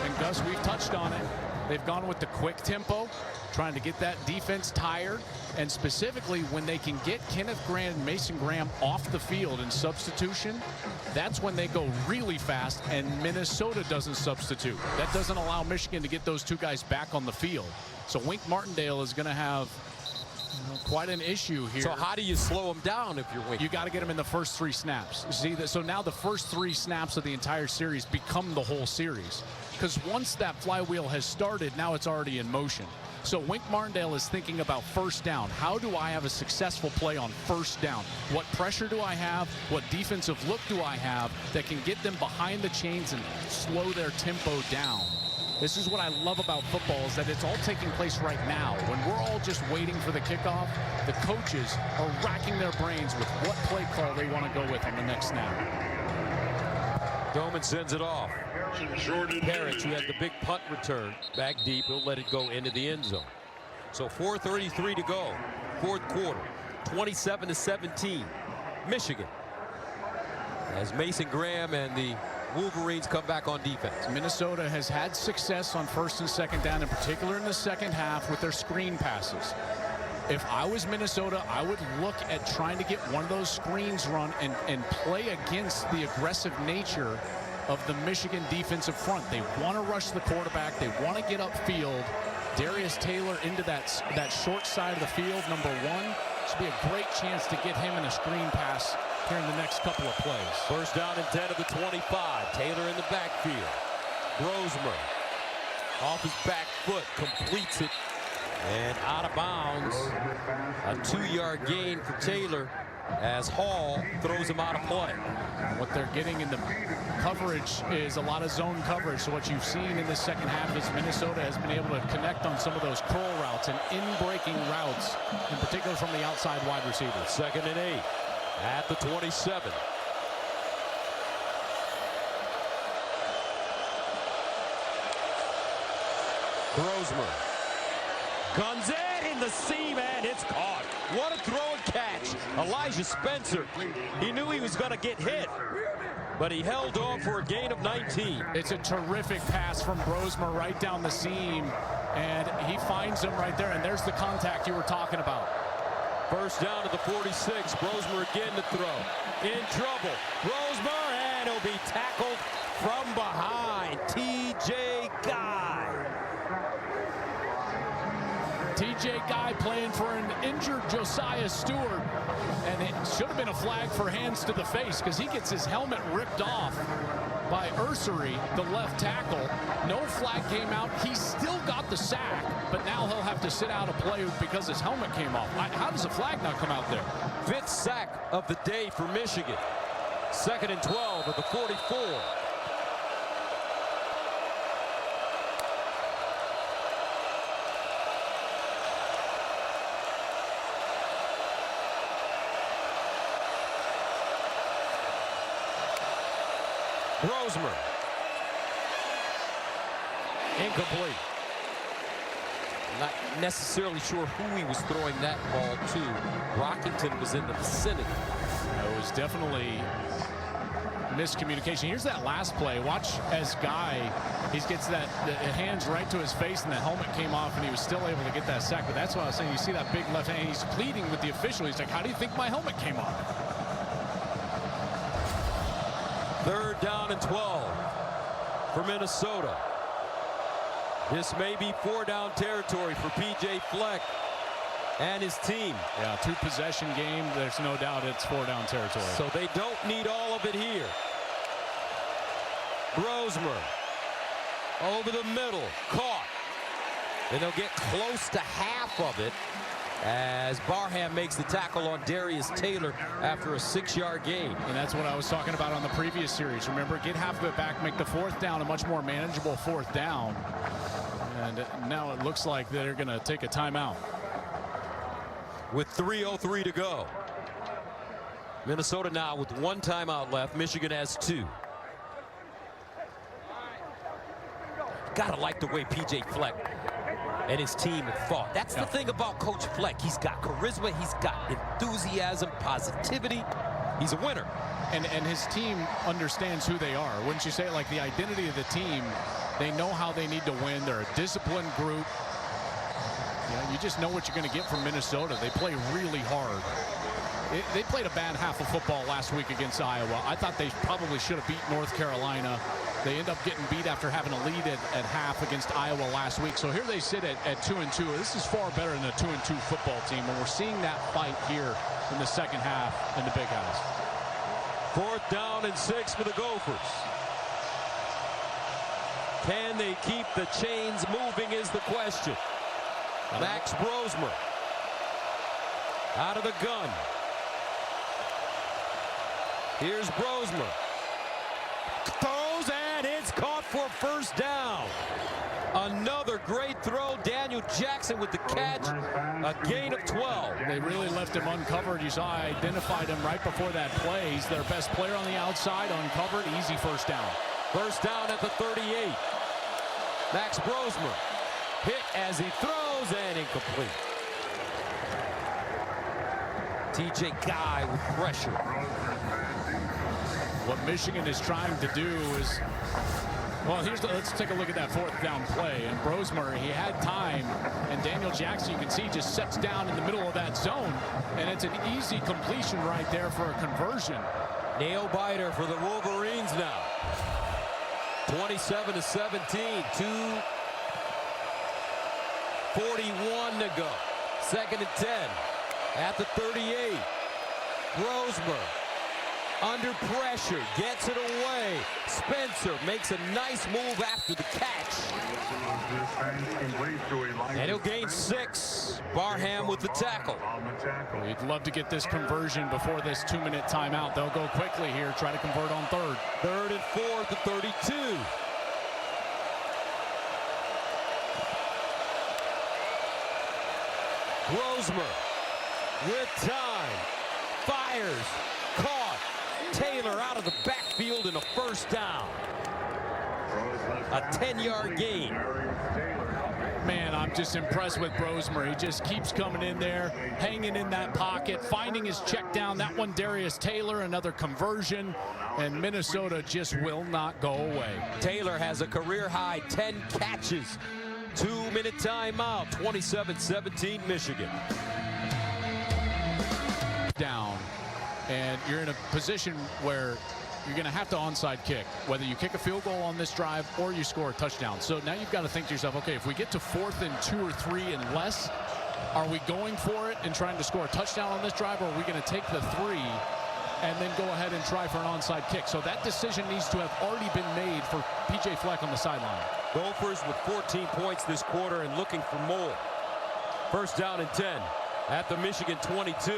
And Gus, we've touched on it. They've gone with the quick tempo, trying to get that defense tired. And specifically, when they can get Kenneth Grant and Mason Graham off the field in substitution, that's when they go really fast, and Minnesota doesn't substitute. That doesn't allow Michigan to get those 2 guys back on the field. So Wink Martindale is going to have quite an issue here. So how do you slow him down if you're Wink? You got to get him in the first 3 snaps. You see that? So now the first 3 snaps of the entire series become the whole series. Because once that flywheel has started, now it's already in motion. So Wink Martindale is thinking about first down. How do I have a successful play on first down? What pressure do I have? What defensive look do I have that can get them behind the chains and slow their tempo down? This is what I love about football, is that it's all taking place right now. When we're all just waiting for the kickoff, the coaches are racking their brains with what play call they want to go with on the next snap. Doman sends it off. Parrish, who had the big punt return, back deep. He'll let it go into the end zone. So 4:33 to go. Fourth quarter. 27-17. Michigan. As Mason Graham and the Wolverines come back on defense. Minnesota has had success on first and second down, in particular in the second half, with their screen passes. If I was Minnesota, I would look at trying to get one of those screens run and play against the aggressive nature of the Michigan defensive front. They want to rush the quarterback. They want to get upfield. Darius Taylor into that short side of the field, number 1. This would be a great chance to get him in a screen pass here in the next couple of plays. First down and 10 of the 25. Taylor in the backfield. Brosmer off his back foot, completes it, and out of bounds. A 2-yard gain for Taylor as Hall throws him out of play. What they're getting in the coverage is a lot of zone coverage. So what you've seen in the second half is Minnesota has been able to connect on some of those curl routes and in-breaking routes, in particular from the outside wide receivers. 2nd and 8 at the 27. Brosmer Guns in the seam, and it's caught. What a throw and catch. Elijah Spencer. He knew he was going to get hit, but he held on for a gain of 19. It's a terrific pass from Brosmer right down the seam, and he finds him right there, and there's the contact you were talking about. First down to the 46. Brosmer again to throw. In trouble. Brosmer, and he'll be tackled from behind. T.J. Guy. T.J. Guy playing for an injured Josiah Stewart, and it should have been a flag for hands to the face because he gets his helmet ripped off by Ursery, the left tackle. No flag came out. He still got the sack, but now he'll have to sit out a play because his helmet came off. How does a flag not come out there? 5th sack of the day for Michigan. 2nd and 12 at the 44. Brosmer. Incomplete. Not necessarily sure who he was throwing that ball to. Rockington was in the vicinity. It was definitely miscommunication. Here's that last play. Watch as Guy, he gets that the hands right to his face, and the helmet came off, and he was still able to get that sack. But that's what I was saying. You see that big left hand. He's pleading with the official. He's like, how do you think my helmet came off? 3rd down and 12 for Minnesota. This may be 4-down territory for P.J. Fleck and his team. Yeah, 2-possession game. There's no doubt it's 4-down territory. So they don't need all of it here. Brosmer over the middle, caught. And they'll get close to half of it as Barham makes the tackle on Darius Taylor after a 6-yard gain. And that's what I was talking about on the previous series. Remember, get half of it back, make the 4th down a much more manageable 4th down. And now it looks like they're going to take a timeout. With 3:03 to go. Minnesota now with 1 timeout left. Michigan has 2. Gotta like the way P.J. Fleck and his team have fought. That's the thing about Coach Fleck. He's got charisma, he's got enthusiasm, positivity. He's a winner. And his team understands who they are. Wouldn't you say, like, the identity of the team, they know how they need to win. They're a disciplined group. You just know what you're going to get from Minnesota. They play really hard. They played a bad half of football last week against Iowa. I thought they probably should have beat North Carolina. They end up getting beat after having a lead at half against Iowa last week. So here they sit at 2-2. This is far better than a 2-2 football team, and we're seeing that fight here in the second half in the Big House. 4th down and 6 for the Gophers. Can they keep the chains moving is the question. Max Brosmer out of the gun. Here's Brosmer. Throws, and it's caught for a 1st down. Another great throw. Daniel Jackson with the catch. A gain of 12. They really left him uncovered. You saw I identified him right before that play. He's their best player on the outside, uncovered. Easy 1st down. 1st down at the 38. Max Brosmer hit as he throws, and incomplete. T.J. Guy with pressure. What Michigan is trying to do is, well, let's take a look at that 4th down play. And Brosmer, he had time, and Daniel Jackson, you can see, just sets down in the middle of that zone, and it's an easy completion right there for a conversion. Nail biter for the Wolverines now. 27-17, 2:41 to go. 2nd and 10 at the 38. Brosmer under pressure, gets it away. Spencer makes a nice move after the catch. And he'll gain 6. Barham with the tackle. We'd love to get this conversion before this 2-minute timeout. They'll go quickly here, try to convert on 3rd. 3rd and 4 at the 32. Brosmer with time. Fires. Caught. Taylor out of the backfield in a 1st down. A 10-yard gain. Man, I'm just impressed with Brosmer. He just keeps coming in there, hanging in that pocket, finding his check down. That one, Darius Taylor, another conversion, and Minnesota just will not go away. Taylor has a career-high 10 catches. 2-minute timeout, 27-17 Michigan. Down, and you're in a position where you're going to have to onside kick, whether you kick a field goal on this drive or you score a touchdown. So now you've got to think to yourself, okay, if we get to 4th and 2 or 3 and less, are we going for it and trying to score a touchdown on this drive, or are we going to take the 3 and then go ahead and try for an onside kick? So that decision needs to have already been made for P.J. Fleck on the sideline. Gophers with 14 points this quarter and looking for more. First down and 10 at the Michigan 22.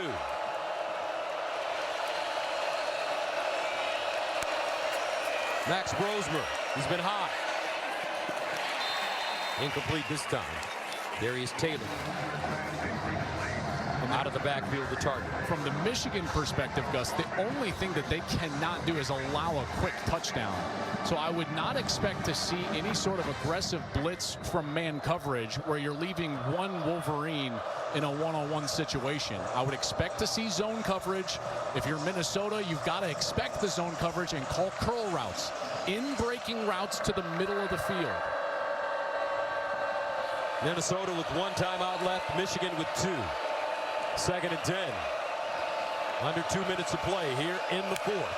Max Brosmer, he's been hot. Incomplete this time. Darius Taylor out of the backfield, the target. From the Michigan perspective, Gus, the only thing that they cannot do is allow a quick touchdown. So I would not expect to see any sort of aggressive blitz from man coverage where you're leaving one Wolverine in a one-on-one situation. I would expect to see zone coverage. If you're Minnesota, you've got to expect the zone coverage and call curl routes, in-breaking routes to the middle of the field. Minnesota with 1 timeout left, Michigan with 2. 2nd and 10. Under 2 minutes of play here in the 4th.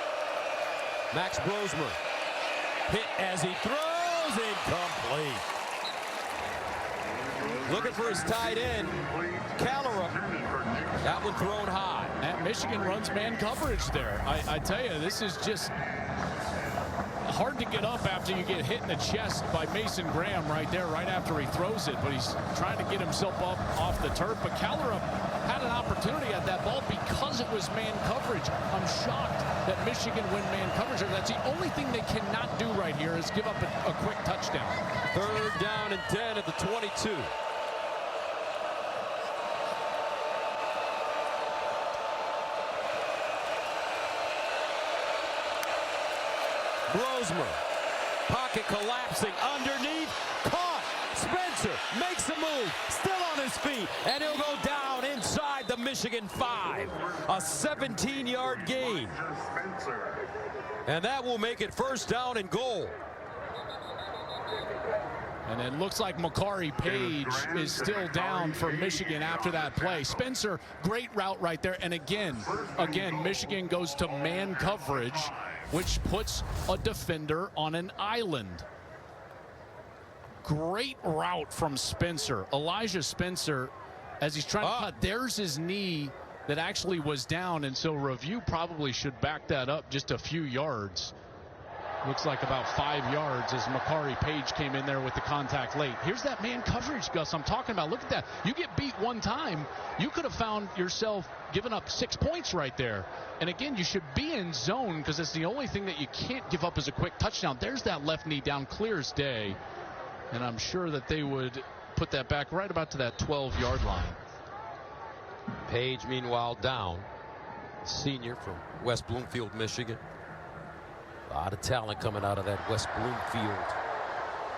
Max Brosmer hit as he throws, incomplete. Looking for his tight end, Callera. That one thrown high. And Michigan runs man coverage there. I tell you, this is just hard to get up after you get hit in the chest by Mason Graham right there, right after he throws it. But he's trying to get himself up off the turf. But Callera had an opportunity at that ball because it was man coverage. I'm shocked that Michigan win man coverage. That's the only thing they cannot do right here is give up a quick touchdown. 3rd down and 10 at the 22. Brosmer, pocket collapsing underneath, caught. Spencer makes a move, still on his feet, and he'll go down inside the Michigan 5. A 17-yard gain. And that will make it 1st down and goal. And it looks like Makari Page is still down for Michigan after that play. Spencer, great route right there. And again, Michigan goes to man coverage, which puts a defender on an island. Great route from Spencer. Elijah Spencer, as he's trying to cut, there's his knee that actually was down. And so review probably should back that up just a few yards. Looks like about 5 yards as Makari Page came in there with the contact late. Here's that man coverage, Gus, I'm talking about. Look at that. You get beat one time, you could have found yourself giving up 6 points right there. And again, you should be in zone because it's the only thing that you can't give up as a quick touchdown. There's that left knee down clear as day. And I'm sure that they would put that back right about to that 12-yard line. Page, meanwhile, down. Senior from West Bloomfield, Michigan. A lot of talent coming out of that West Bloomfield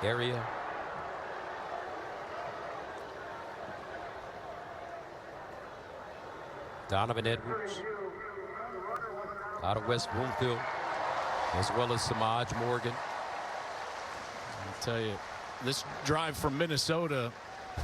area. Donovan Edwards out of West Bloomfield, as well as Samaj Morgan. I'll tell you, this drive from Minnesota,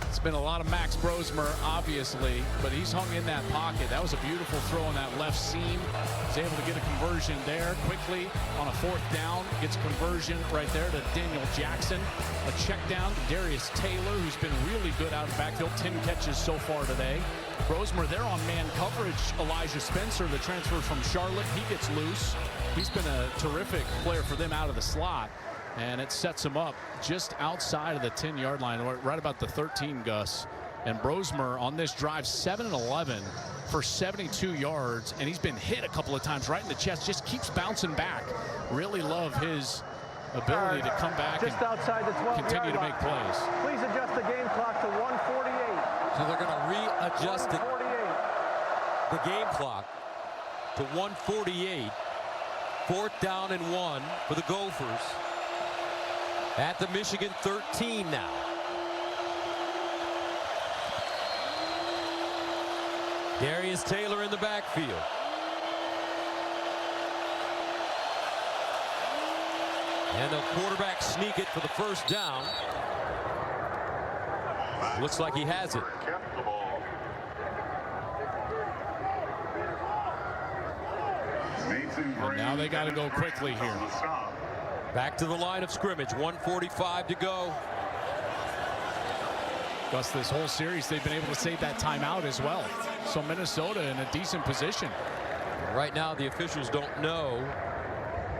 it's been a lot of Max Brosmer, obviously, but he's hung in that pocket. That was a beautiful throw on that left seam. He's able to get a conversion there quickly on a 4th down. Gets a conversion right there to Daniel Jackson. A check down to Darius Taylor, who's been really good out of the backfield. 10 catches so far today. Brosmer there on man coverage. Elijah Spencer, the transfer from Charlotte, he gets loose. He's been a terrific player for them out of the slot. And it sets him up just outside of the 10-yard line, right about the 13, Gus. And Brosmer on this drive, 7-11 for 72 yards. And he's been hit a couple of times right in the chest. Just keeps bouncing back. Really love his ability to come back just outside the 12 continue to make plays. Please adjust the game clock to 1:48. So they're going to readjust the game clock to 1:48. 4th down and 1 for the Gophers. At the Michigan 13 now. Darius Taylor in the backfield. And the quarterback sneak it for the first down. Looks like he has it. And now they got to go quickly here. Back to the line of scrimmage. 1:45 to go. Gus, this whole series, they've been able to save that timeout as well. So Minnesota in a decent position. Right now, the officials don't know,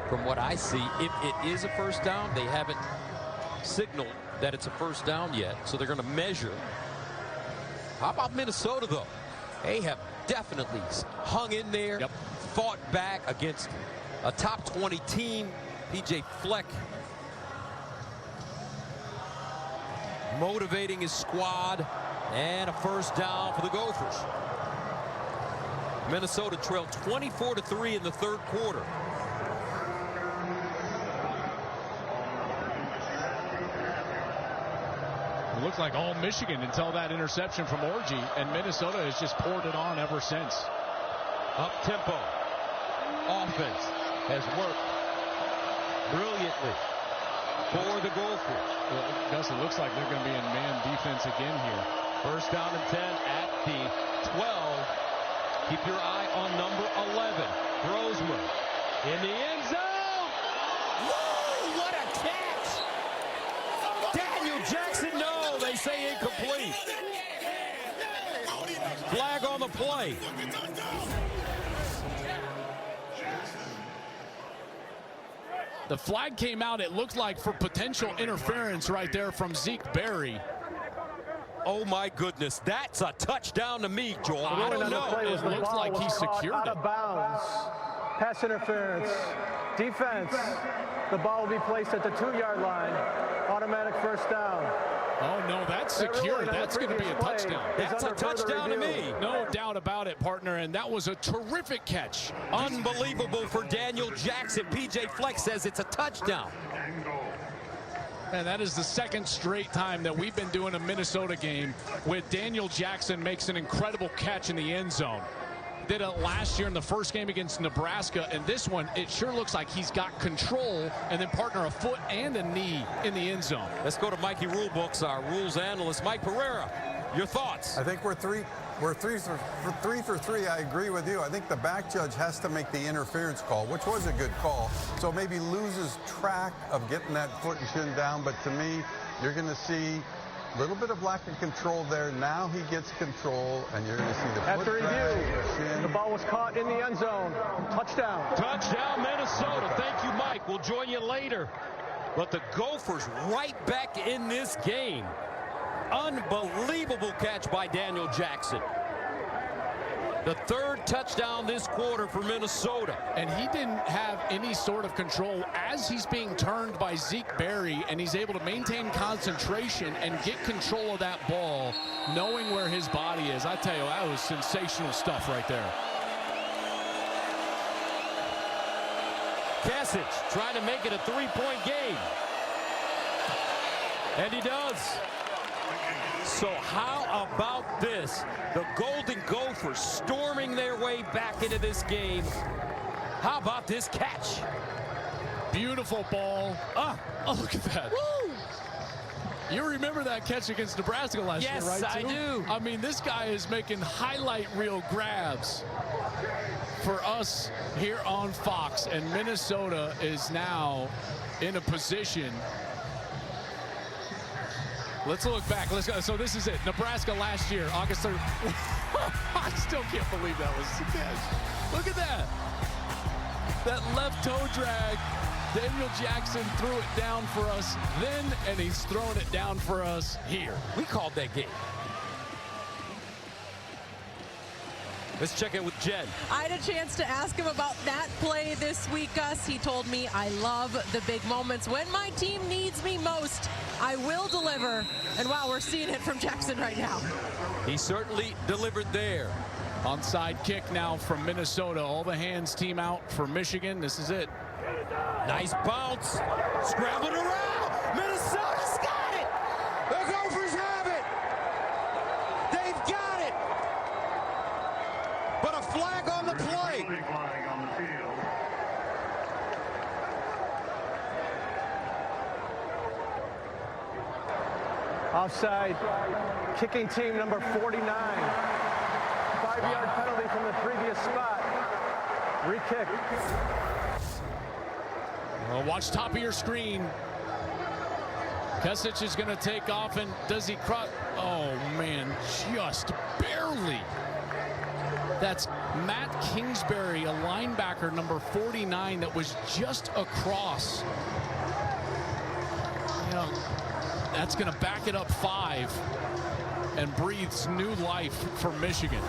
from what I see, if it is a first down. They haven't signaled that it's a first down yet, so they're going to measure. How about Minnesota, though? They have definitely hung in there, fought back against a top 20 team. PJ Fleck motivating his squad, and a first down for the Gophers. Minnesota trailed 24-3 in the third quarter. It looked like all Michigan until that interception from Orji, and Minnesota has just poured it on ever since. Up-tempo offense has worked brilliantly for the Gophers. Well, Gus, it looks like they're going to be in man defense again here. First down and 10 at the 12. Keep your eye on number 11. Brosman in the end zone. Woo! What a catch! Daniel Jackson, no, they say incomplete. Flag on the play. The flag came out, it looked like, for potential interference right there from Zeke Berry. Oh my goodness, that's a touchdown to me, Joel. I don't know. It looks like he secured out it. of bounds. Pass interference. Defense. The ball will be placed at the 2-yard line. Automatic first down. Oh no, that's secure. That's going to be a touchdown. That's a touchdown to me. No doubt about it, partner, and that was a terrific catch. Unbelievable for Daniel Jackson. PJ Fleck says it's a touchdown. And that is the second straight time that we've been doing a Minnesota game with Daniel Jackson makes an incredible catch in the end zone. Did it last year in the first game against Nebraska, and this one, it sure looks like he's got control, and then partner a foot and a knee in the end zone. Let's go to Mikey Rulebooks, our rules analyst. Mike Pereira, your thoughts? I think we're three for three. I agree with you. I think the back judge has to make the interference call, which was a good call. So maybe loses track of getting that foot and shin down. But to me, you're going to see a little bit of lack of control there. Now he gets control, and you're going to see the After foot drag, review, the ball was caught in the end zone. Touchdown. Touchdown, Minnesota. Thank you, Mike. We'll join you later. But the Gophers right back in this game. Unbelievable catch by Daniel Jackson. The third touchdown this quarter for Minnesota. And he didn't have any sort of control as he's being turned by Zeke Berry, and he's able to maintain concentration and get control of that ball, knowing where his body is. I tell you, that was sensational stuff right there. Kasich trying to make it a 3-point game. And he does. So how about this? The Golden Gophers storming their way back into this game. How about this catch? Beautiful ball. Oh, look at that. Woo! You remember that catch against Nebraska last year, right? Yes, I do. I mean, this guy is making highlight reel grabs for us here on Fox, and Minnesota is now in a position. Let's look back. Let's go. So this is it. Nebraska last year, August 3rd. I still can't believe that was the catch. Look at that. That left toe drag. Daniel Jackson threw it down for us then, and he's thrown it down for us here. We called that game. Let's check in with Jen. I had a chance to ask him about that play this week, Gus. He told me, I love the big moments. When my team needs me most, I will deliver. And wow, we're seeing it from Jackson right now. He certainly delivered there. Onside kick now from Minnesota. All the hands team out for Michigan. This is it. Nice bounce. Scrambling around. Minnesota's got it. The Gophers have it. They've got it. Offside. Kicking team number 49. 5-yard penalty from the previous spot. Re-kick. Well, watch top of your screen. Kesic is going to take off, and does he cross? Oh, man, just barely. That's Matt Kingsbury, a linebacker, number 49, that was just across. You know, that's going to back it up 5 and breathes new life for Michigan.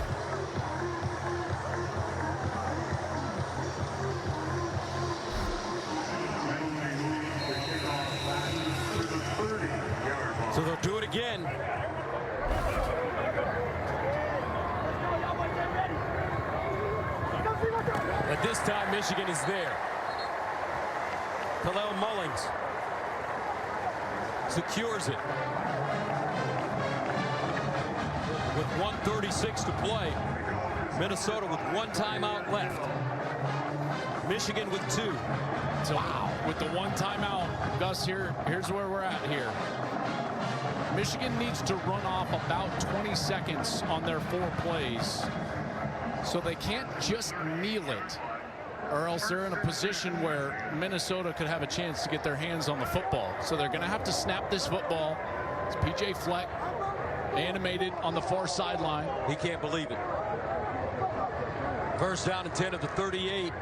So they'll do it again. But this time, Michigan is there. Kalel Mullings secures it. With 1:36 to play, Minnesota with 1 timeout left. Michigan with 2. So, wow. With the 1 timeout, Gus, here's where we're at here. Michigan needs to run off about 20 seconds on their 4 plays. So they can't just kneel it, or else they're in a position where Minnesota could have a chance to get their hands on the football. So they're going to have to snap this football. It's P.J. Fleck, animated on the far sideline. He can't believe it. First down and 10 of the 38.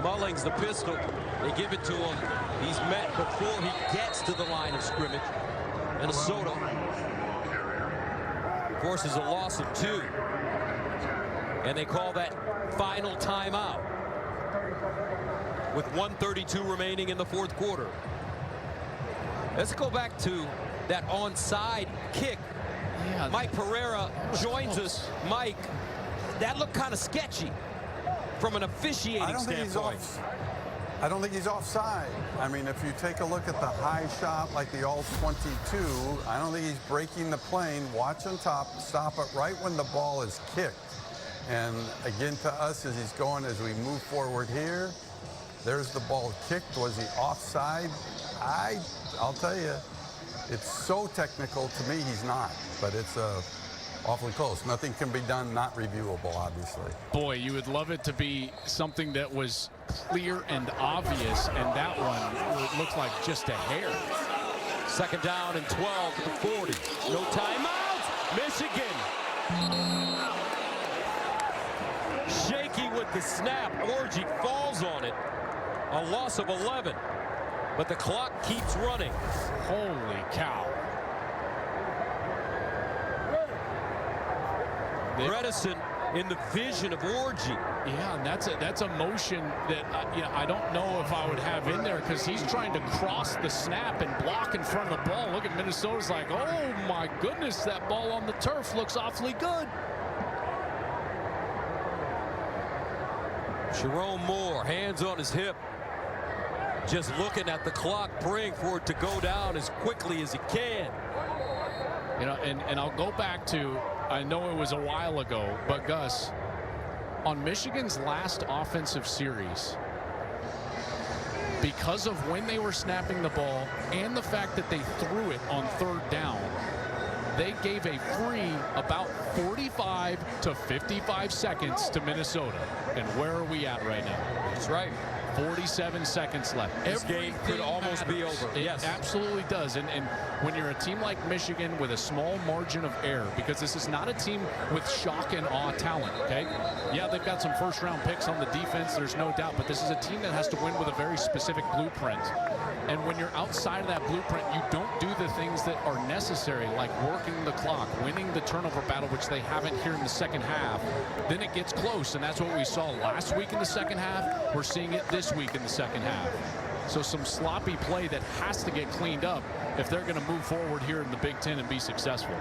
Mullings, the pistol. They give it to him. He's met before he gets to the line of scrimmage. Minnesota forces a loss of 2. And they call that final timeout with 1:32 remaining in the 4th quarter. Let's go back to that onside kick. Yeah, Mike Pereira joins us. Mike, that looked kind of sketchy from an officiating standpoint. I don't think he's offside. I mean, if you take a look at the high shot like the all-22, I don't think he's breaking the plane. Watch on top, stop it right when the ball is kicked. And again, to us, as he's going, as we move forward here, there's the ball kicked. Was he offside? I'll tell you, it's so technical. To me, he's not, but it's awfully close. Nothing can be done, not reviewable, obviously. Boy, you would love it to be something that was clear and obvious, and that one looked like just a hair. 2nd down and 12 to the 40. No timeouts. Michigan. Shaky with the snap. Orji falls on it. A loss of 11. But the clock keeps running. Holy cow. Bredesen in the vision of Orji. Yeah, and that's a motion that I don't know if I would have in there, because he's trying to cross the snap and block in front of the ball. Look at Minnesota's like, oh my goodness, that ball on the turf looks awfully good. Jerome Moore, hands on his hip, just looking at the clock, praying for it to go down as quickly as he can. You know, and I'll go back to, I know it was a while ago, but Gus, on Michigan's last offensive series, because of when they were snapping the ball and the fact that they threw it on 3rd down, they gave a free about 45 to 55 seconds to Minnesota. And where are we at right now? That's right. 47 seconds left. This game could almost be over. It yes, absolutely does. And when you're a team like Michigan with a small margin of error, because this is not a team with shock and awe talent, okay? Yeah, they've got some first-round picks on the defense, there's no doubt, but this is a team that has to win with a very specific blueprint. And when you're outside of that blueprint, you don't do the things that are necessary, like working the clock, winning the turnover battle, which they haven't here in the 2nd half. Then it gets close, and that's what we saw last week in the 2nd half. We're seeing it this week in the 2nd half. So some sloppy play that has to get cleaned up if they're going to move forward here in the Big Ten and be successful.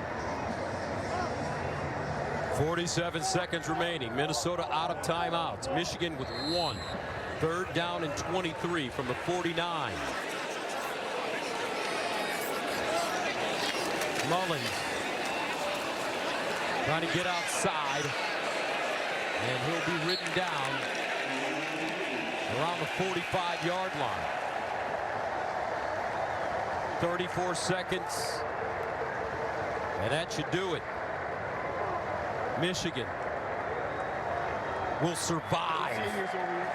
47 seconds remaining. Minnesota out of timeouts. Michigan with 1. 3rd down and 23 from the 49. Mullins trying to get outside, and he'll be ridden down around the 45-yard line. 34 seconds. And that should do it. Michigan will survive.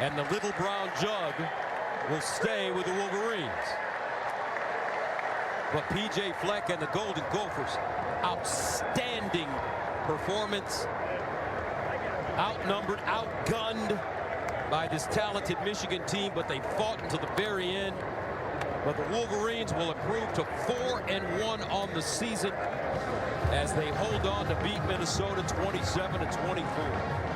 And the little brown jug will stay with the Wolverines. But P.J. Fleck and the Golden Gophers, outstanding performance. Outnumbered, outgunned by this talented Michigan team, but they fought until the very end. But the Wolverines will improve to 4-1 on the season as they hold on to beat Minnesota 27-24.